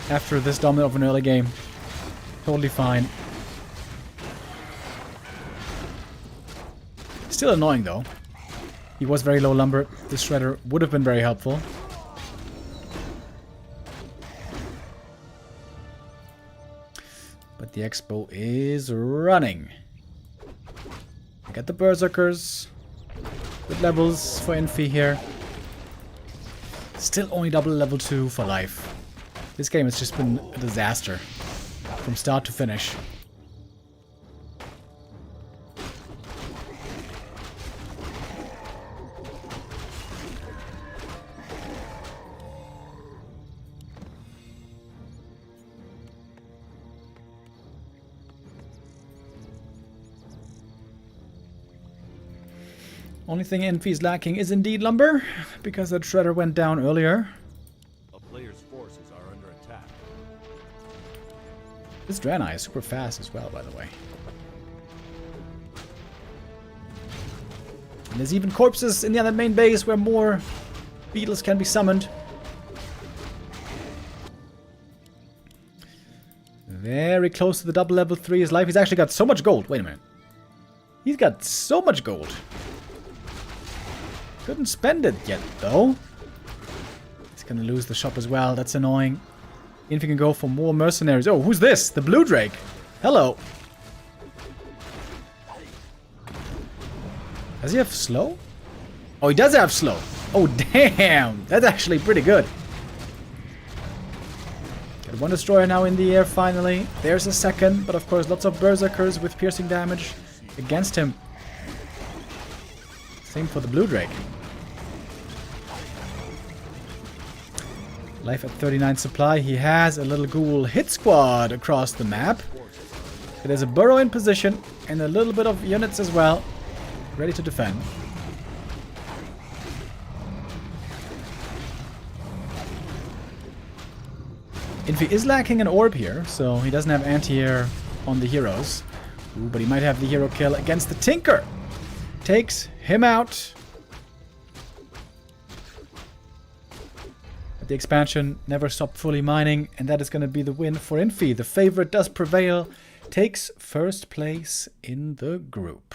after this dominant of an early game, totally fine. Still annoying though. He was very low lumber. This Shredder would have been very helpful. But the Expo is running. I got the Berserkers. Good levels for Infi here. Still only double level 2 for life. This game has just been a disaster. From start to finish. Only thing Infi's lacking is indeed lumber, because that Shredder went down earlier. A player's forces are under attack. This Draenei is super fast as well, by the way. And there's even corpses in the other main base where more beetles can be summoned. Very close to the double level 3 is life. He's actually got so much gold. Wait a minute. He's got so much gold. Couldn't spend it yet, though. He's gonna lose the shop as well. That's annoying. Infi can go for more mercenaries. Oh, who's this? The Blue Drake. Hello. Does he have slow? Oh, he does have slow. Oh, damn. That's actually pretty good. Got one destroyer now in the air, finally. There's a second, but of course lots of berserkers with piercing damage against him. Same for the Blue Drake. Life at 39 supply. He has a little ghoul hit squad across the map. There's a burrow in position and a little bit of units as well. Ready to defend. Infi is lacking an orb here, so he doesn't have anti-air on the heroes. Ooh, but he might have the hero kill against the Tinker. Takes him out. The expansion never stopped fully mining, and that is going to be the win for Infi. The favorite does prevail, takes first place in the group.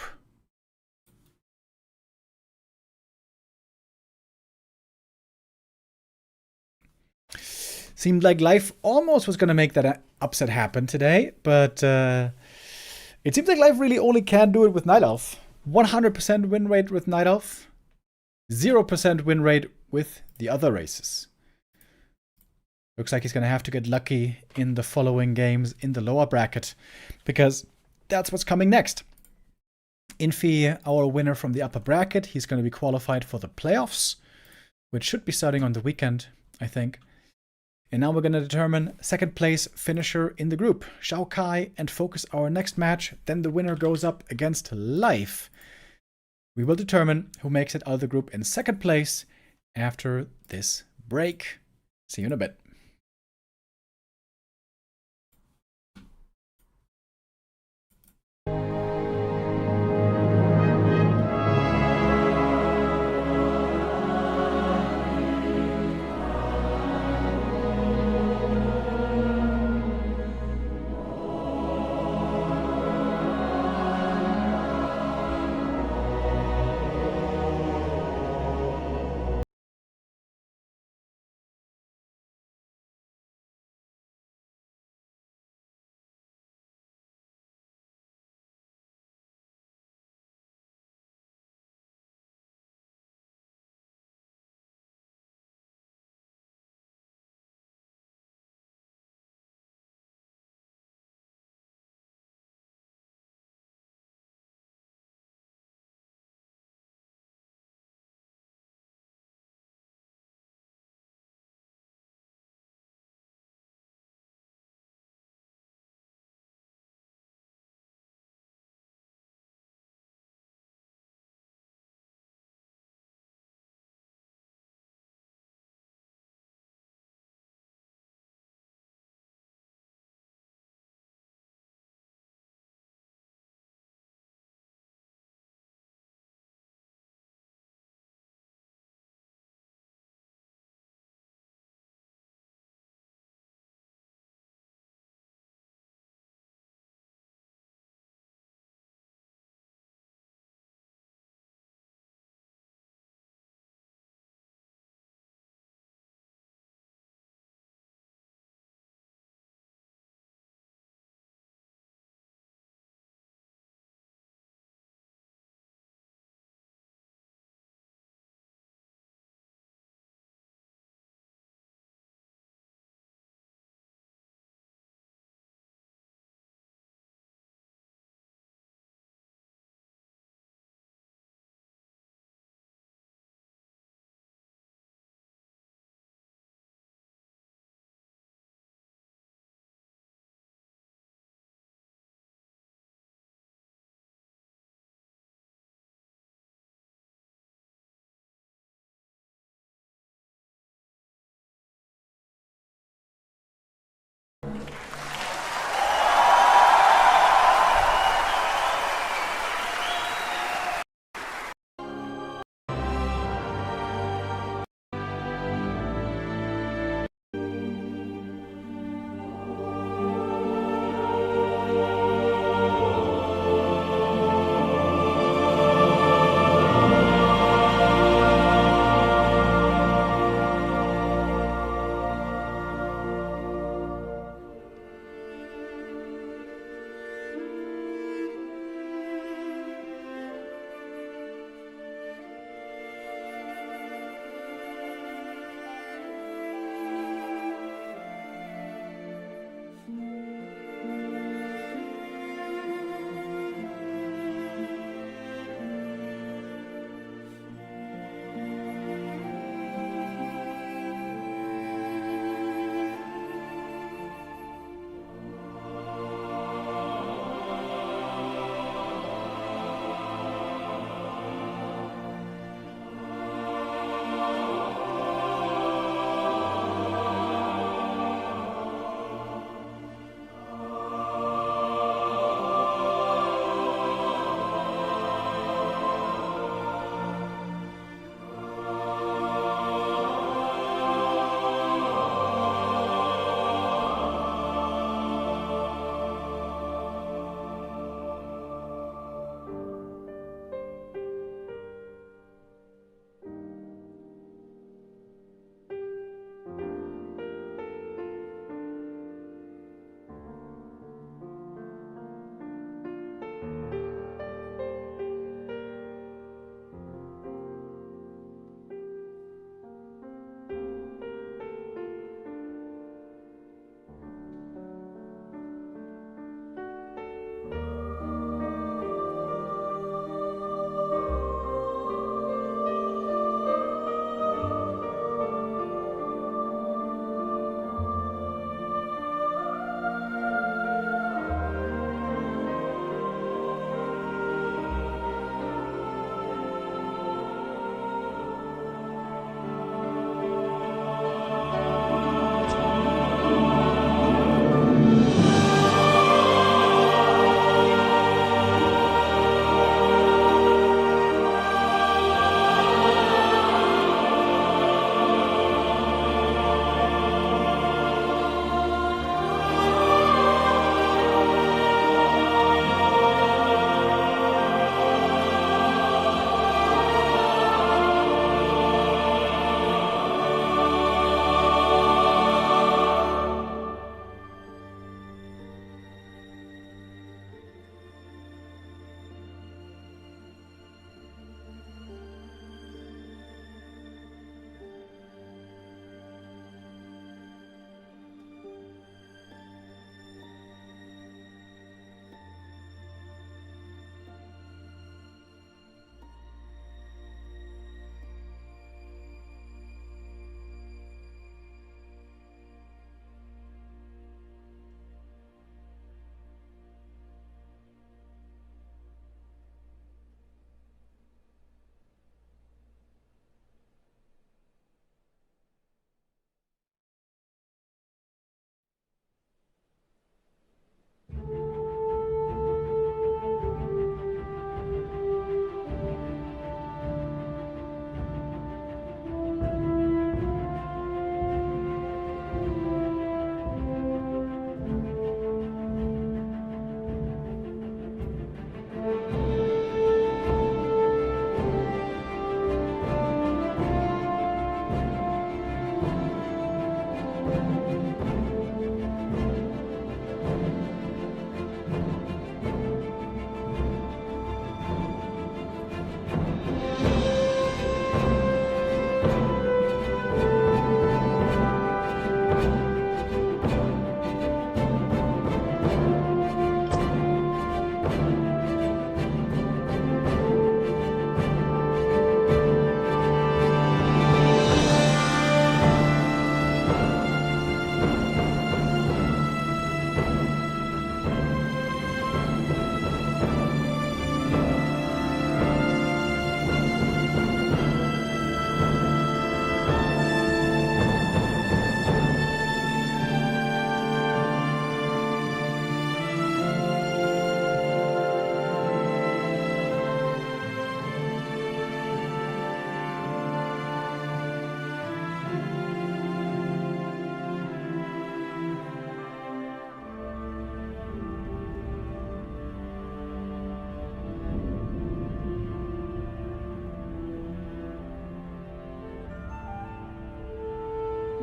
Seemed like life almost was going to make that upset happen today, but it seems like life really only can do it with Night Elf. 100% win rate with Night Elf, 0% win rate with the other races. Looks like he's going to have to get lucky in the following games in the lower bracket, because that's what's coming next. Infi, our winner from the upper bracket, he's going to be qualified for the playoffs, which should be starting on the weekend, I think. And now we're going to determine second place finisher in the group. XiaoKai and FoCuS our next match. Then the winner goes up against Life. We will determine who makes it out of the group in second place after this break. See you in a bit.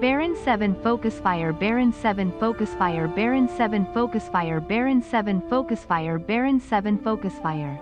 Baron 7 focus fire, Baron 7 focus fire, Baron 7 focus fire, Baron 7 focus fire, Baron 7 focus fire.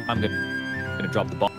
I'm gonna drop the ball.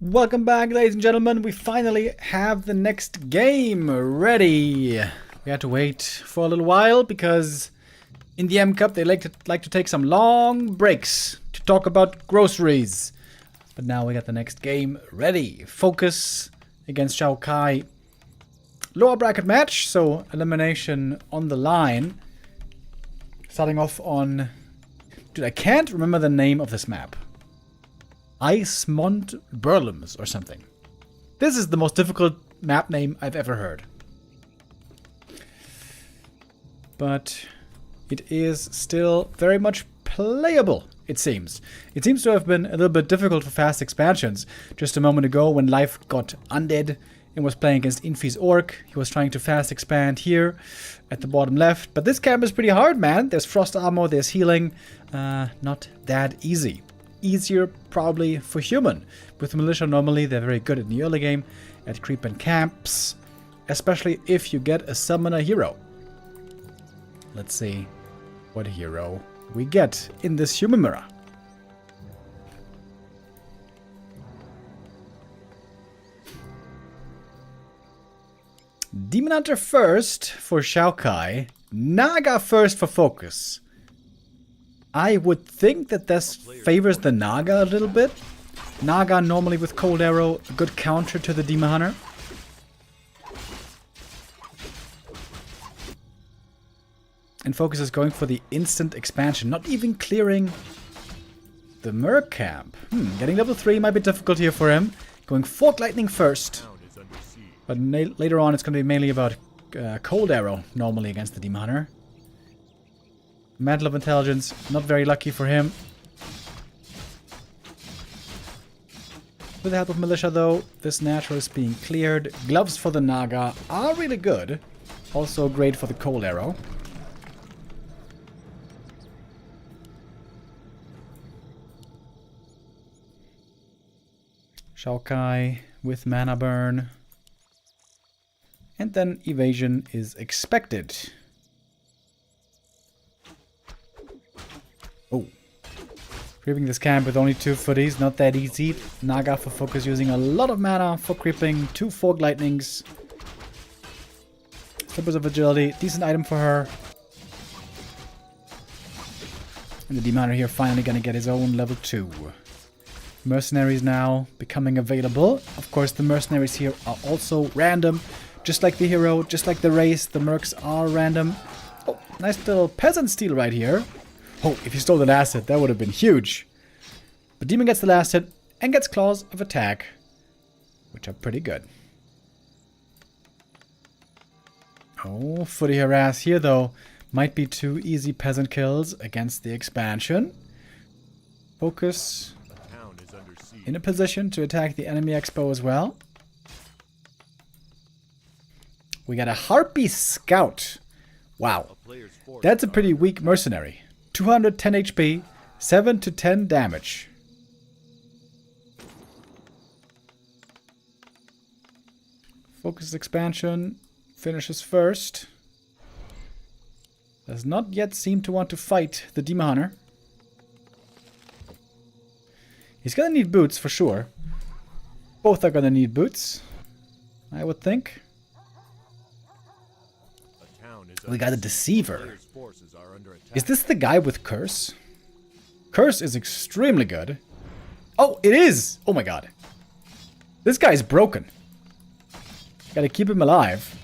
Welcome back, ladies and gentlemen. We finally have the next game ready. We had to wait for a little while because in the M Cup they like to take some long breaks to talk about groceries. But now we got the next game ready. FoCuS against XiaoKai. Lower bracket match, so elimination on the line. Starting off on... Dude, I can't remember the name of this map. Icemont Berlums or something. This is the most difficult map name I've ever heard. But it is still very much playable, it seems. It seems to have been a little bit difficult for fast expansions. Just a moment ago when Life got undead and was playing against Infi's Orc, he was trying to fast expand here at the bottom left. But this camp is pretty hard, man. There's frost armor, there's healing. Not that easy. Easier probably for human. With militia normally they're very good in the early game at creep and camps, especially if you get a summoner hero. Let's see what hero we get in this human mirror. Demon Hunter first for XiaoKai, Naga first for FoCuS. I would think that this favors the Naga a little bit. Naga normally with Cold Arrow, a good counter to the Demon Hunter. And FoCuS is going for the instant expansion, not even clearing the Merc camp. Getting level 3 might be difficult here for him. Going Fork Lightning first. But later on it's going to be mainly about Cold Arrow normally against the Demon Hunter. Mantle of Intelligence, not very lucky for him. With the help of Militia though, this natural is being cleared. Gloves for the Naga are really good. Also great for the Cold Arrow. XiaoKai with mana burn. And then evasion is expected. Oh. Creeping this camp with only 2 footies, not that easy. Naga for FoCuS using a lot of mana for creeping. 2 Fork Lightnings. Slippers of Agility, decent item for her. And the Demon Hunter here finally gonna get his own level 2. Mercenaries now becoming available. Of course, the mercenaries here are also random. Just like the hero, just like the race, the mercs are random. Oh, nice little peasant steal right here. Oh, if he stole the last hit, that would have been huge. But Demon gets the last hit and gets Claws of Attack, which are pretty good. Oh, footy harass here though. Might be 2 easy peasant kills against the expansion. FoCuS in a position to attack the enemy expo as well. We got a Harpy Scout. Wow. That's a pretty weak mercenary. 210 HP, 7 to 10 damage. FoCuS expansion finishes first. Does not yet seem to want to fight the Demon Hunter. He's gonna need boots for sure. Both are gonna need boots, I would think. We got a Deceiver. Is this the guy with Curse? Curse is extremely good. Oh, it is! Oh my god. This guy's broken. Gotta keep him alive.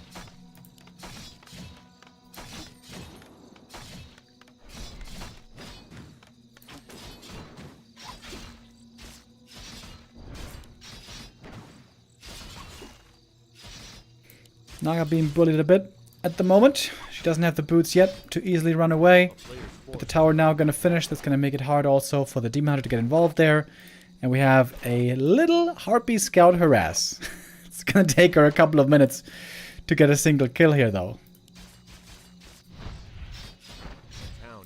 Naga being bullied a bit at the moment. She doesn't have the boots yet to easily run away. But the tower now going to finish. That's going to make it hard also for the Demon Hunter to get involved there. And we have a little Harpy Scout harass. It's going to take her a couple of minutes to get a single kill here though.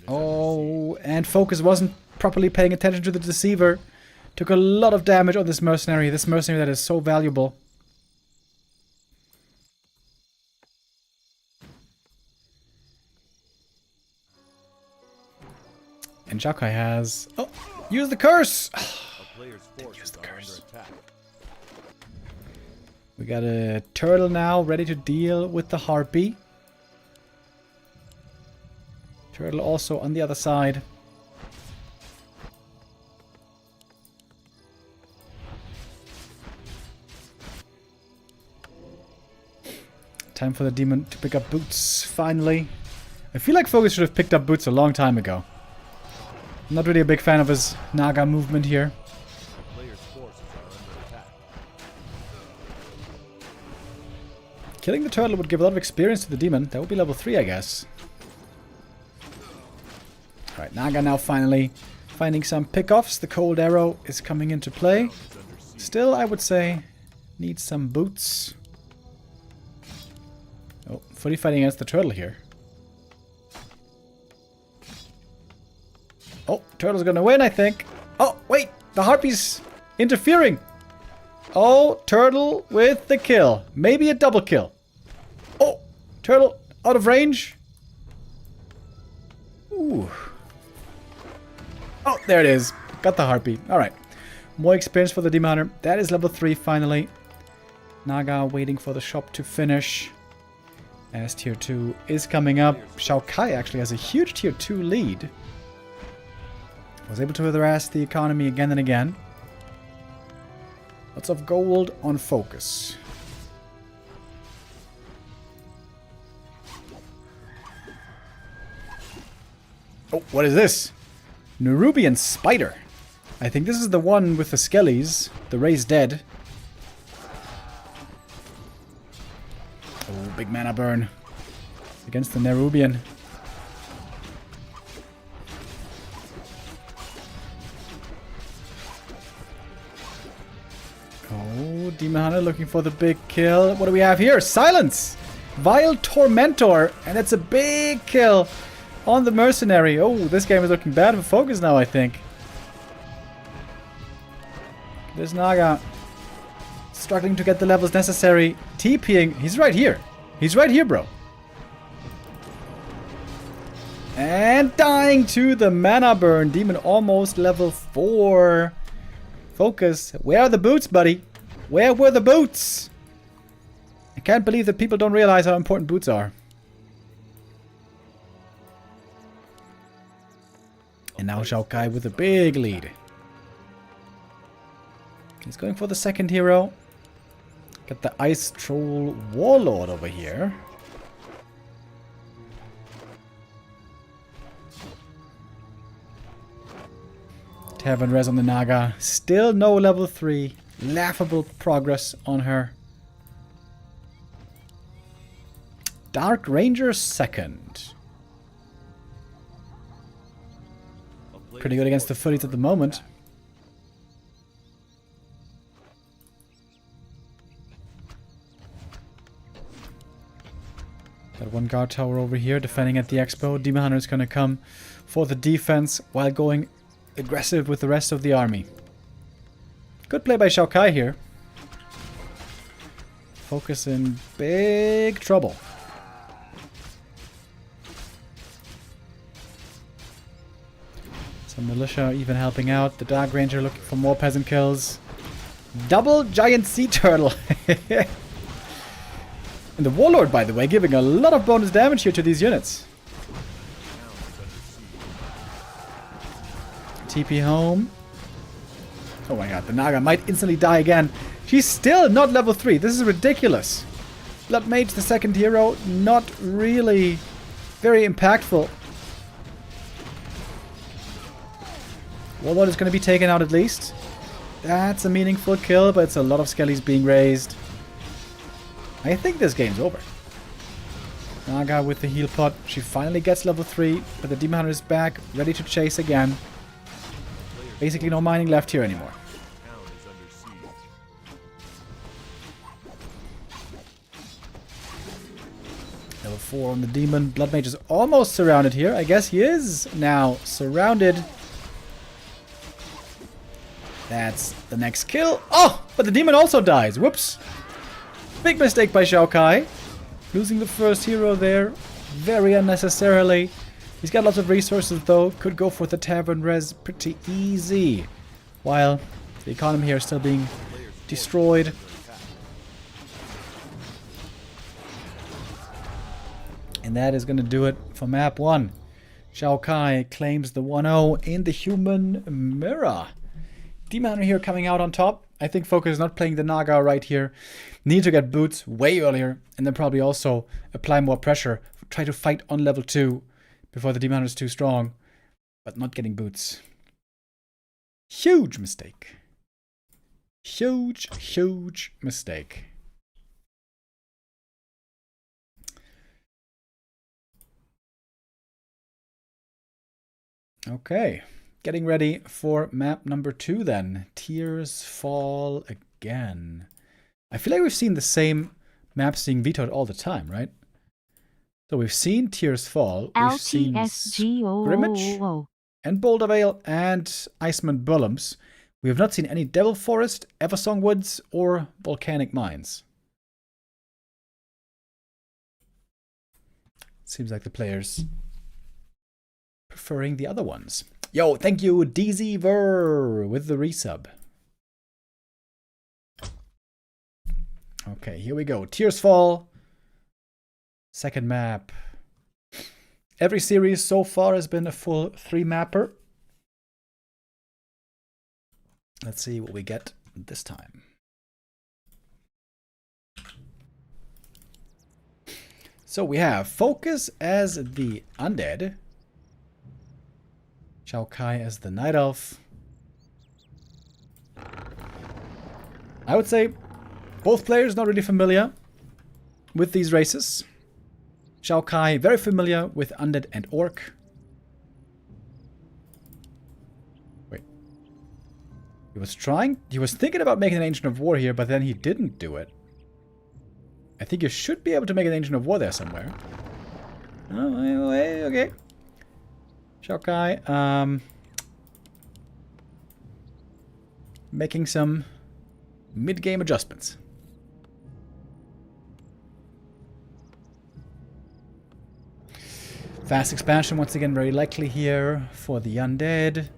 Oh, and FoCuS wasn't properly paying attention to the Deceiver. Took a lot of damage on this mercenary. This mercenary that is so valuable. And XiaoKai has... Oh! Use the curse! Didn't use the curse. We got a turtle now ready to deal with the Harpy. Turtle also on the other side. Time for the Demon to pick up boots, finally. I feel like FoCuS should have picked up boots a long time ago. I'm not really a big fan of his Naga movement here. Killing the turtle would give a lot of experience to the demon. That would be level 3, I guess. Alright, Naga now finally finding some pickoffs. The cold arrow is coming into play. Still, I would say, needs some boots. Oh, fully fighting against the turtle here. Oh, turtle's gonna win, I think. Oh, wait, the Harpy's interfering. Oh, turtle with the kill. Maybe a double kill. Oh, turtle out of range. Ooh. Oh, there it is. Got the Harpy. Alright. More experience for the Demon Hunter. That is level 3 finally. Naga waiting for the shop to finish. As tier 2 is coming up. XiaoKai actually has a huge tier 2 lead. Was able to harass the economy again and again. Lots of gold on FoCuS. Oh, what is this? Nerubian Spider. I think this is the one with the skellies. The Ray's dead. Oh, big mana burn. Against the Nerubian. Oh, Demon Hunter looking for the big kill. What do we have here? Silence! Vile Tormentor. And it's a big kill on the Mercenary. Oh, this game is looking bad for FoCuS now, I think. There's Naga. Struggling to get the levels necessary. TPing. He's right here. He's right here, bro. And dying to the mana burn. Demon almost level 4. FoCuS. Where are the boots, buddy? Where were the boots? I can't believe that people don't realize how important boots are. And now XiaoKai with a big lead. He's going for the second hero. Got the Ice Troll Warlord over here. Tavern Res on the Naga. Still no level 3. Laughable progress on her. Dark Ranger second. Pretty good against the footies at the moment. Got one guard tower over here defending at the expo. Demon Hunter is going to come for the defense while going aggressive with the rest of the army. Good play by XiaoKai here. FoCuS in big trouble. Some militia even helping out. The Dark Ranger looking for more peasant kills. Double giant sea turtle. And the Warlord, by the way, giving a lot of bonus damage here to these units. TP home. Oh my god, the Naga might instantly die again. She's still not level 3. This is ridiculous. Blood Mage, the second hero, not really very impactful. Warlord is going to be taken out at least. That's a meaningful kill, but it's a lot of skellies being raised. I think this game's over. Naga with the heal pot. She finally gets level 3, but the Demon Hunter is back, ready to chase again. Basically no mining left here anymore. Level 4 on the Demon. Blood Mage is almost surrounded here. I guess he is now surrounded. That's the next kill. Oh, but the Demon also dies. Whoops. Big mistake by XiaoKai. Losing the first hero there. Very unnecessarily. He's got lots of resources though. Could go for the Tavern Res pretty easy. While the economy here is still being destroyed. And that is going to do it for map 1. XiaoKai claims the 1-0 in the human mirror. Demon Hunter here coming out on top. I think FoCuS is not playing the Naga right here. Need to get boots way earlier. And then probably also apply more pressure. Try to fight on level 2 before the Demon Hunter is too strong. But not getting boots. Huge mistake. Huge, huge mistake. Okay. Getting ready for map number 2 then. Tears Fall again. I feel like we've seen the same maps being vetoed all the time, right? So we've seen Tears Fall, we've seen Scrimmage, and Boulder Vale, and Iceman Bullums. We have not seen any Devil Forest, Eversong Woods, or Volcanic Mines. Seems like the players preferring the other ones. Yo, thank you, DZVer, with the resub. Okay, here we go. Tears Fall. Second map. Every series so far has been a full 3-mapper. Let's see what we get this time. So we have FoCuS as the Undead. XiaoKai as the Night Elf. I would say both players not really familiar with these races. XiaoKai very familiar with Undead and Orc. Wait. He was thinking about making an Ancient of War here, but then he didn't do it. I think you should be able to make an Ancient of War there somewhere. Oh, okay. XiaoKai, making some mid-game adjustments. Fast expansion once again very likely here for the undead.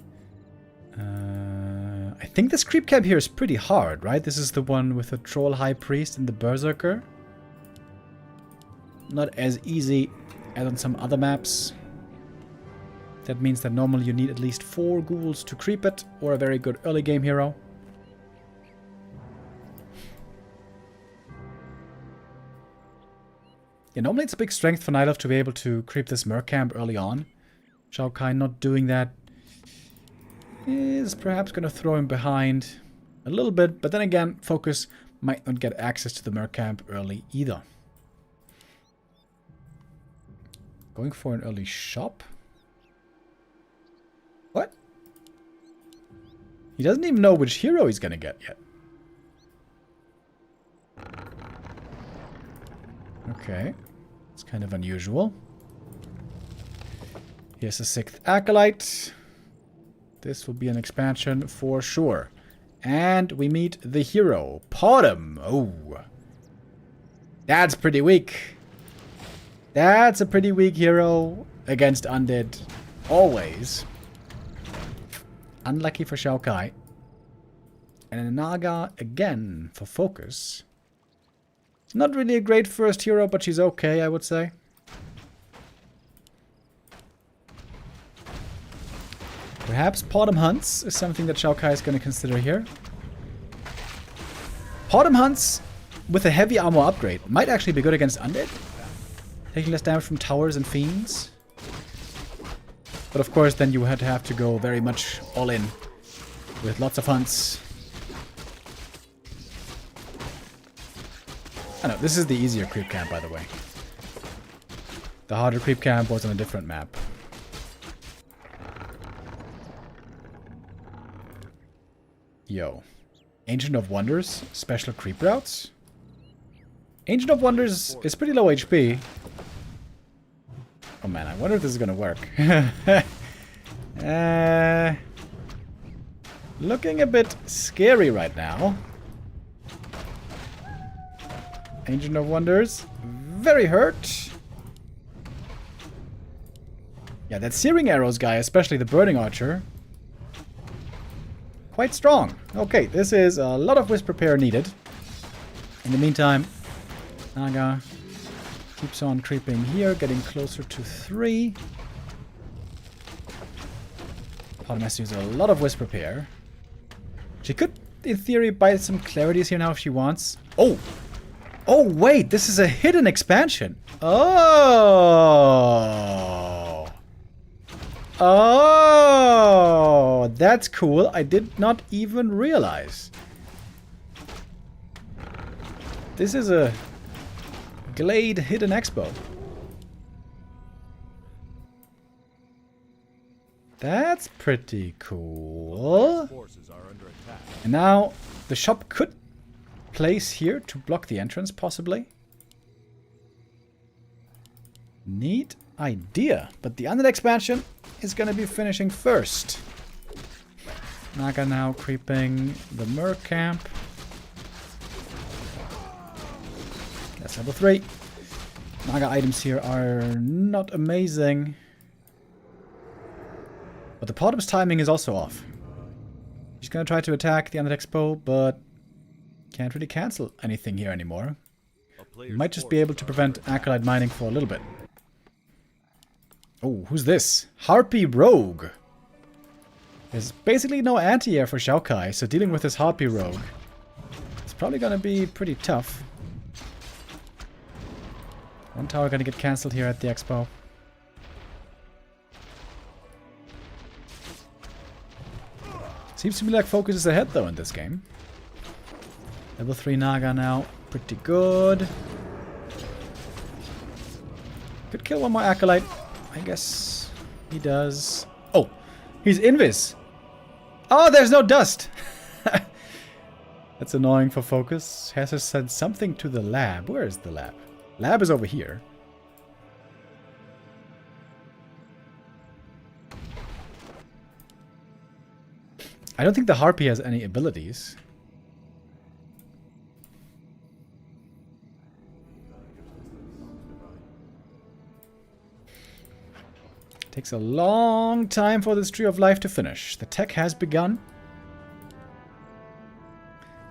I think this creep camp here is pretty hard, right? This is the one with the Troll High Priest and the Berserker. Not as easy as on some other maps. That means that normally you need at least 4 ghouls to creep it, or a very good early game hero. Yeah, normally it's a big strength for Night Elf to be able to creep this Merc camp early on. XiaoKai not doing that is perhaps going to throw him behind a little bit, but then again, FoCuS might not get access to the Merc camp early either. Going for an early shop? What? He doesn't even know which hero he's going to get yet. Okay. It's kind of unusual. Here's a 6th Acolyte. This will be an expansion for sure. And we meet the hero, Potom. Oh. That's pretty weak. That's a pretty weak hero against undead. Always. Unlucky for XiaoKai. And a Naga again for FoCuS. It's not really a great first hero, but she's okay, I would say. Perhaps Potom Hunts is something that XiaoKai is going to consider here. Potom Hunts with a heavy armor upgrade might actually be good against undead. Taking less damage from towers and fiends. But of course then you would have to go very much all in with lots of hunts. I know, this is the easier creep camp, by the way. The harder creep camp was on a different map. Yo. Ancient of Wonders, special creep routes. Ancient of Wonders is pretty low HP. Oh man, I wonder if this is gonna work. Looking a bit scary right now. Ancient of Wonders, very hurt. Yeah, that Searing Arrows guy, especially the Burning Archer, quite strong. Okay, this is a lot of Wisp Repair needed. In the meantime, Naga keeps on creeping here, getting closer to 3. Potom has to use a lot of Wisp Repair. She could, in theory, buy some clarities here now if she wants. Oh! Oh, wait, this is a hidden expansion. Oh. Oh, that's cool. I did not even realize. This is a Glade hidden expo. That's pretty cool. Forces are under attack. And now the shop could place here to block the entrance, possibly. Neat idea. But the undead expansion is going to be finishing first. Naga now creeping the Merc camp. That's level 3. Naga items here are not amazing. But the Potom's timing is also off. He's going to try to attack the undead expo, but can't really cancel anything here anymore. Might just be able to prevent Acolyte mining for a little bit. Oh, who's this? Harpy Rogue. There's basically no anti-air for XiaoKai, so dealing with this Harpy Rogue is probably going to be pretty tough. One tower going to get cancelled here at the expo. Seems to me like FoCuS is ahead though in this game. Level 3 Naga now. Pretty good. Could kill one more Acolyte. I guess he does. Oh, he's Invis. Oh, there's no dust. That's annoying for FoCuS. Has to send something to the lab. Where is the lab? Lab is over here. I don't think the Harpy has any abilities. Takes a long time for this Tree of Life to finish. The tech has begun.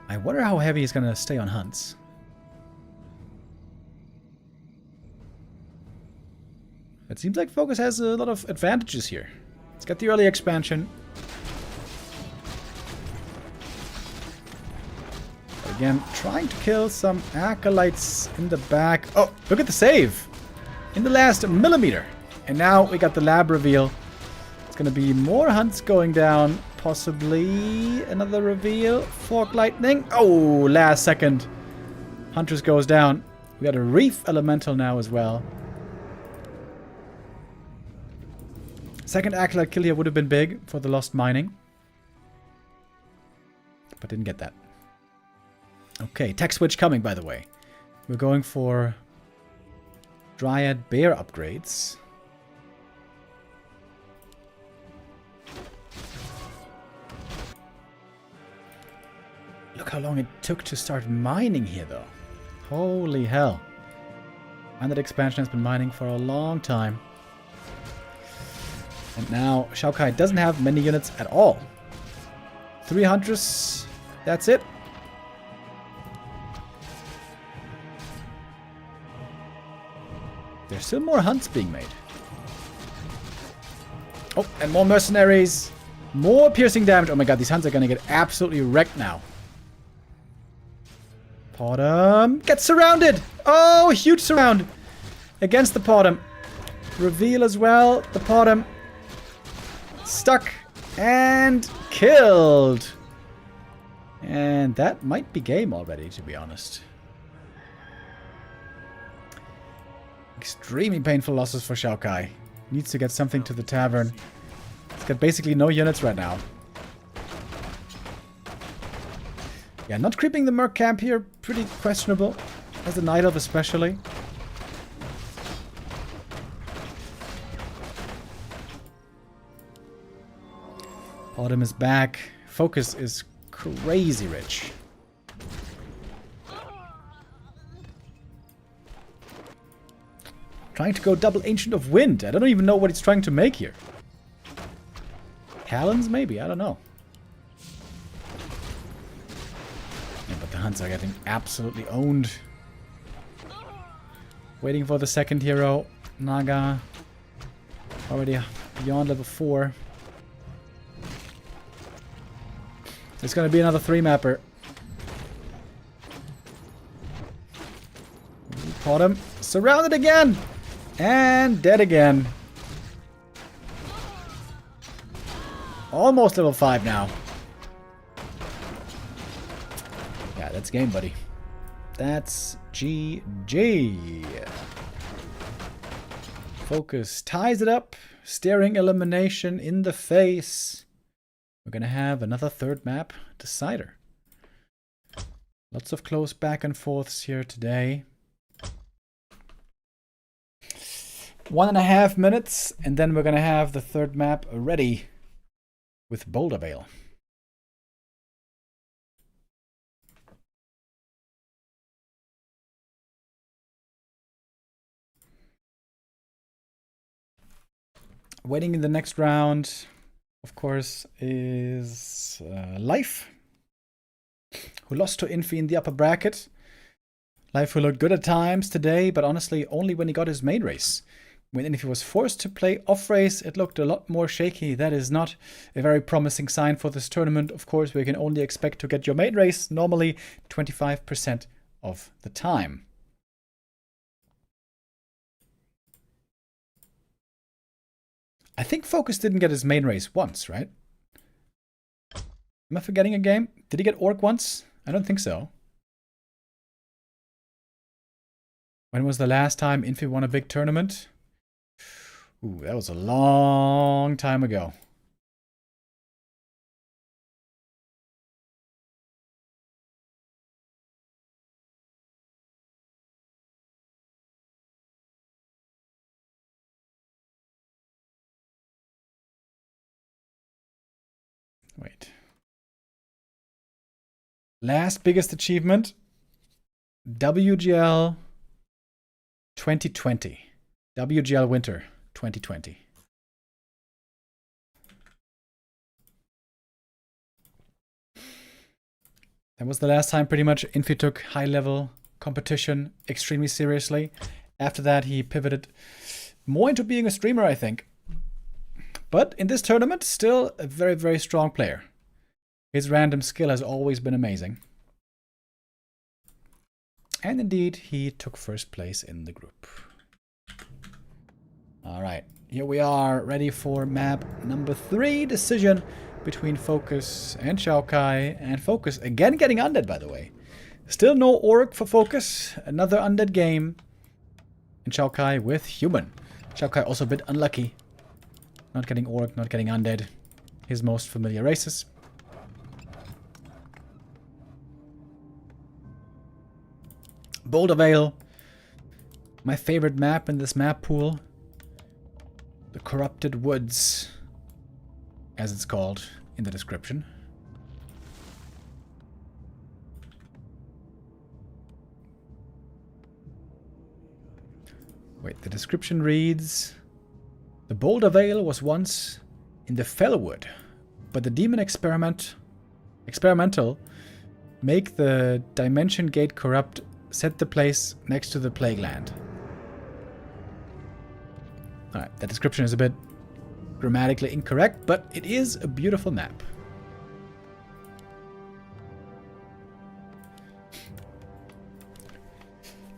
I wonder how heavy he's gonna stay on hunts. It seems like FoCuS has a lot of advantages here. It's got the early expansion. But again, trying to kill some acolytes in the back. Oh, look at the save! In the last millimeter. And now we got the lab reveal. It's gonna be more hunts going down. Possibly another reveal. Fork lightning. Oh, last second. Huntress goes down. We got a reef elemental now as well. Second acolyte kill here would have been big for the lost mining. But didn't get that. Okay, tech switch coming, by the way. We're going for Dryad Bear upgrades. Look how long it took to start mining here, though. Holy hell. And that expansion has been mining for a long time. And now XiaoKai doesn't have many units at all. 3 Huntress. That's it. There's still more hunts being made. Oh, and more mercenaries. More piercing damage. Oh my god, these hunts are gonna get absolutely wrecked now. Potom gets surrounded. Oh, huge surround against the Potom. Reveal as well. The Potom stuck and killed. And that might be game already, to be honest. Extremely painful losses for XiaoKai. Needs to get something to the tavern. It's got basically no units right now. Yeah, not creeping the Merc camp here, pretty questionable. As a Night Elf especially. Autumn is back. FoCuS is crazy rich. Trying to go double Ancient of Wind. I don't even know what he's trying to make here. Talons, maybe? I don't know. Yeah, but the hunts are getting absolutely owned. Waiting for the second hero. Naga. Already beyond level 4. There's going to be another 3-mapper. Caught him. Surrounded again! And dead again. Almost level 5 now. Yeah, that's game, buddy. That's GG. FoCuS ties it up. Staring elimination in the face. We're going to have another third map decider. Lots of close back and forths here today. 1.5 minutes, and then we're going to have the third map ready with Boulder Vale. Waiting in the next round, of course, is Life, who lost to Infi in the upper bracket. Life who looked good at times today, but honestly only when he got his main race. When Infi was forced to play off race, it looked a lot more shaky. That is not a very promising sign for this tournament. Of course, we can only expect to get your main race normally 25% of the time. I think FoCuS didn't get his main race once, right? Am I forgetting a game? Did he get Orc once? I don't think so. When was the last time Infi won a big tournament? Ooh, that was a long time ago. Wait. Last biggest achievement. WGL 2020. WGL Winter 2020. That was the last time pretty much Infi took high-level competition extremely seriously. After that, he pivoted more into being a streamer, I think. But in this tournament, still a very, very strong player. His random skill has always been amazing. And indeed, he took first place in the group. Alright, here we are, ready for map number 3, decision between FoCuS and XiaoKai. And FoCuS again getting undead, by the way. Still no orc for FoCuS, another undead game. And XiaoKai with human. XiaoKai also a bit unlucky. Not getting orc, not getting undead. His most familiar races. Boulder Vale. My favorite map in this map pool. The Corrupted Woods, as it's called in the description. Wait, the description reads... The Boulder Vale was once in the Fellwood, but the demon experimental make the Dimension Gate corrupt, set the place next to the Plague Land. Alright, that description is a bit grammatically incorrect, but it is a beautiful map.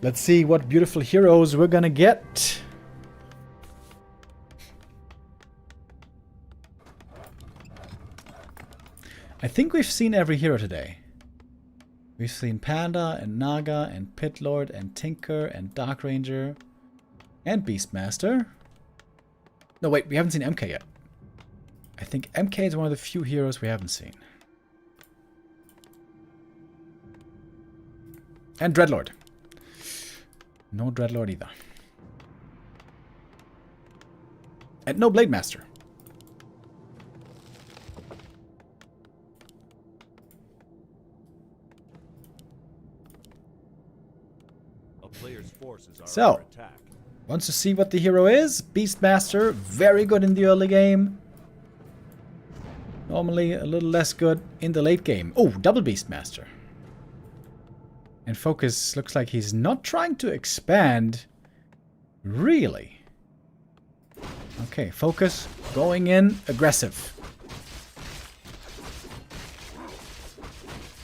Let's see what beautiful heroes we're gonna get. I think we've seen every hero today. We've seen Panda and Naga and Pitlord and Tinker and Dark Ranger and Beastmaster. No, wait, we haven't seen MK yet. I think MK is one of the few heroes we haven't seen. And Dreadlord. No Dreadlord either. And no Blade Master. A player's forces are So, under attack. wants to see what the hero is. Beastmaster, very good in the early game. Normally a little less good in the late game. Oh, double Beastmaster. And FoCuS looks like he's not trying to expand. Really? Okay, FoCuS going in aggressive.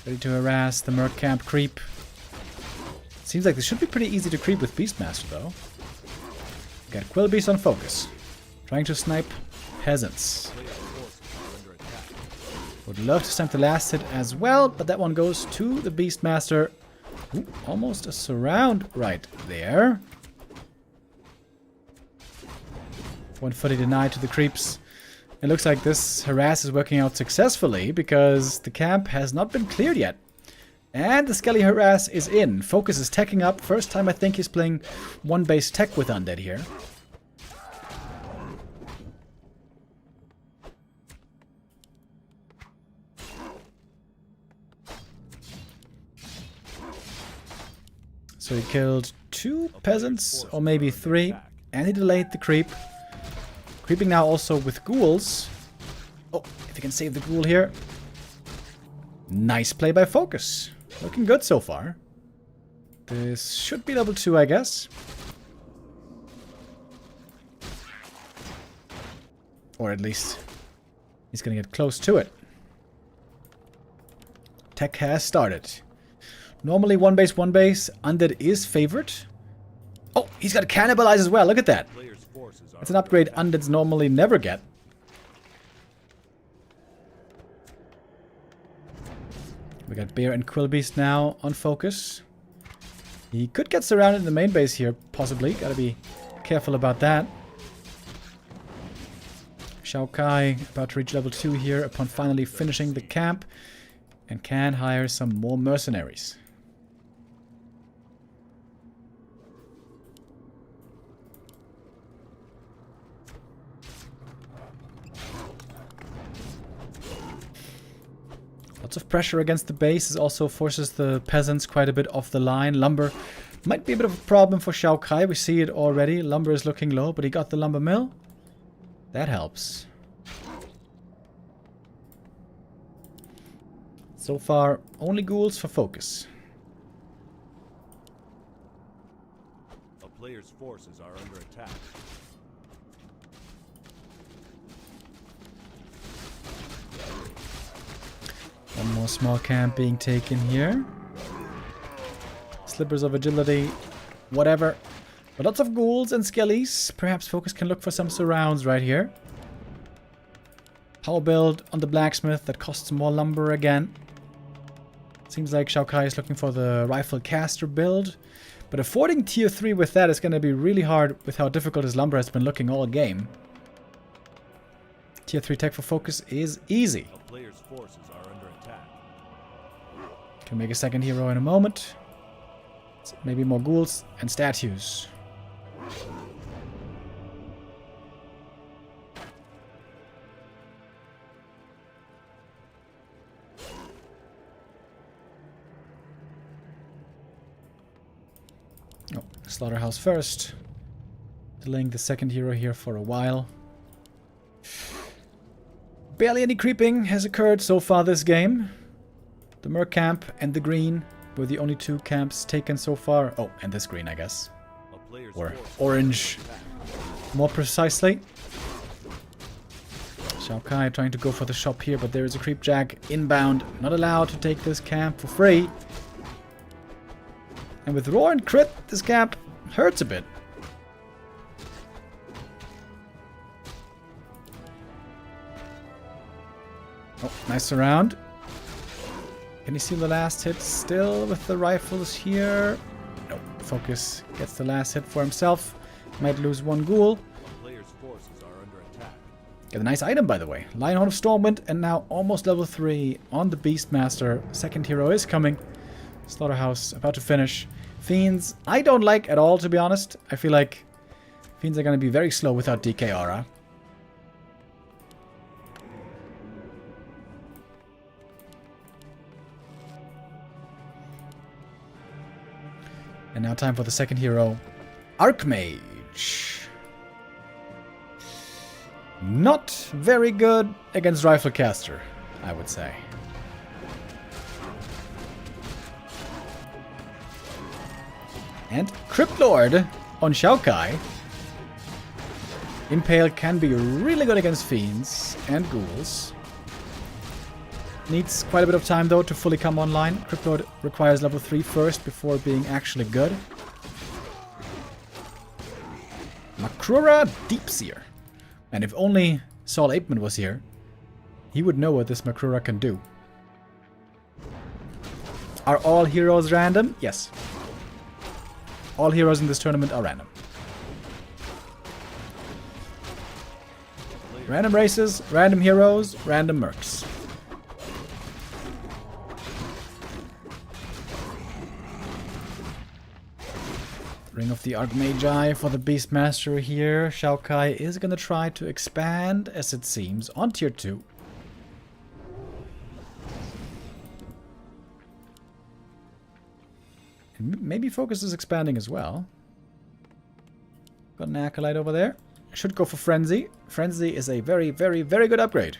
Ready to harass the Merc Camp creep. Seems like this should be pretty easy to creep with Beastmaster though. Got Quillbeast on FoCuS. Trying to snipe peasants. Would love to snipe the last hit as well, but that one goes to the Beastmaster. Ooh, almost a surround right there. 140 denied to the creeps. It looks like this harass is working out successfully because the camp has not been cleared yet. And the Skelly harass is in. FoCuS is teching up. First time I think he's playing one base tech with Undead here. So he killed 2 peasants, or maybe 3, and he delayed the creep. Creeping now also with ghouls. Oh, if he can save the ghoul here. Nice play by FoCuS. Looking good so far. This should be level 2, I guess. Or at least he's gonna get close to it. Tech has started. Normally one base. Undead is favored. Oh, he's got Cannibalize as well. Look at that. It's an upgrade Undeads normally never get. We got Bear and Quillbeast now on FoCuS. He could get surrounded in the main base here, possibly. Gotta be careful about that. XiaoKai about to reach level 2 here upon finally finishing the camp. And can hire some more mercenaries. Lots of pressure against the base. This also forces the peasants quite a bit off the line. Lumber might be a bit of a problem for XiaoKai. We see it already. Lumber is looking low, but he got the lumber mill. That helps. So far, only ghouls for FoCuS. A player's forces are under attack. One more small camp being taken here. Slippers of agility, whatever. But lots of ghouls and skellies. Perhaps FoCuS can look for some surrounds right here. Power build on the blacksmith that costs more lumber again. Seems like XiaoKai is looking for the rifle caster build. But affording tier 3 with that is going to be really hard with how difficult his lumber has been looking all game. Tier 3 tech for FoCuS is easy. A player's forces are under attack. Can make a second hero in a moment. Maybe more ghouls and statues. Oh, slaughterhouse first. Delaying the second hero here for a while. Barely any creeping has occurred so far this game. The Merc camp and the green were the only two camps taken so far. Oh, and this green, I guess. A player's Or forces orange, more precisely. XiaoKai trying to go for the shop here, but there is a creep jack inbound. Not allowed to take this camp for free. And with roar and crit, this camp hurts a bit. Oh, nice surround. Can you see the last hit still with the rifles here? No, FoCuS gets the last hit for himself. Might lose one ghoul. A player's forces are under attack. Get a nice item, by the way. Lionheart of Stormwind, and now almost level 3 on the Beastmaster. Second hero is coming. Slaughterhouse about to finish. Fiends, I don't like at all, to be honest. I feel like Fiends are going to be very slow without DK Aura. And now time for the second hero, Archmage. Not very good against Rifle Caster, I would say. And Crypt Lord on XiaoKai. Impale can be really good against Fiends and Ghouls. Needs quite a bit of time though to fully come online. Crypt Lord requires level 3 first before being actually good. Makrura Deepseer. And if only Saul Apeman was here, he would know what this Makrura can do. Are all heroes random? Yes. All heroes in this tournament are random. Random races, random heroes, random mercs. Ring of the Archmagi for the Beastmaster here. XiaoKai is going to try to expand, as it seems, on tier 2. And maybe FoCuS is expanding as well. Got an Acolyte over there. Should go for Frenzy. Frenzy is a very, very, very good upgrade.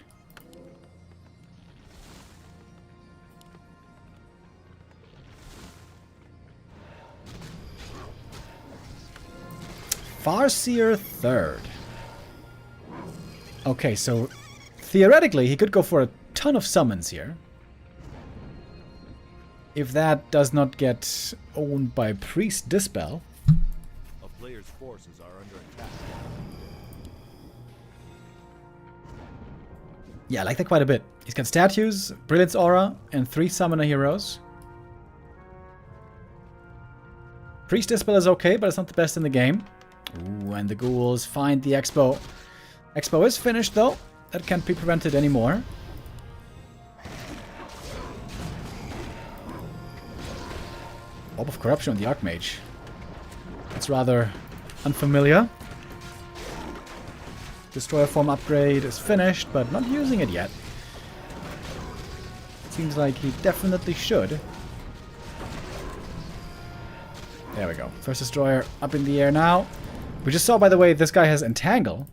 Farseer third. Okay, so theoretically he could go for a ton of summons here. If that does not get owned by Priest Dispel. A player's forces are under attack. Yeah, I like that quite a bit. He's got statues, Brilliance Aura, and 3 summoner heroes. Priest Dispel is okay, but it's not the best in the game. Ooh, and the ghouls find the Expo. Expo is finished, though. That can't be prevented anymore. Orb of Corruption on the Archmage. That's rather unfamiliar. Destroyer form upgrade is finished, but not using it yet. Seems like he definitely should. There we go. First destroyer up in the air now. We just saw, by the way, this guy has Entangle.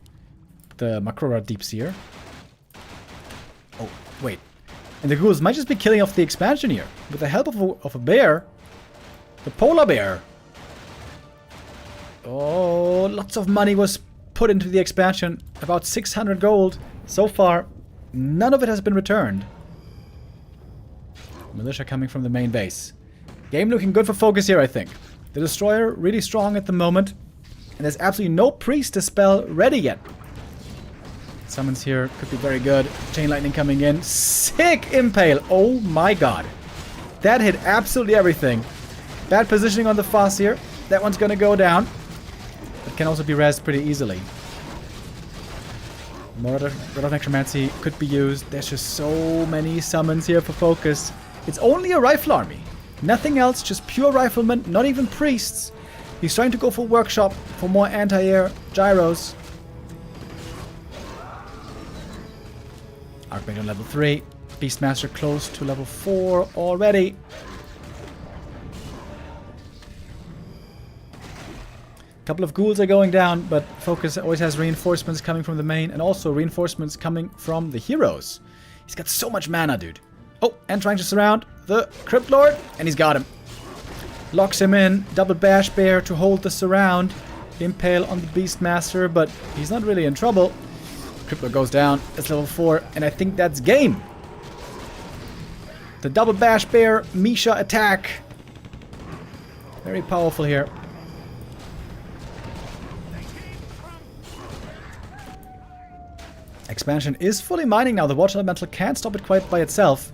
The Makrora Deep Seer. Oh, wait. And the ghouls might just be killing off the expansion here. With the help of a bear. The polar bear. Oh, lots of money was put into the expansion. About 600 gold. So far, none of it has been returned. Militia coming from the main base. Game looking good for FoCuS here, I think. The destroyer really strong at the moment. And there's absolutely no priest dispel ready yet. Summons here could be very good. Chain lightning coming in. Sick impale. Oh my god. That hit absolutely everything. Bad positioning on the FoCuS here. That one's gonna go down. It can also be rezzed pretty easily. More Red of Necromancy could be used. There's just so many summons here for FoCuS. It's only a rifle army. Nothing else, just pure riflemen, not even priests. He's trying to go for workshop for more anti-air gyros. Archmage on level 3. Beastmaster close to level 4 already. A couple of ghouls are going down, but FoCuS always has reinforcements coming from the main and also reinforcements coming from the heroes. He's got so much mana, dude. Oh, and trying to surround the Crypt Lord, and he's got him. Locks him in, double Bash Bear to hold the surround. Impale on the Beastmaster, but he's not really in trouble. Crypt Lord goes down, it's level 4, and I think that's game. The double Bash Bear Misha attack. Very powerful here. Expansion is fully mining now. The Water Elemental can't stop it quite by itself.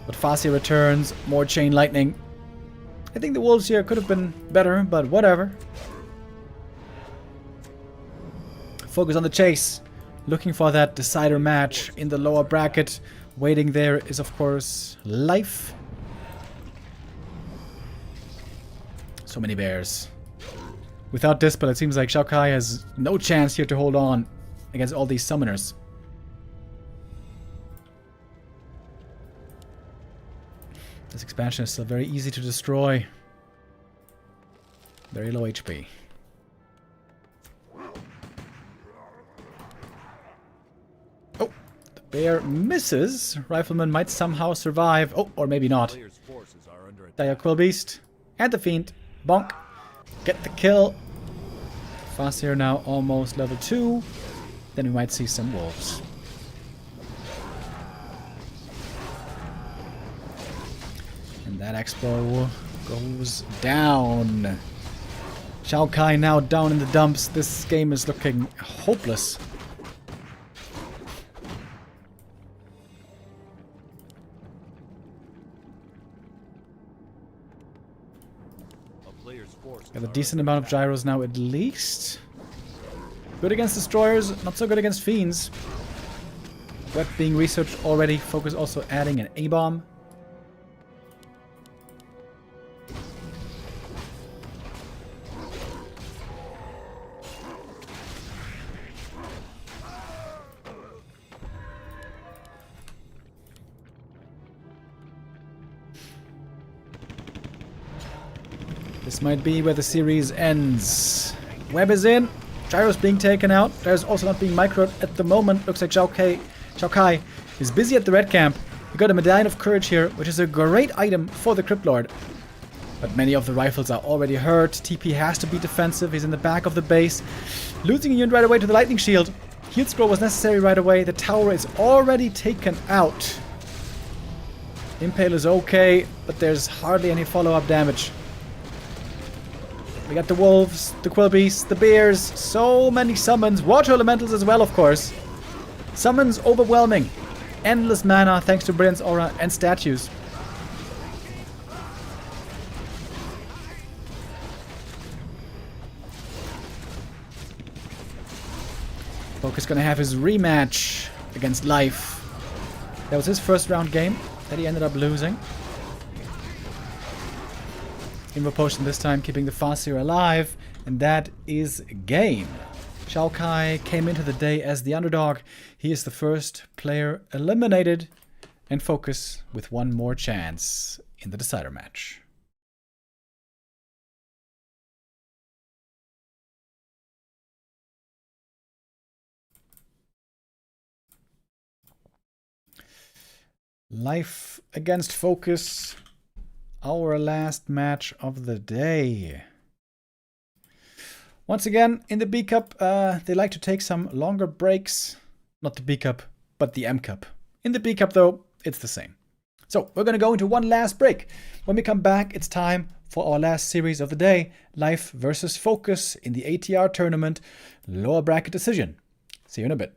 But FoCuS returns, more Chain Lightning. I think the Wolves here could have been better, but whatever. FoCuS on the chase. Looking for that decider match in the lower bracket. Waiting there is, of course, Life. So many bears. Without Dispel, it seems like XiaoKai has no chance here to hold on against all these summoners. This expansion is still very easy to destroy. Very low HP. Oh, the bear misses. Rifleman might somehow survive. Oh, or maybe not. Player's forces are under attack. Dire Quill Beast and the Fiend. Bonk. Get the kill. FoCuS here now almost level 2. Then we might see some wolves. And that Expo goes down. XiaoKai now down in the dumps. This game is looking hopeless. A player's forces Got a are decent under amount of attack. gyros now at least. Good against destroyers, not so good against fiends. Web being researched already. FoCuS also adding an A-bomb. This might be where the series ends. Web is in. Gyro's being taken out. There's also not being microed at the moment. Looks like XiaoKai is busy at the red camp. We got a Medallion of Courage here, which is a great item for the Crypt Lord. But many of the rifles are already hurt. TP has to be defensive. He's in the back of the base. Losing a unit right away to the Lightning Shield. Heal Scroll was necessary right away. The tower is already taken out. Impale is okay, but there's hardly any follow-up damage. We got the wolves, the quill beasts, the bears, so many summons, water elementals as well, of course. Summons overwhelming. Endless mana thanks to Brilliant's aura and statues. FoCuS gonna have his rematch against Life. That was his first round game that he ended up losing. Invo Potion this time, keeping the FoCuS alive, and that is game. XiaoKai came into the day as the underdog. He is the first player eliminated, and FoCuS with one more chance in the decider match. Life against FoCuS, our last match of the day. Once again, in the B Cup, they like to take some longer breaks. Not the B Cup, but the M Cup. In the B Cup, though, it's the same. So we're going to go into one last break. When we come back, it's time for our last series of the day, Life versus FoCuS in the ATR tournament, lower bracket decision. See you in a bit.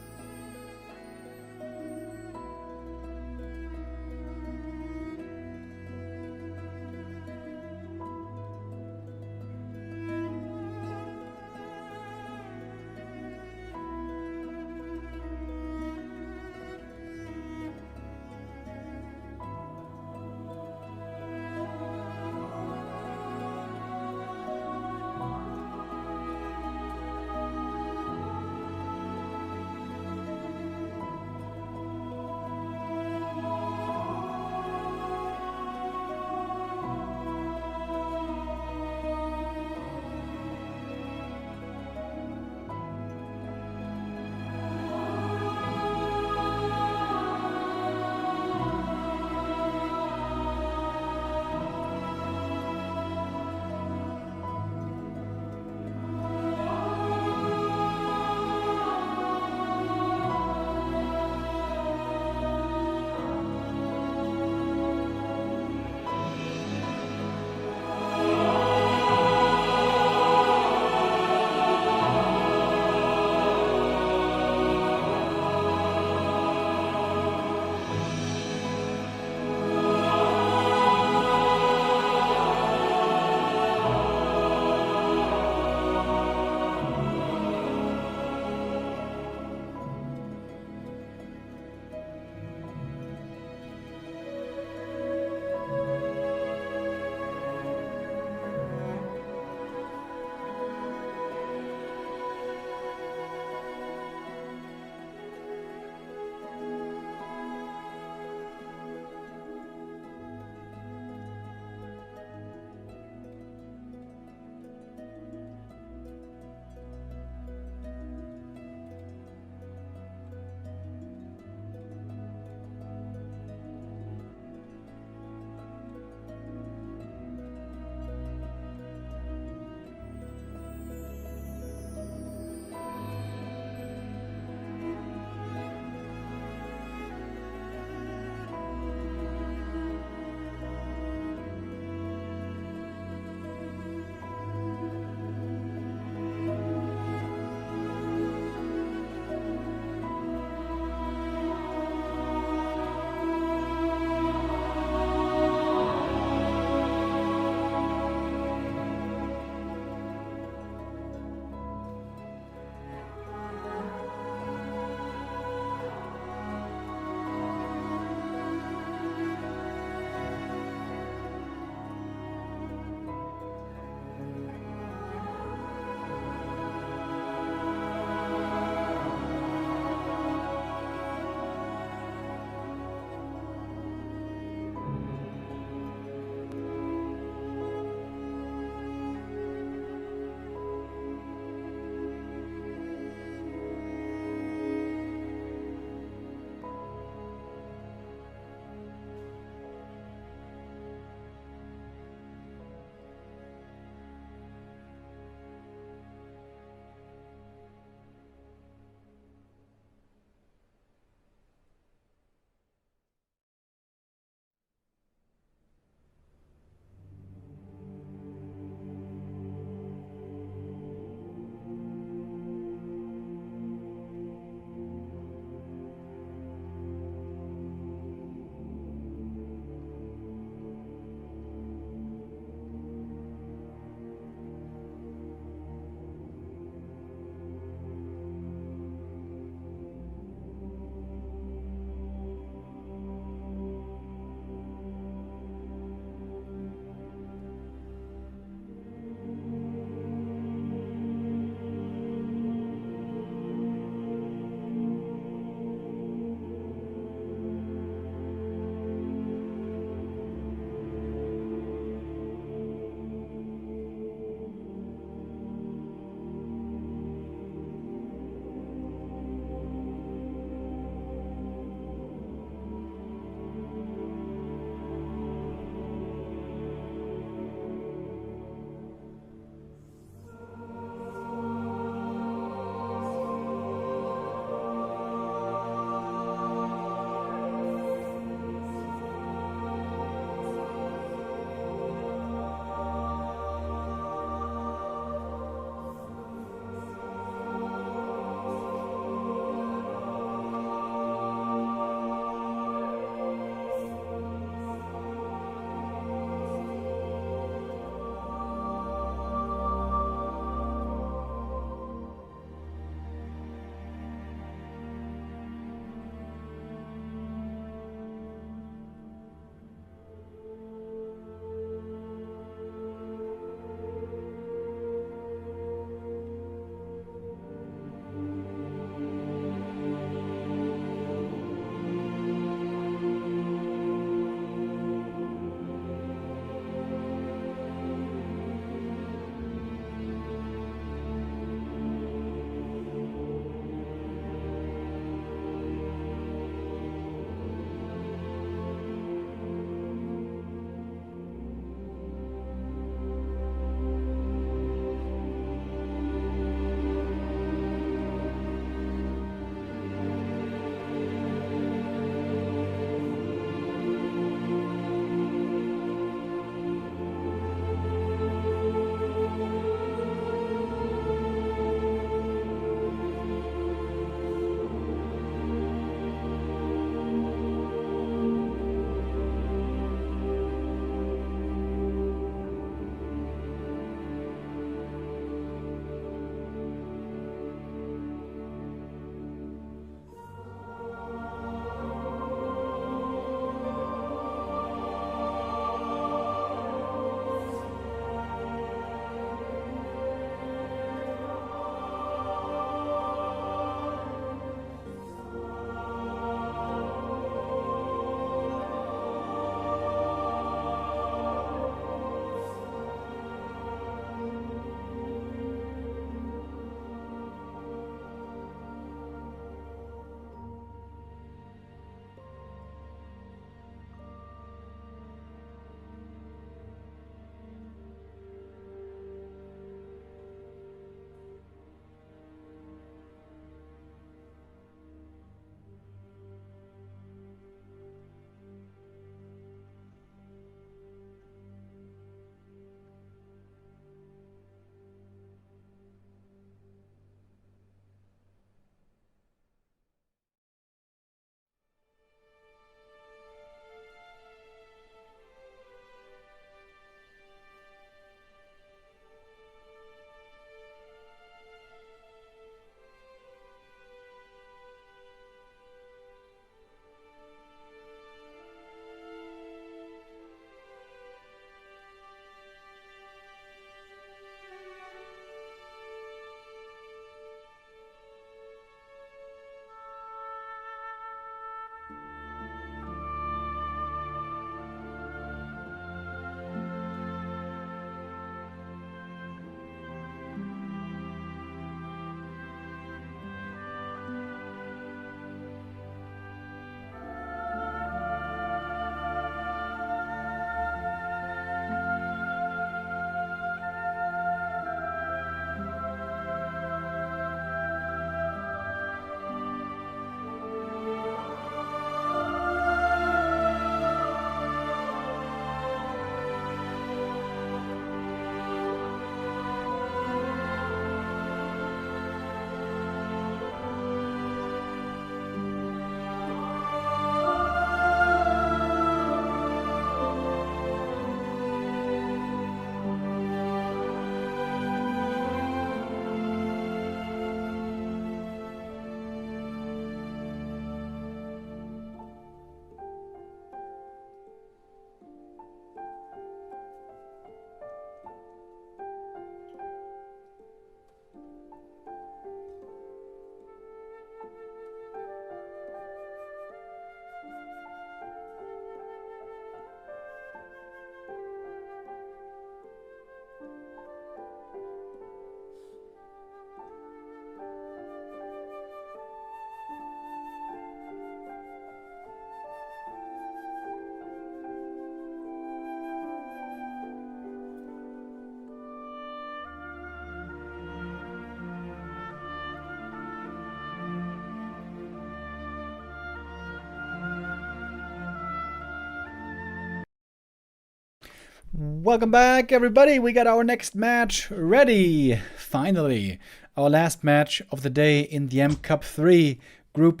Welcome back, everybody. We got our next match ready. Finally, our last match of the day in the M Cup 3, Group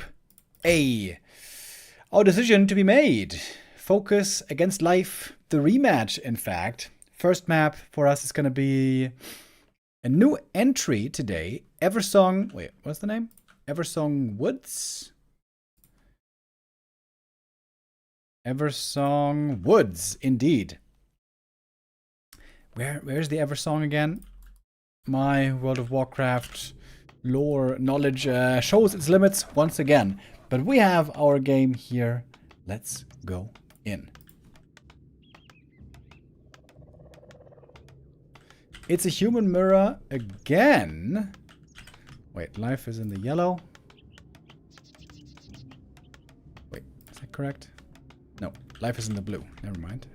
A. Our decision to be made. FoCuS against Life, the rematch, in fact. First map for us is going to be a new entry today. Eversong. Wait, what's the name? Eversong Woods? Eversong Woods, indeed. Where's the Eversong again? My World of Warcraft lore knowledge shows its limits once again. But we have our game here. Let's go in. It's a human mirror again. Wait, Life is in the yellow. Wait, is that correct? No, Life is in the blue. Never mind.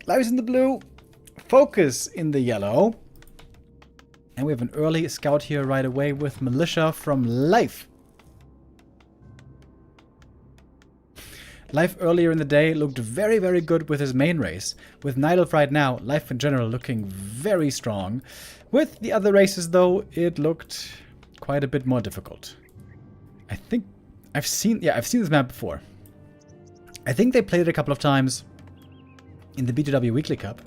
Life is in the blue. FoCuS in the yellow. And we have an early scout here right away with Militia from Life. Life earlier in the day looked very, very good with his main race. With Nidalf right now, Life in general looking very strong. With the other races though, it looked quite a bit more difficult. I think I've seen this map before. I think they played it a couple of times in the B2W Weekly Cup.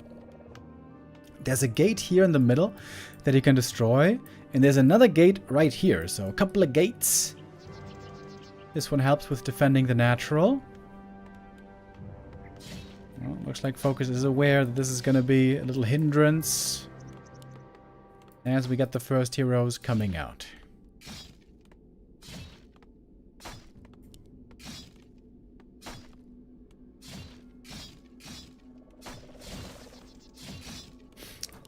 There's a gate here in the middle that you can destroy. And there's another gate right here. So a couple of gates. This one helps with defending the natural. Well, looks like FoCuS is aware that this is going to be a little hindrance as we get the first heroes coming out.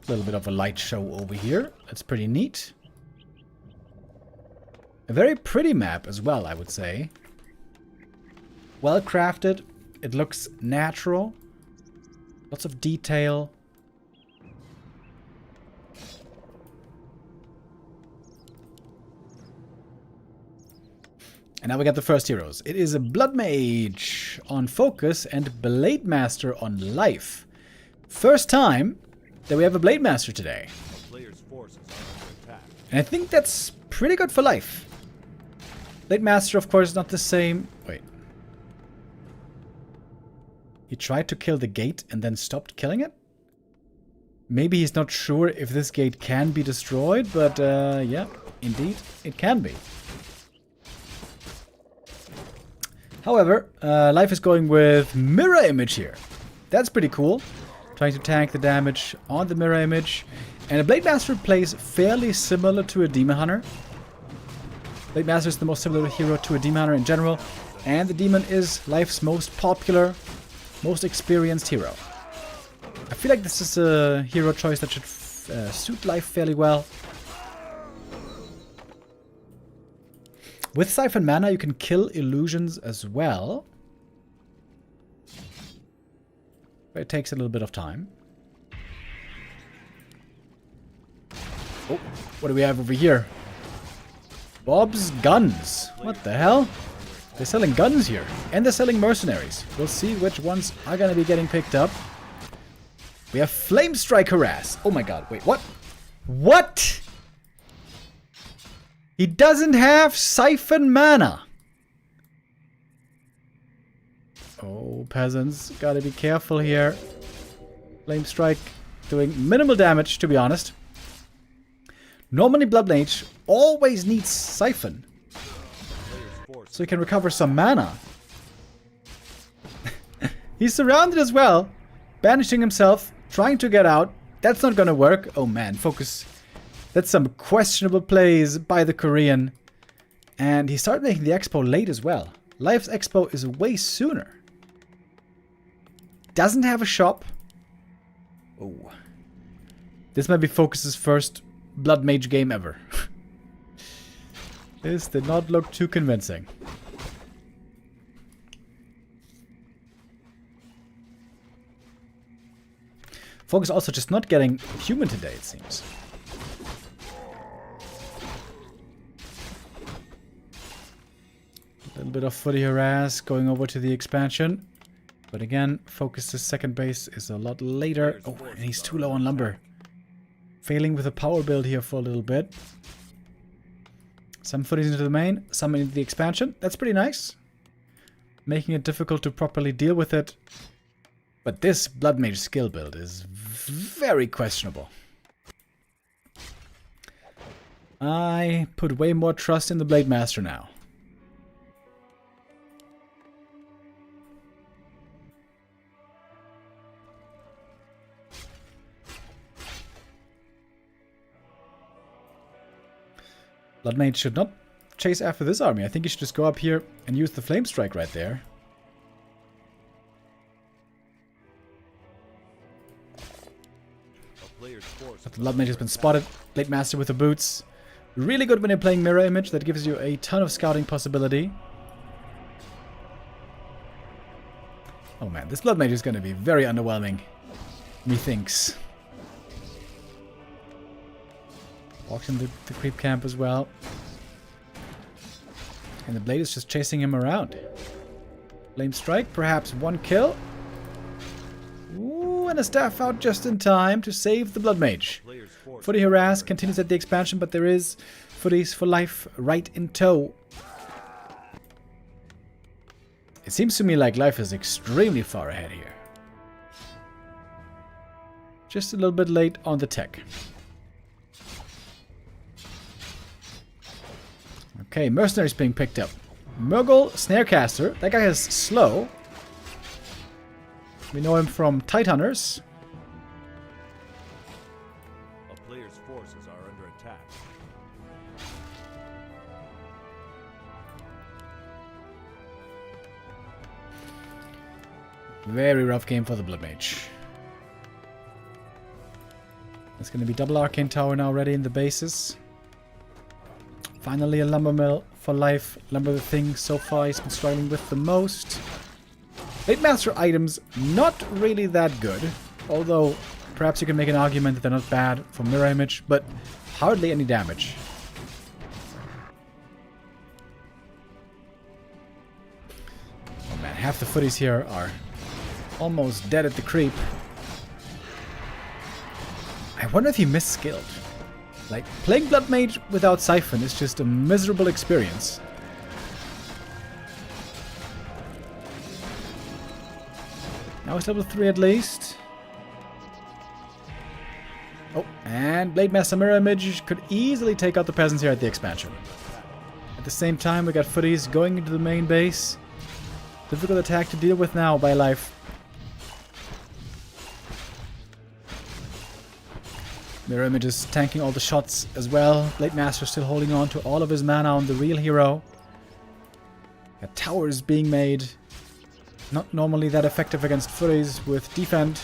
A little bit of a light show over here. That's pretty neat. A very pretty map as well, I would say. Well crafted. It looks natural. Lots of detail. And now we got the first heroes. It is a Blood Mage on FoCuS and Blade Master on Life. First time that we have a Blade Master today. A player's forces are under attack. And I think that's pretty good for Life. Blade Master, of course, is not the same. Wait. He tried to kill the gate and then stopped killing it? Maybe he's not sure if this gate can be destroyed, but yeah, indeed, it can be. However, Life is going with Mirror Image here. That's pretty cool. Trying to tank the damage on the Mirror Image. And a Blade Master plays fairly similar to a Demon Hunter. Blade Master is the most similar hero to a Demon Hunter in general. And the Demon is Life's most popular, most experienced hero. I feel like this is a hero choice that should suit Life fairly well. With Siphon Mana, you can kill illusions as well. But it takes a little bit of time. Oh, what do we have over here? Bob's Guns. What the hell? They're selling guns here. And they're selling mercenaries. We'll see which ones are going to be getting picked up. We have Flame Strike Harass. Oh my god, wait, what? What? He doesn't have Siphon Mana. Oh, peasants, gotta be careful here. Flame Strike doing minimal damage, to be honest. Normally Blood Mage always needs Siphon, so he can recover some mana. He's surrounded as well, banishing himself, trying to get out. That's not gonna work. Oh man, FoCuS. That's some questionable plays by the Korean. And he started making the expo late as well. Life's expo is way sooner. Doesn't have a shop. Oh. This might be FoCuS's first Blood Mage game ever. This did not look too convincing. FoCuS also just not getting human today, it seems. A little bit of footy harass going over to the expansion. But again, FoCuS's second base is a lot later. Oh, and he's too low on lumber. Failing with a power build here for a little bit. Some footies into the main, some into the expansion. That's pretty nice. Making it difficult to properly deal with it. But this Blood Mage skill build is very questionable. I put way more trust in the Blade Master now. Blood Mage should not chase after this army. I think he should just go up here and use the Flame Strike right there. But the Blood Mage has been spotted. Blade Master with the boots. Really good when you're playing Mirror Image. That gives you a ton of scouting possibility. Oh man, this Blood Mage is going to be very underwhelming. Methinks. Walks into the creep camp as well. And the Blade is just chasing him around. Flame Strike, perhaps one kill. Ooh, and a staff out just in time to save the Blood Mage. Footy harass continues at the expansion, but there is footies for life right in tow. It seems to me like life is extremely far ahead here. Just a little bit late on the tech. Okay, Mercenaries being picked up. Murgle Snarecaster. That guy is slow. We know him from Tide Hunters. A player's forces are under attack. Very rough game for the Blood Mage. It's going to be double Arcane Tower now ready in the bases. Finally a Lumber Mill for life. Lumber the thing so far he's been struggling with the most. Blade Master items, not really that good. Although, perhaps you can make an argument that they're not bad for Mirror Image, but hardly any damage. Oh man, half the footies here are almost dead at the creep. I wonder if he misskilled. Like, playing Blood Mage without Siphon is just a miserable experience. Now it's level 3 at least. Oh, and Blade Master Mirror Image could easily take out the peasants here at the expansion. At the same time, we got footies going into the main base. Difficult attack to deal with now by life. Mirror Image is tanking all the shots as well. Blade Master still holding on to all of his mana on the real hero. A tower is being made. Not normally that effective against footies with defend.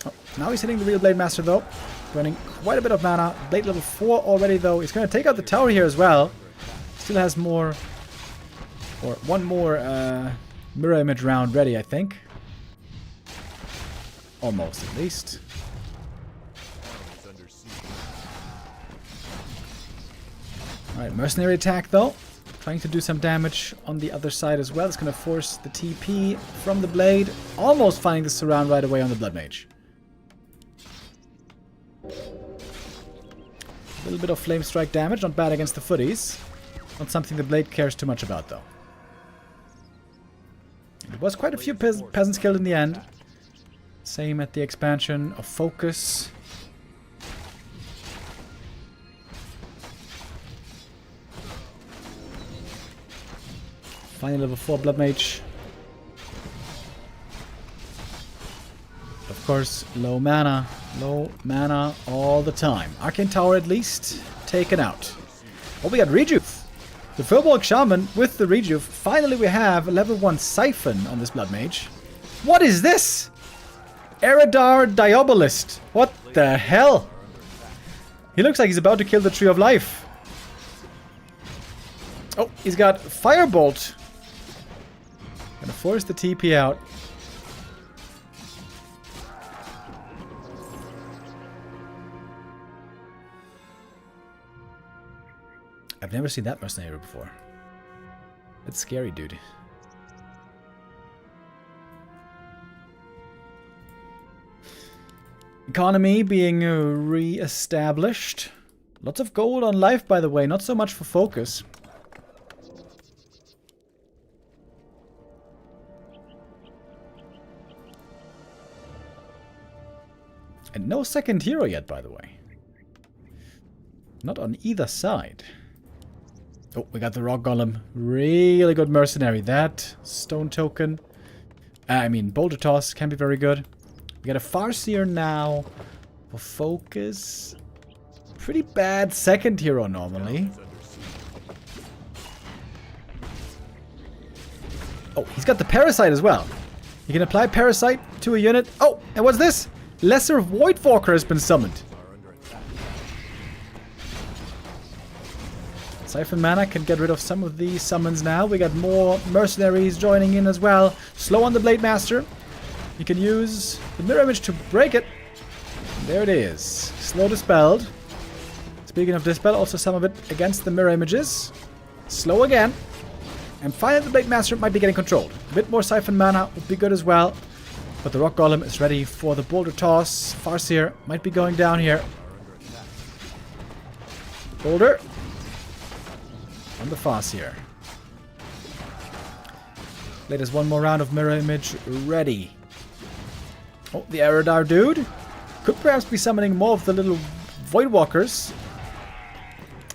Oh, now he's hitting the real Blade Master though. Burning quite a bit of mana. Blade level 4 already though. He's going to take out the tower here as well. Still has more, or one more Mirror Image round ready, I think. Almost at least. Alright, Mercenary attack though. Trying to do some damage on the other side as well. It's going to force the TP from the Blade. Almost finding the surround right away on the Blood Mage. A little bit of Flame Strike damage. Not bad against the footies. Not something the Blade cares too much about though. There was quite a few peasants killed in the end. Same at the expansion of FoCuS. Finally level 4 Blood Mage. Of course, low mana. Low mana all the time. Arcane Tower at least taken out. Oh, we got Rejuve. The Firbolg Shaman with the Rejuve. Finally we have a level 1 Siphon on this Blood Mage. What is this? Eridar Diabolist. What the hell? He looks like he's about to kill the Tree of Life. Oh, he's got Firebolt. Gonna force the TP out. I've never seen that mercenary before. That's scary, dude. Economy being re-established. Lots of gold on life, by the way. Not so much for focus. And no second hero yet, by the way. Not on either side. Oh, we got the Rock Golem. Really good mercenary. That stone token. I mean, Boulder Toss can be very good. We got a Farseer now for focus. Pretty bad second hero normally. Oh, he's got the Parasite as well. You can apply Parasite to a unit. Oh, and what's this? Lesser Voidwalker has been summoned. Siphon Mana can get rid of some of these summons now. We got more mercenaries joining in as well. Slow on the Blade Master. You can use the mirror image to break it. There it is. Slow dispelled. Speaking of dispel, also some of it against the mirror images. Slow again. And finally the Blade Master might be getting controlled. A bit more Siphon Mana would be good as well. But the Rock Golem is ready for the Boulder Toss. Farseer might be going down here. Boulder. On the Farseer. Latest one more round of mirror image ready. Oh, the Aerodar dude. Could perhaps be summoning more of the little Voidwalkers.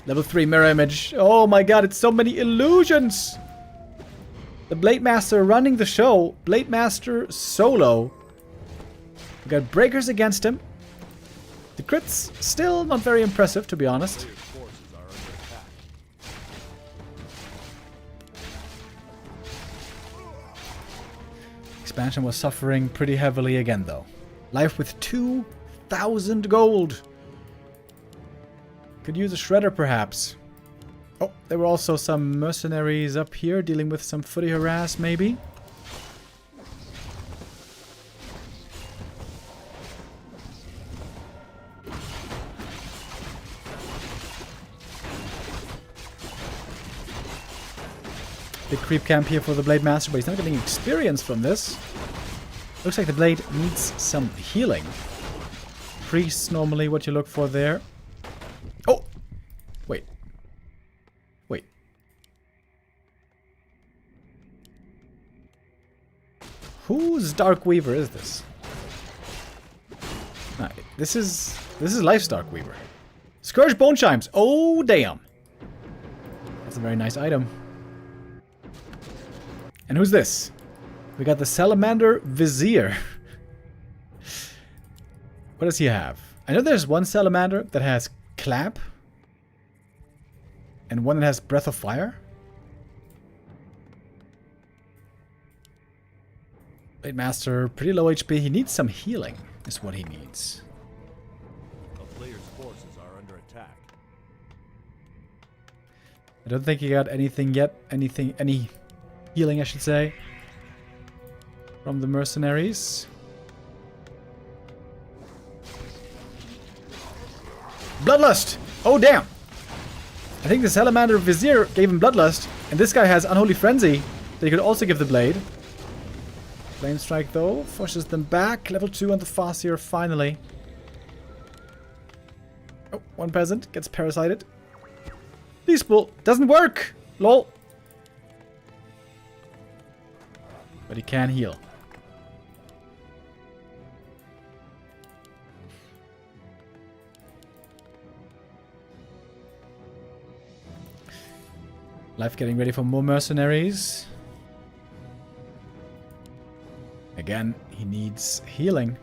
Level 3 mirror image. Oh my god, it's so many illusions. The Blade Master running the show. Blade Master solo. We got breakers against him. The crits still not very impressive, to be honest. Expansion was suffering pretty heavily again, though. Life with 2,000 gold. Could use a shredder, perhaps. Oh, there were also some mercenaries up here dealing with some footy harass, maybe. Big creep camp here for the Blade Master, but he's not getting experience from this. Looks like the Blade needs some healing. Priests normally what you look for there. Oh! Wait. Wait. Whose Dark Weaver is this? Nah, this is Life's Dark Weaver. Scourge Bone Chimes. Oh, damn. That's a very nice item. And who's this? We got the Salamander Vizier. What does he have? I know there's one Salamander that has Clap. And one that has Breath of Fire. Blade Master, pretty low HP. He needs some healing, is what he needs. A player's forces are under attack. I don't think he got anything yet. Any healing, I should say, from the mercenaries. Bloodlust! Oh, damn! I think the Salamander Vizier gave him Bloodlust, and this guy has Unholy Frenzy that he could also give the Blade. Flame Strike, though, forces them back. Level 2 on the Farseer, finally. Oh, one peasant gets parasited. Peaceful. Doesn't work! Lol. But he can heal. Life getting ready for more mercenaries. Again, he needs healing.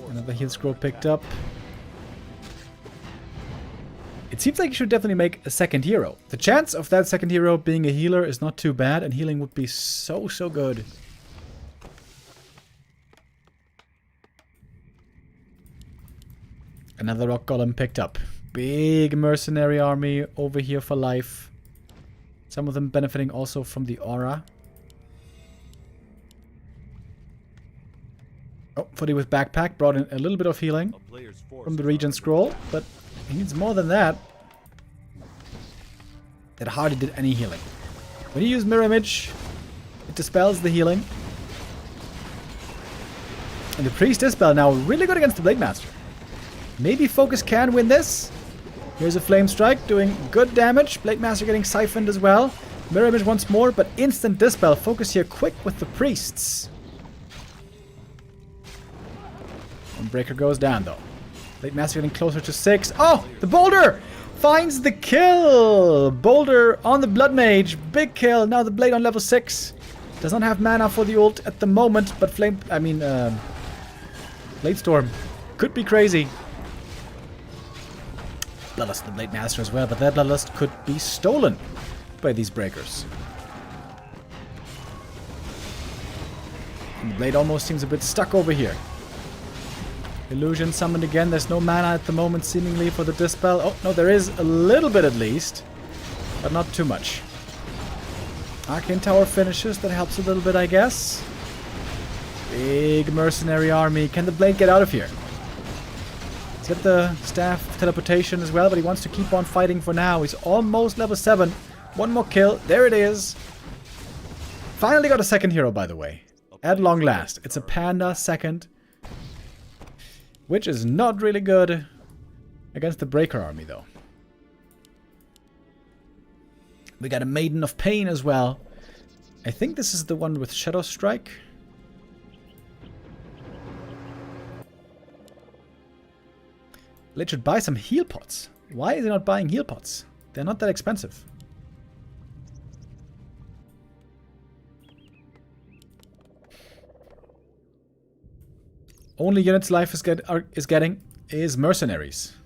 Another heal scroll picked up. It seems like you should definitely make a second hero. The chance of that second hero being a healer is not too bad, and healing would be so good. Another Rock Golem picked up. Big mercenary army over here for life. Some of them benefiting also from the aura. Oh, Footy with backpack brought in a little bit of healing from the Regent Scroll, but he needs more than that. that hardly did any healing. When you use Mirror Image, it dispels the healing. And the Priest Dispel now really good against the Blade Master. Maybe FoCuS can win this. Here's a Flame Strike doing good damage. Blade Master getting siphoned as well. Mirror Image once more, but instant Dispel. FoCuS here quick with the Priests. And Breaker goes down though. Blade Master getting closer to 6. Oh! The Boulder! Finds the kill! Boulder on the Blood Mage. Big kill. Now the Blade on level 6. Does not have mana for the ult at the moment, but Blade Storm could be crazy. Bloodlust the Blade Master as well, but that Bloodlust could be stolen by these breakers. And the Blade almost seems a bit stuck over here. Illusion summoned again. There's no mana at the moment seemingly for the Dispel. Oh, no, there is a little bit at least, but not too much. Arcane Tower finishes. That helps a little bit, I guess. Big mercenary army. Can the Blade get out of here? He's got the Staff of Teleportation as well, but he wants to keep on fighting for now. He's almost level 7. One more kill. There it is. Finally got a second hero, by the way. At long last. It's a Panda second, which is not really good against the Breaker army, though. We got a Maiden of Pain as well. I think this is the one with Shadow Strike. Blade should buy some heal pots. Why is he not buying heal pots? They're not that expensive. Only units life is getting is mercenaries.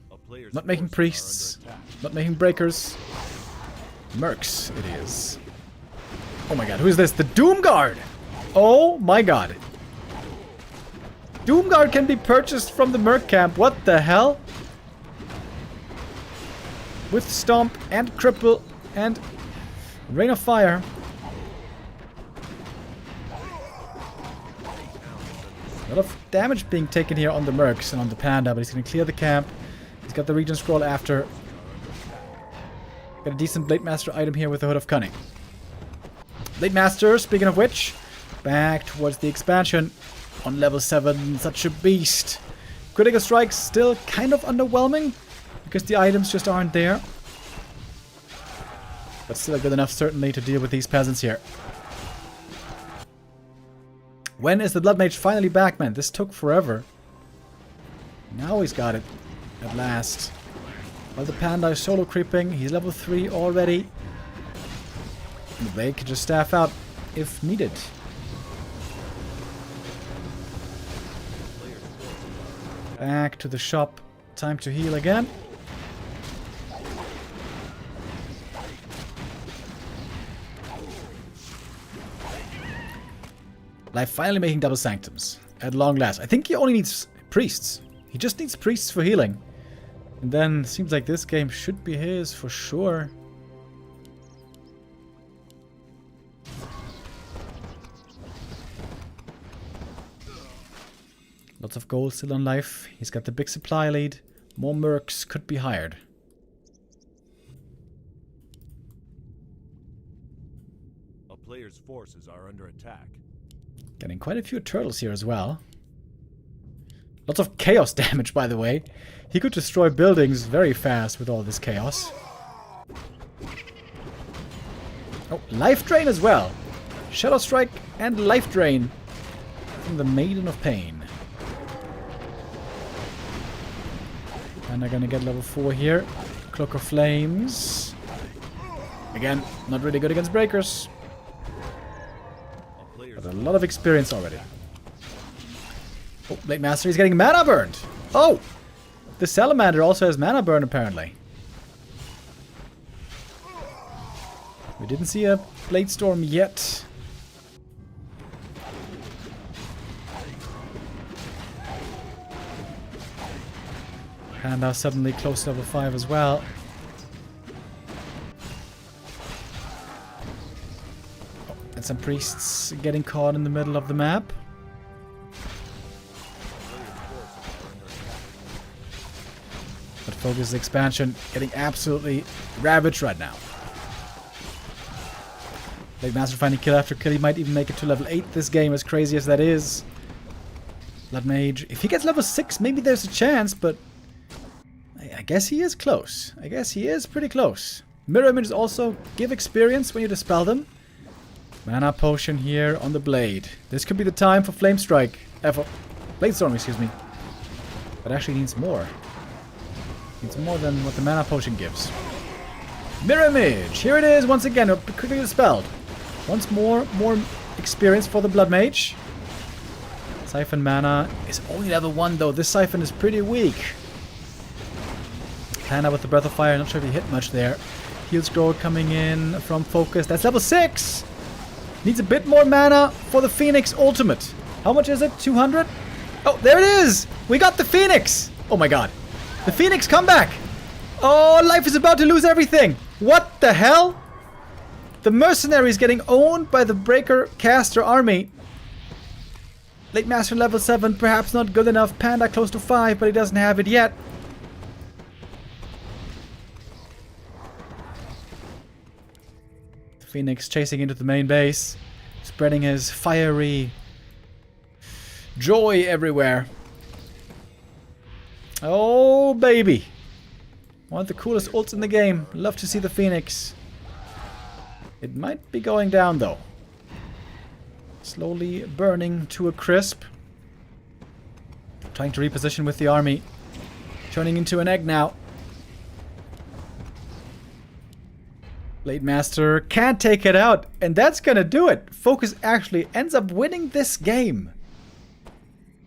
Not making priests, not making breakers. Mercs it is. Oh my god, who is this? The Doomguard! Oh my god. Doomguard can be purchased from the Merc camp. What the hell? With Stomp and Cripple and Rain of Fire. A lot of damage being taken here on the Mercs and on the Panda, but he's going to clear the camp. He's got the Regent Scroll after. Got a decent Blade Master item here with the Hood of Cunning. Blade Master, speaking of which, back towards the expansion on level 7. Such a beast. Critical Strikes still kind of underwhelming because the items just aren't there. But still good enough, certainly, to deal with these peasants here. When is the Blood Mage finally back, man? This took forever. Now he's got it. At last. While the Panda is solo creeping, he's level 3 already. And the Blade can just staff out if needed. Back to the shop. Time to heal again. Life finally making double sanctums. At long last. I think he only needs priests. He just needs priests for healing. And then seems like this game should be his for sure. Lots of gold still on life. He's got the big supply lead. More mercs could be hired. A player's forces are under attack. Getting quite a few turtles here as well. Lots of chaos damage, by the way. He could destroy buildings very fast with all this chaos. Oh, Life Drain as well. Shadow Strike and Life Drain from the Maiden of Pain. And they're gonna get level 4 here. Cloak of Flames. Again, not really good against breakers. But a lot of experience already. Oh, Blade Master is getting mana burned. Oh! The Salamander also has mana burn apparently. We didn't see a Blade Storm yet. Panda suddenly close to level 5 as well. Oh, and some priests getting caught in the middle of the map. But FoCuS expansion getting absolutely ravaged right now. Blade Master finding kill after kill. He might even make it to level 8 this game, as crazy as that is. Blood Mage. If he gets level 6, maybe there's a chance, but I guess he is close. I guess he is pretty close. Mirror Images also give experience when you dispel them. Mana Potion here on the Blade. This could be the time for Flame Strike. For Blade Storm, excuse me. But actually needs more. Needs more than what the Mana Potion gives. Mirror Image! Here it is once again, quickly dispelled. Once more experience for the Blood Mage. Siphon Mana is only level 1 though. This Siphon is pretty weak. Panda with the Breath of Fire, not sure if he hit much there. Heal Scroll coming in from FoCuS. That's level 6! Needs a bit more mana for the Phoenix Ultimate. How much is it? 200? Oh, there it is! We got the Phoenix! Oh my god. The Phoenix comeback! Oh, life is about to lose everything! What the hell? The mercenary is getting owned by the Breaker Caster army. Blade Master level 7, perhaps not good enough. Panda close to 5, but he doesn't have it yet. Phoenix chasing into the main base, spreading his fiery joy everywhere. Oh, baby. One of the coolest ults in the game. Love to see the Phoenix. It might be going down, though. Slowly burning to a crisp. Trying to reposition with the army. Turning into an egg now. Blade Master can't take it out, and that's gonna do it. FoCuS actually ends up winning this game.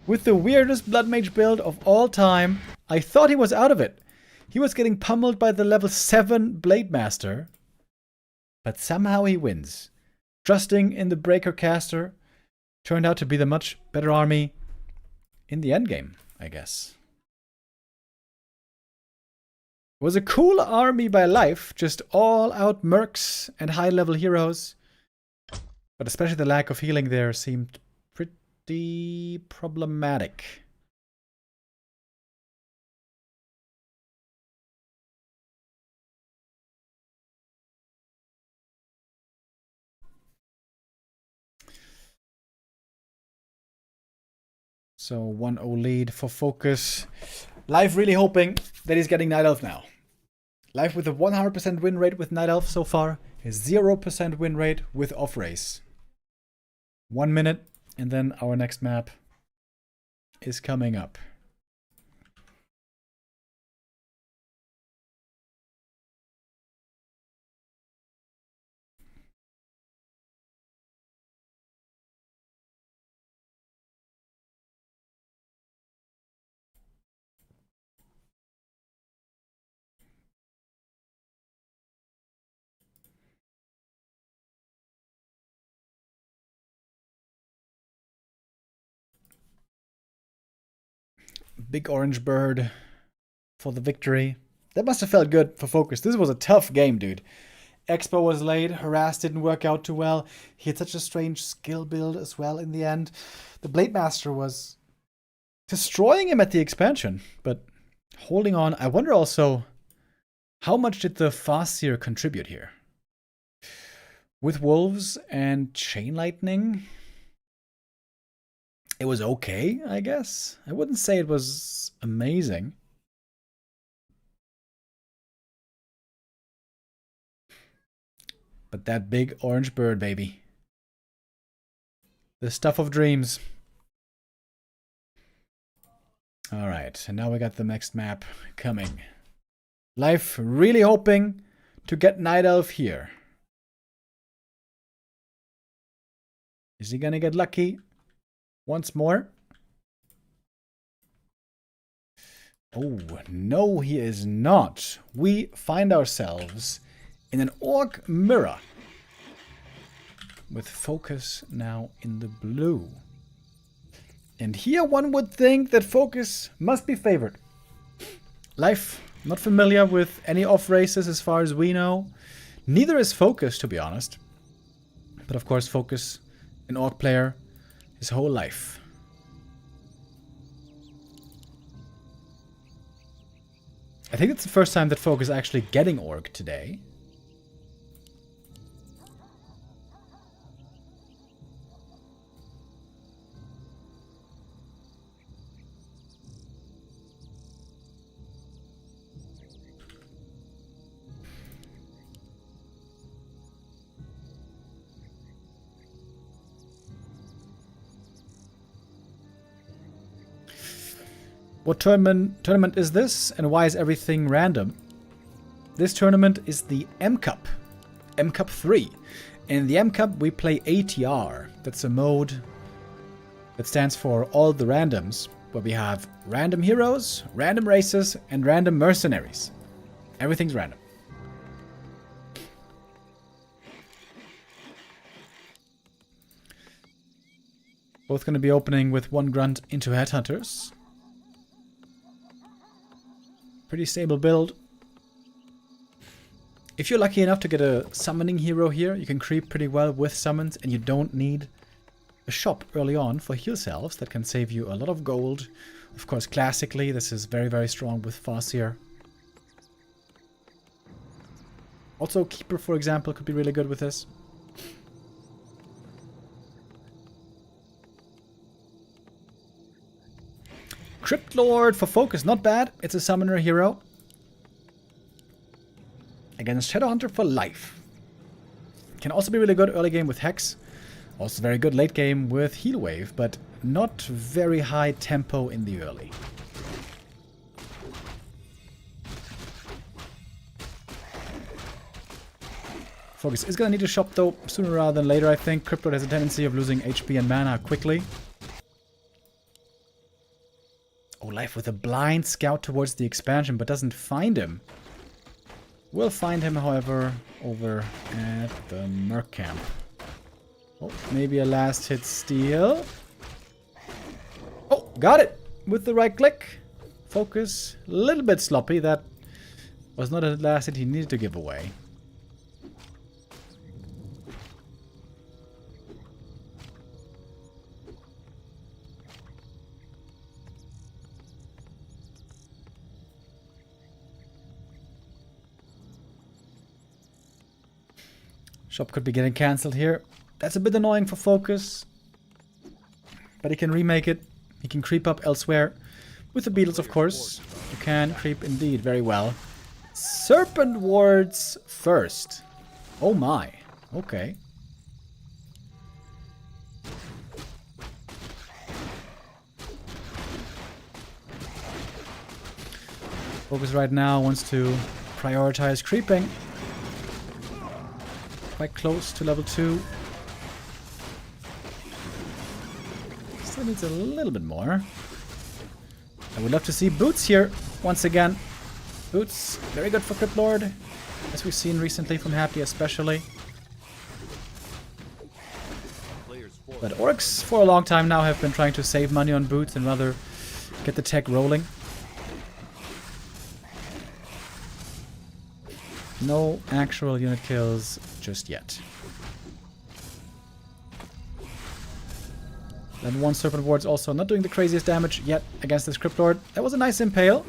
With the weirdest Blood Mage build of all time, I thought he was out of it. He was getting pummeled by the level 7 Blade Master, but somehow he wins. Trusting in the Breaker Caster turned out to be the much better army in the endgame, I guess. It was a cool army by life, just all out mercs and high level heroes. But especially the lack of healing there seemed pretty problematic. So 1-0 lead for FoCuS. Live really hoping that he's getting Night Elf now. Live with a 100% win rate with Night Elf so far. A 0% win rate with Off Race. 1 minute and then our next map is coming up. Big orange bird for the victory. That must have felt good for FoCuS. This was a tough game, dude. Expo was late. Harass didn't work out too well. He had such a strange skill build as well in the end. The Blade Master was destroying him at the expansion, but holding on. I wonder also, how much did the Farseer contribute here? With Wolves and Chain Lightning, it was okay, I guess. I wouldn't say it was amazing. But that big orange bird, baby. The stuff of dreams. Alright, and now we got the next map coming. Life really hoping to get Night Elf here. Is he gonna get lucky? Once more. Oh, no, he is not. We find ourselves in an Orc mirror. With FoCuS now in the blue. And here one would think that FoCuS must be favored. Life, not familiar with any off races as far as we know. Neither is FoCuS, to be honest. But of course, FoCuS, an Orc player, his whole life. I think it's the first time that FoCuS actually getting Orc today. What tournament is this, and why is everything random? This tournament is the M Cup, M Cup 3. In the M Cup, we play ATR. That's a mode that stands for all the randoms, where we have random heroes, random races, and random mercenaries. Everything's random. Both going to be opening with 1 grunt into Headhunters. Pretty stable build. If you're lucky enough to get a summoning hero here, you can creep pretty well with summons, and you don't need a shop early on for heal salves that can save you a lot of gold. Of course, classically, this is very, very strong with FoCuS. Also, Keeper, for example, could be really good with this. Crypt Lord for FoCuS, not bad. It's a summoner hero. Against Shadowhunter for life. Can also be really good early game with Hex. Also very good late game with Heal Wave, but not very high tempo in the early. FoCuS is going to need a shop though, sooner rather than later I think. Crypt Lord has a tendency of losing HP and mana quickly. Oh, Life with a blind scout towards the expansion, but doesn't find him. We'll find him, however, over at the Merc Camp. Oh, maybe a last hit steal. Oh, got it! With the right click. FoCuS, a little bit sloppy. That was not a last hit he needed to give away. Shop could be getting cancelled here. That's a bit annoying for FoCuS. But he can remake it. He can creep up elsewhere. With the beetles, of course. You can creep indeed very well. Serpent wards first. Oh my. Okay. FoCuS right now wants to prioritize creeping. Quite close to level 2. Still needs a little bit more. I would love to see Boots here once again. Boots, very good for Crypt Lord, as we've seen recently from Happy especially. But Orcs for a long time now have been trying to save money on Boots and rather get the tech rolling. No actual unit kills just yet. Then 1 Serpent Ward's also not doing the craziest damage yet against this Crypt Lord. That was a nice impale.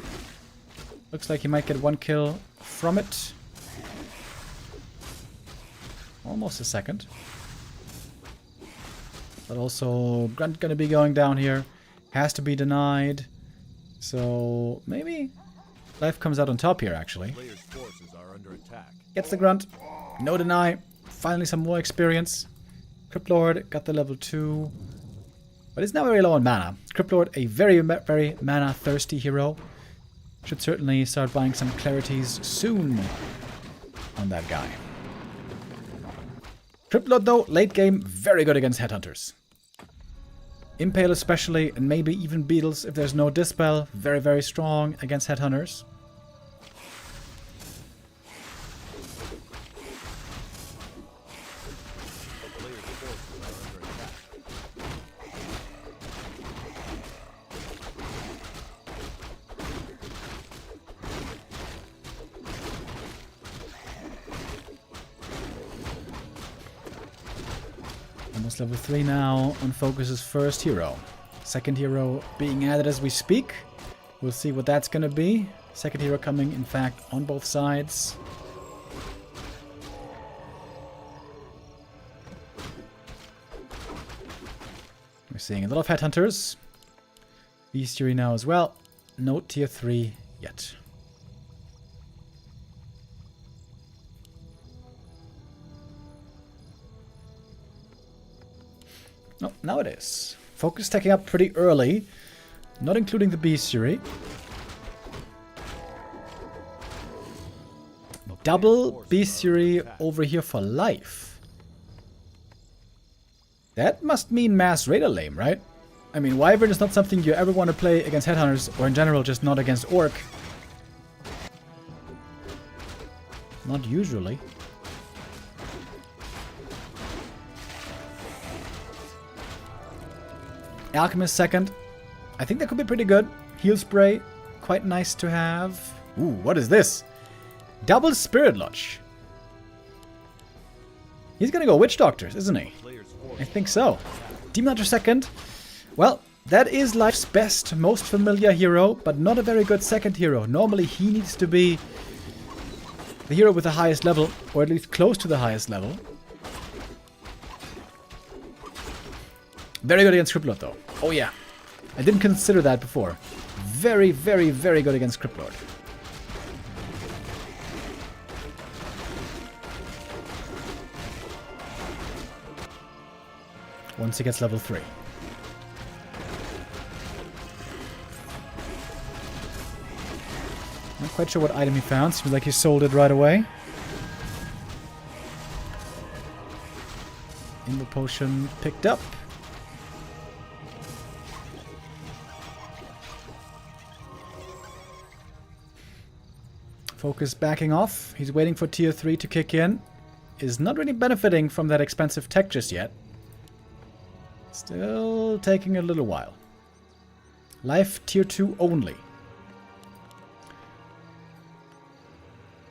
Looks like he might get 1 kill from it. Almost a second. But also Grunt gonna be going down here. Has to be denied. So maybe Life comes out on top here actually. Gets the Grunt. No deny. Finally some more experience. Crypt Lord got the level 2. But it's now very low on mana. Crypt Lord, a very, very mana thirsty hero. Should certainly start buying some clarities soon on that guy. Crypt Lord though, late game, very good against Headhunters. Impale especially, and maybe even Beetles if there's no Dispel. Very, very strong against Headhunters. Almost level 3 now on FoCuS's first hero. Second hero being added as we speak. We'll see what that's gonna be. Second hero coming, in fact, on both sides. We're seeing a lot of Headhunters. Bestiary now as well. No tier 3 yet. Oh, now it is. FoCuS taking up pretty early. Not including the B-Series. Double B-Series over here for life. That must mean mass Raider lame, right? I mean, Wyvern is not something you ever want to play against Headhunters, or in general, just not against Orc. Not usually. Alchemist second. I think that could be pretty good. Heal Spray, quite nice to have. Ooh, what is this? Double Spirit Lodge. He's gonna go Witch Doctors, isn't he? I think so. Demon Hunter second. Well, that is life's best, most familiar hero, but not a very good second hero. Normally he needs to be the hero with the highest level, or at least close to the highest level. Very good against Cryptlord though. Oh yeah. I didn't consider that before. Very, very, very good against Cryptlord. Once he gets level 3. Not quite sure what item he found. Seems like he sold it right away. Invo Potion picked up. FoCuS backing off. He's waiting for tier 3 to kick in. Is not really benefiting from that expensive tech just yet. Still taking a little while. Life tier 2 only.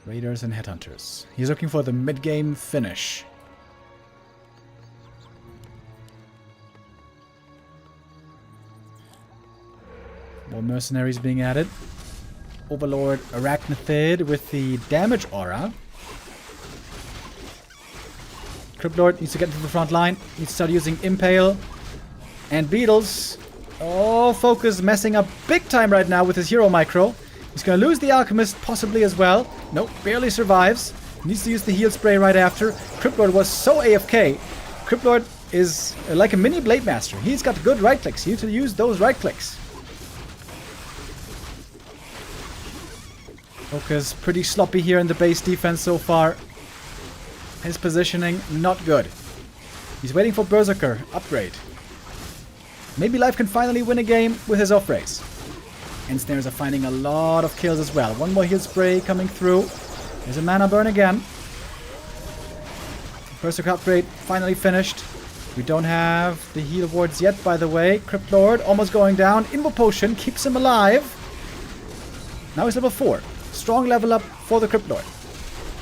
Raiders and Headhunters. He's looking for the mid-game finish. More mercenaries being added. Overlord Arachnithid with the damage aura. Cryptlord needs to get to the front line. Needs to start using Impale. And Beetles. Oh, FoCuS messing up big time right now with his hero micro. He's going to lose the Alchemist possibly as well. Nope, barely survives. Needs to use the heal spray right after. Cryptlord was so AFK. Cryptlord is like a mini Blade Master. He's got good right clicks. You need to use those right clicks. FoCuS pretty sloppy here in the base defense so far. His positioning, not good. He's waiting for Berserker upgrade. Maybe Life can finally win a game with his off race. Ensnares are finding a lot of kills as well. One more heal spray coming through. There's a mana burn again. Berserker upgrade finally finished. We don't have the heal wards yet, by the way. Cryptlord almost going down. Invo Potion keeps him alive. Now he's level 4. Strong level up for the Cryptlord.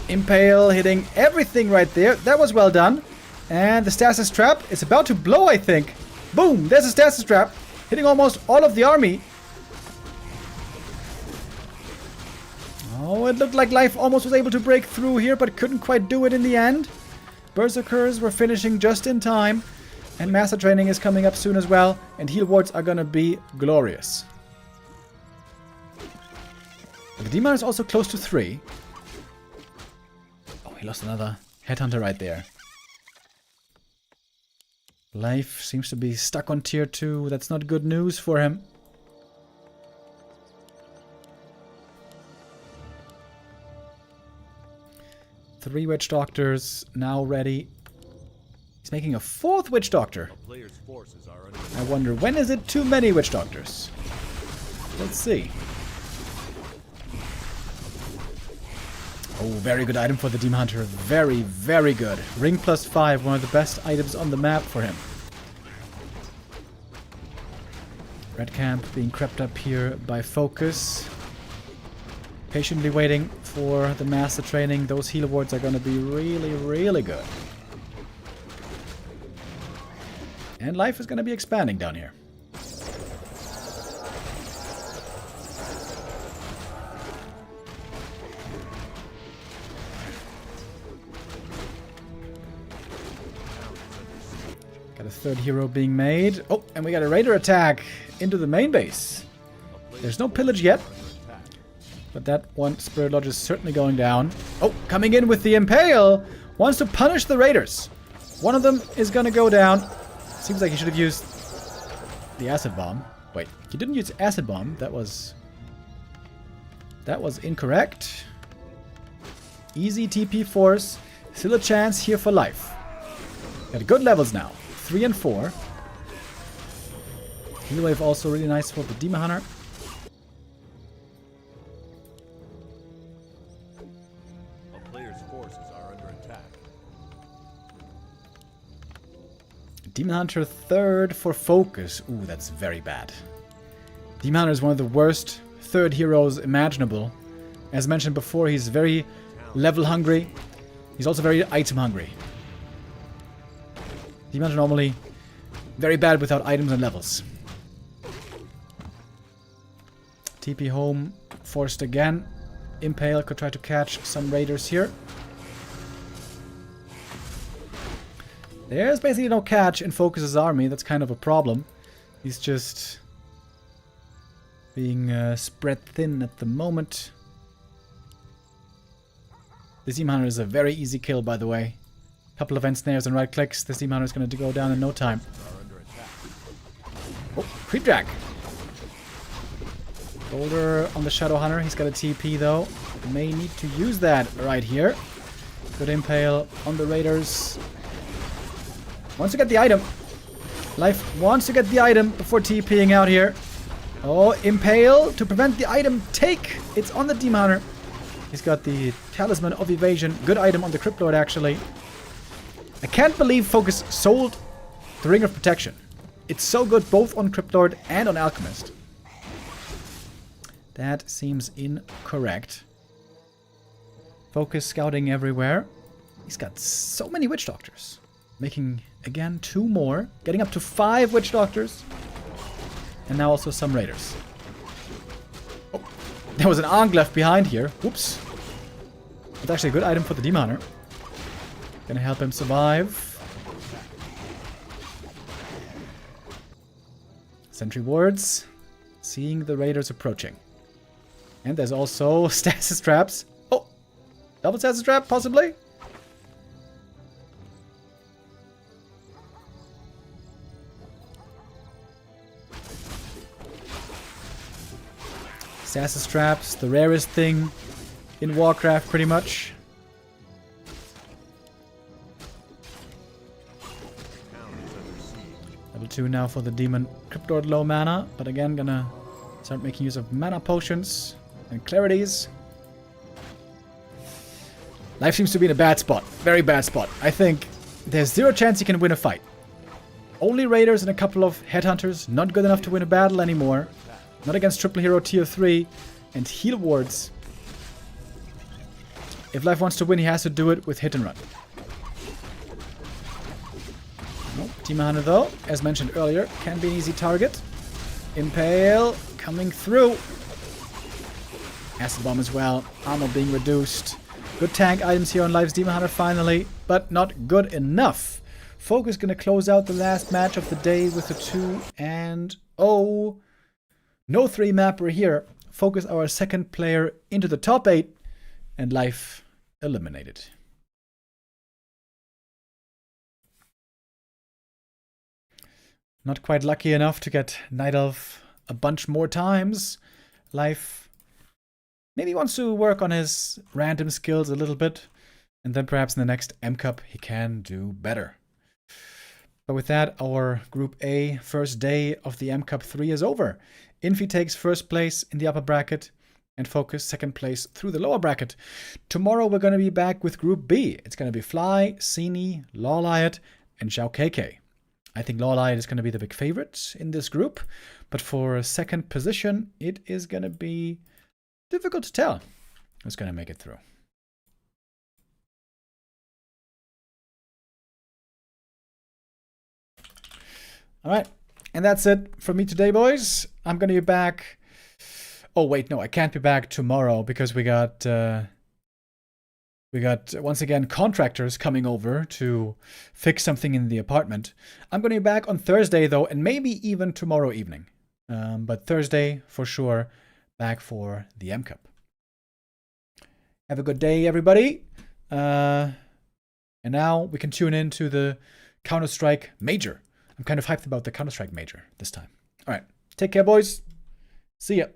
Impale hitting everything right there. That was well done. And the Stasis Trap is about to blow, I think. Boom! There's a Stasis Trap. Hitting almost all of the army. Oh, it looked like Life almost was able to break through here, but couldn't quite do it in the end. Berserkers were finishing just in time. And Master Training is coming up soon as well. And heal wards are gonna be glorious. The Demon is also close to 3. Oh, he lost another Headhunter right there. Life seems to be stuck on tier 2. That's not good news for him. Three Witch Doctors now ready. He's making a 4th Witch Doctor. I wonder, when is it too many Witch Doctors? Let's see. Oh, very good item for the Demon Hunter. Very, very good. Ring +5, one of the best items on the map for him. Red Camp being crept up here by FoCuS. Patiently waiting for the Master Training. Those heal wards are going to be really, really good. And Life is going to be expanding down here. Got a 3rd hero being made. Oh, and we got a Raider attack into the main base. There's no pillage yet. But that one Spirit Lodge is certainly going down. Oh, coming in with the Impale. Wants to punish the Raiders. One of them is going to go down. Seems like he should have used the Acid Bomb. Wait, he didn't use Acid Bomb. That was incorrect. Easy TP Force. Still a chance here for life. Got good levels now. 3 and 4. Heal Wave also really nice for the Demon Hunter. A player's forces are under attack. Demon Hunter 3rd for FoCuS. Ooh, that's very bad. Demon Hunter is one of the worst 3rd heroes imaginable. As mentioned before, he's very level hungry. He's also very item hungry. Demon Hunter normally very bad without items and levels. TP home, forced again. Impale could try to catch some raiders here. There's basically no catch in FoCuS's army. That's kind of a problem. He's just being spread thin at the moment. This Demon Hunter is a very easy kill, by the way. Couple of ensnares and right clicks. This Demon Hunter is going to go down in no time. Oh, creep drag. Boulder on the Shadow Hunter. He's got a TP though. May need to use that right here. Good impale on the raiders. Wants to get the item. Life wants to get the item before TPing out here. Oh, impale to prevent the item take. It's on the Demon Hunter. He's got the Talisman of Evasion. Good item on the Crypt Lord actually. I can't believe FoCuS sold the Ring of Protection. It's so good both on Crypt Lord and on Alchemist. That seems incorrect. FoCuS scouting everywhere. He's got so many Witch Doctors. Making, again, 2 more. Getting up to 5 Witch Doctors. And now also some Raiders. Oh, there was an Ankh left behind here. Whoops. That's actually a good item for the Demon Hunter. Gonna help him survive. Sentry wards. Seeing the Raiders approaching. And there's also stasis traps. Oh! Double stasis trap, possibly? Stasis traps, the rarest thing in Warcraft, pretty much. Level 2 now for the Demon Crypt Lord, low mana, but again gonna start making use of mana potions and clarities. Life seems to be in a bad spot. Very bad spot. I think there's 0 chance he can win a fight. Only Raiders and a couple of Headhunters. Not good enough to win a battle anymore. Not against Triple Hero Tier 3. And heal wards. If Life wants to win, he has to do it with hit and run. Nope. Demon Hunter, though, as mentioned earlier, can be an easy target. Impale coming through. Acid Bomb as well. Armor being reduced. Good tank items here on Life's Demon Hunter finally, but not good enough. FoCuS gonna close out the last match of the day with a 2-0. No 3 mapper here. FoCuS our second player into the top 8, and Life eliminated. Not quite lucky enough to get Night Elf a bunch more times. Life maybe wants to work on his random skills a little bit, and then perhaps in the next M Cup he can do better. But with that, our Group A first day of the M Cup 3 is over. Infi takes first place in the upper bracket, and FoCuS second place through the lower bracket. Tomorrow we're going to be back with Group B. It's going to be Fly, Sini, Lawliot, and XiaoKai. I think Lawliot is going to be the big favorite in this group, but for second position, it is going to be difficult to tell who's going to make it through. All right, and that's it for me today, boys. I'm going to be back. Oh, wait, no, I can't be back tomorrow because we got once again contractors coming over to fix something in the apartment. I'm going to be back on Thursday, though, and maybe even tomorrow evening. But Thursday, for sure, back for the M Cup. Have a good day, everybody. And now we can tune in to the Counter-Strike Major. I'm kind of hyped about the Counter-Strike Major this time. All right. Take care, boys. See ya.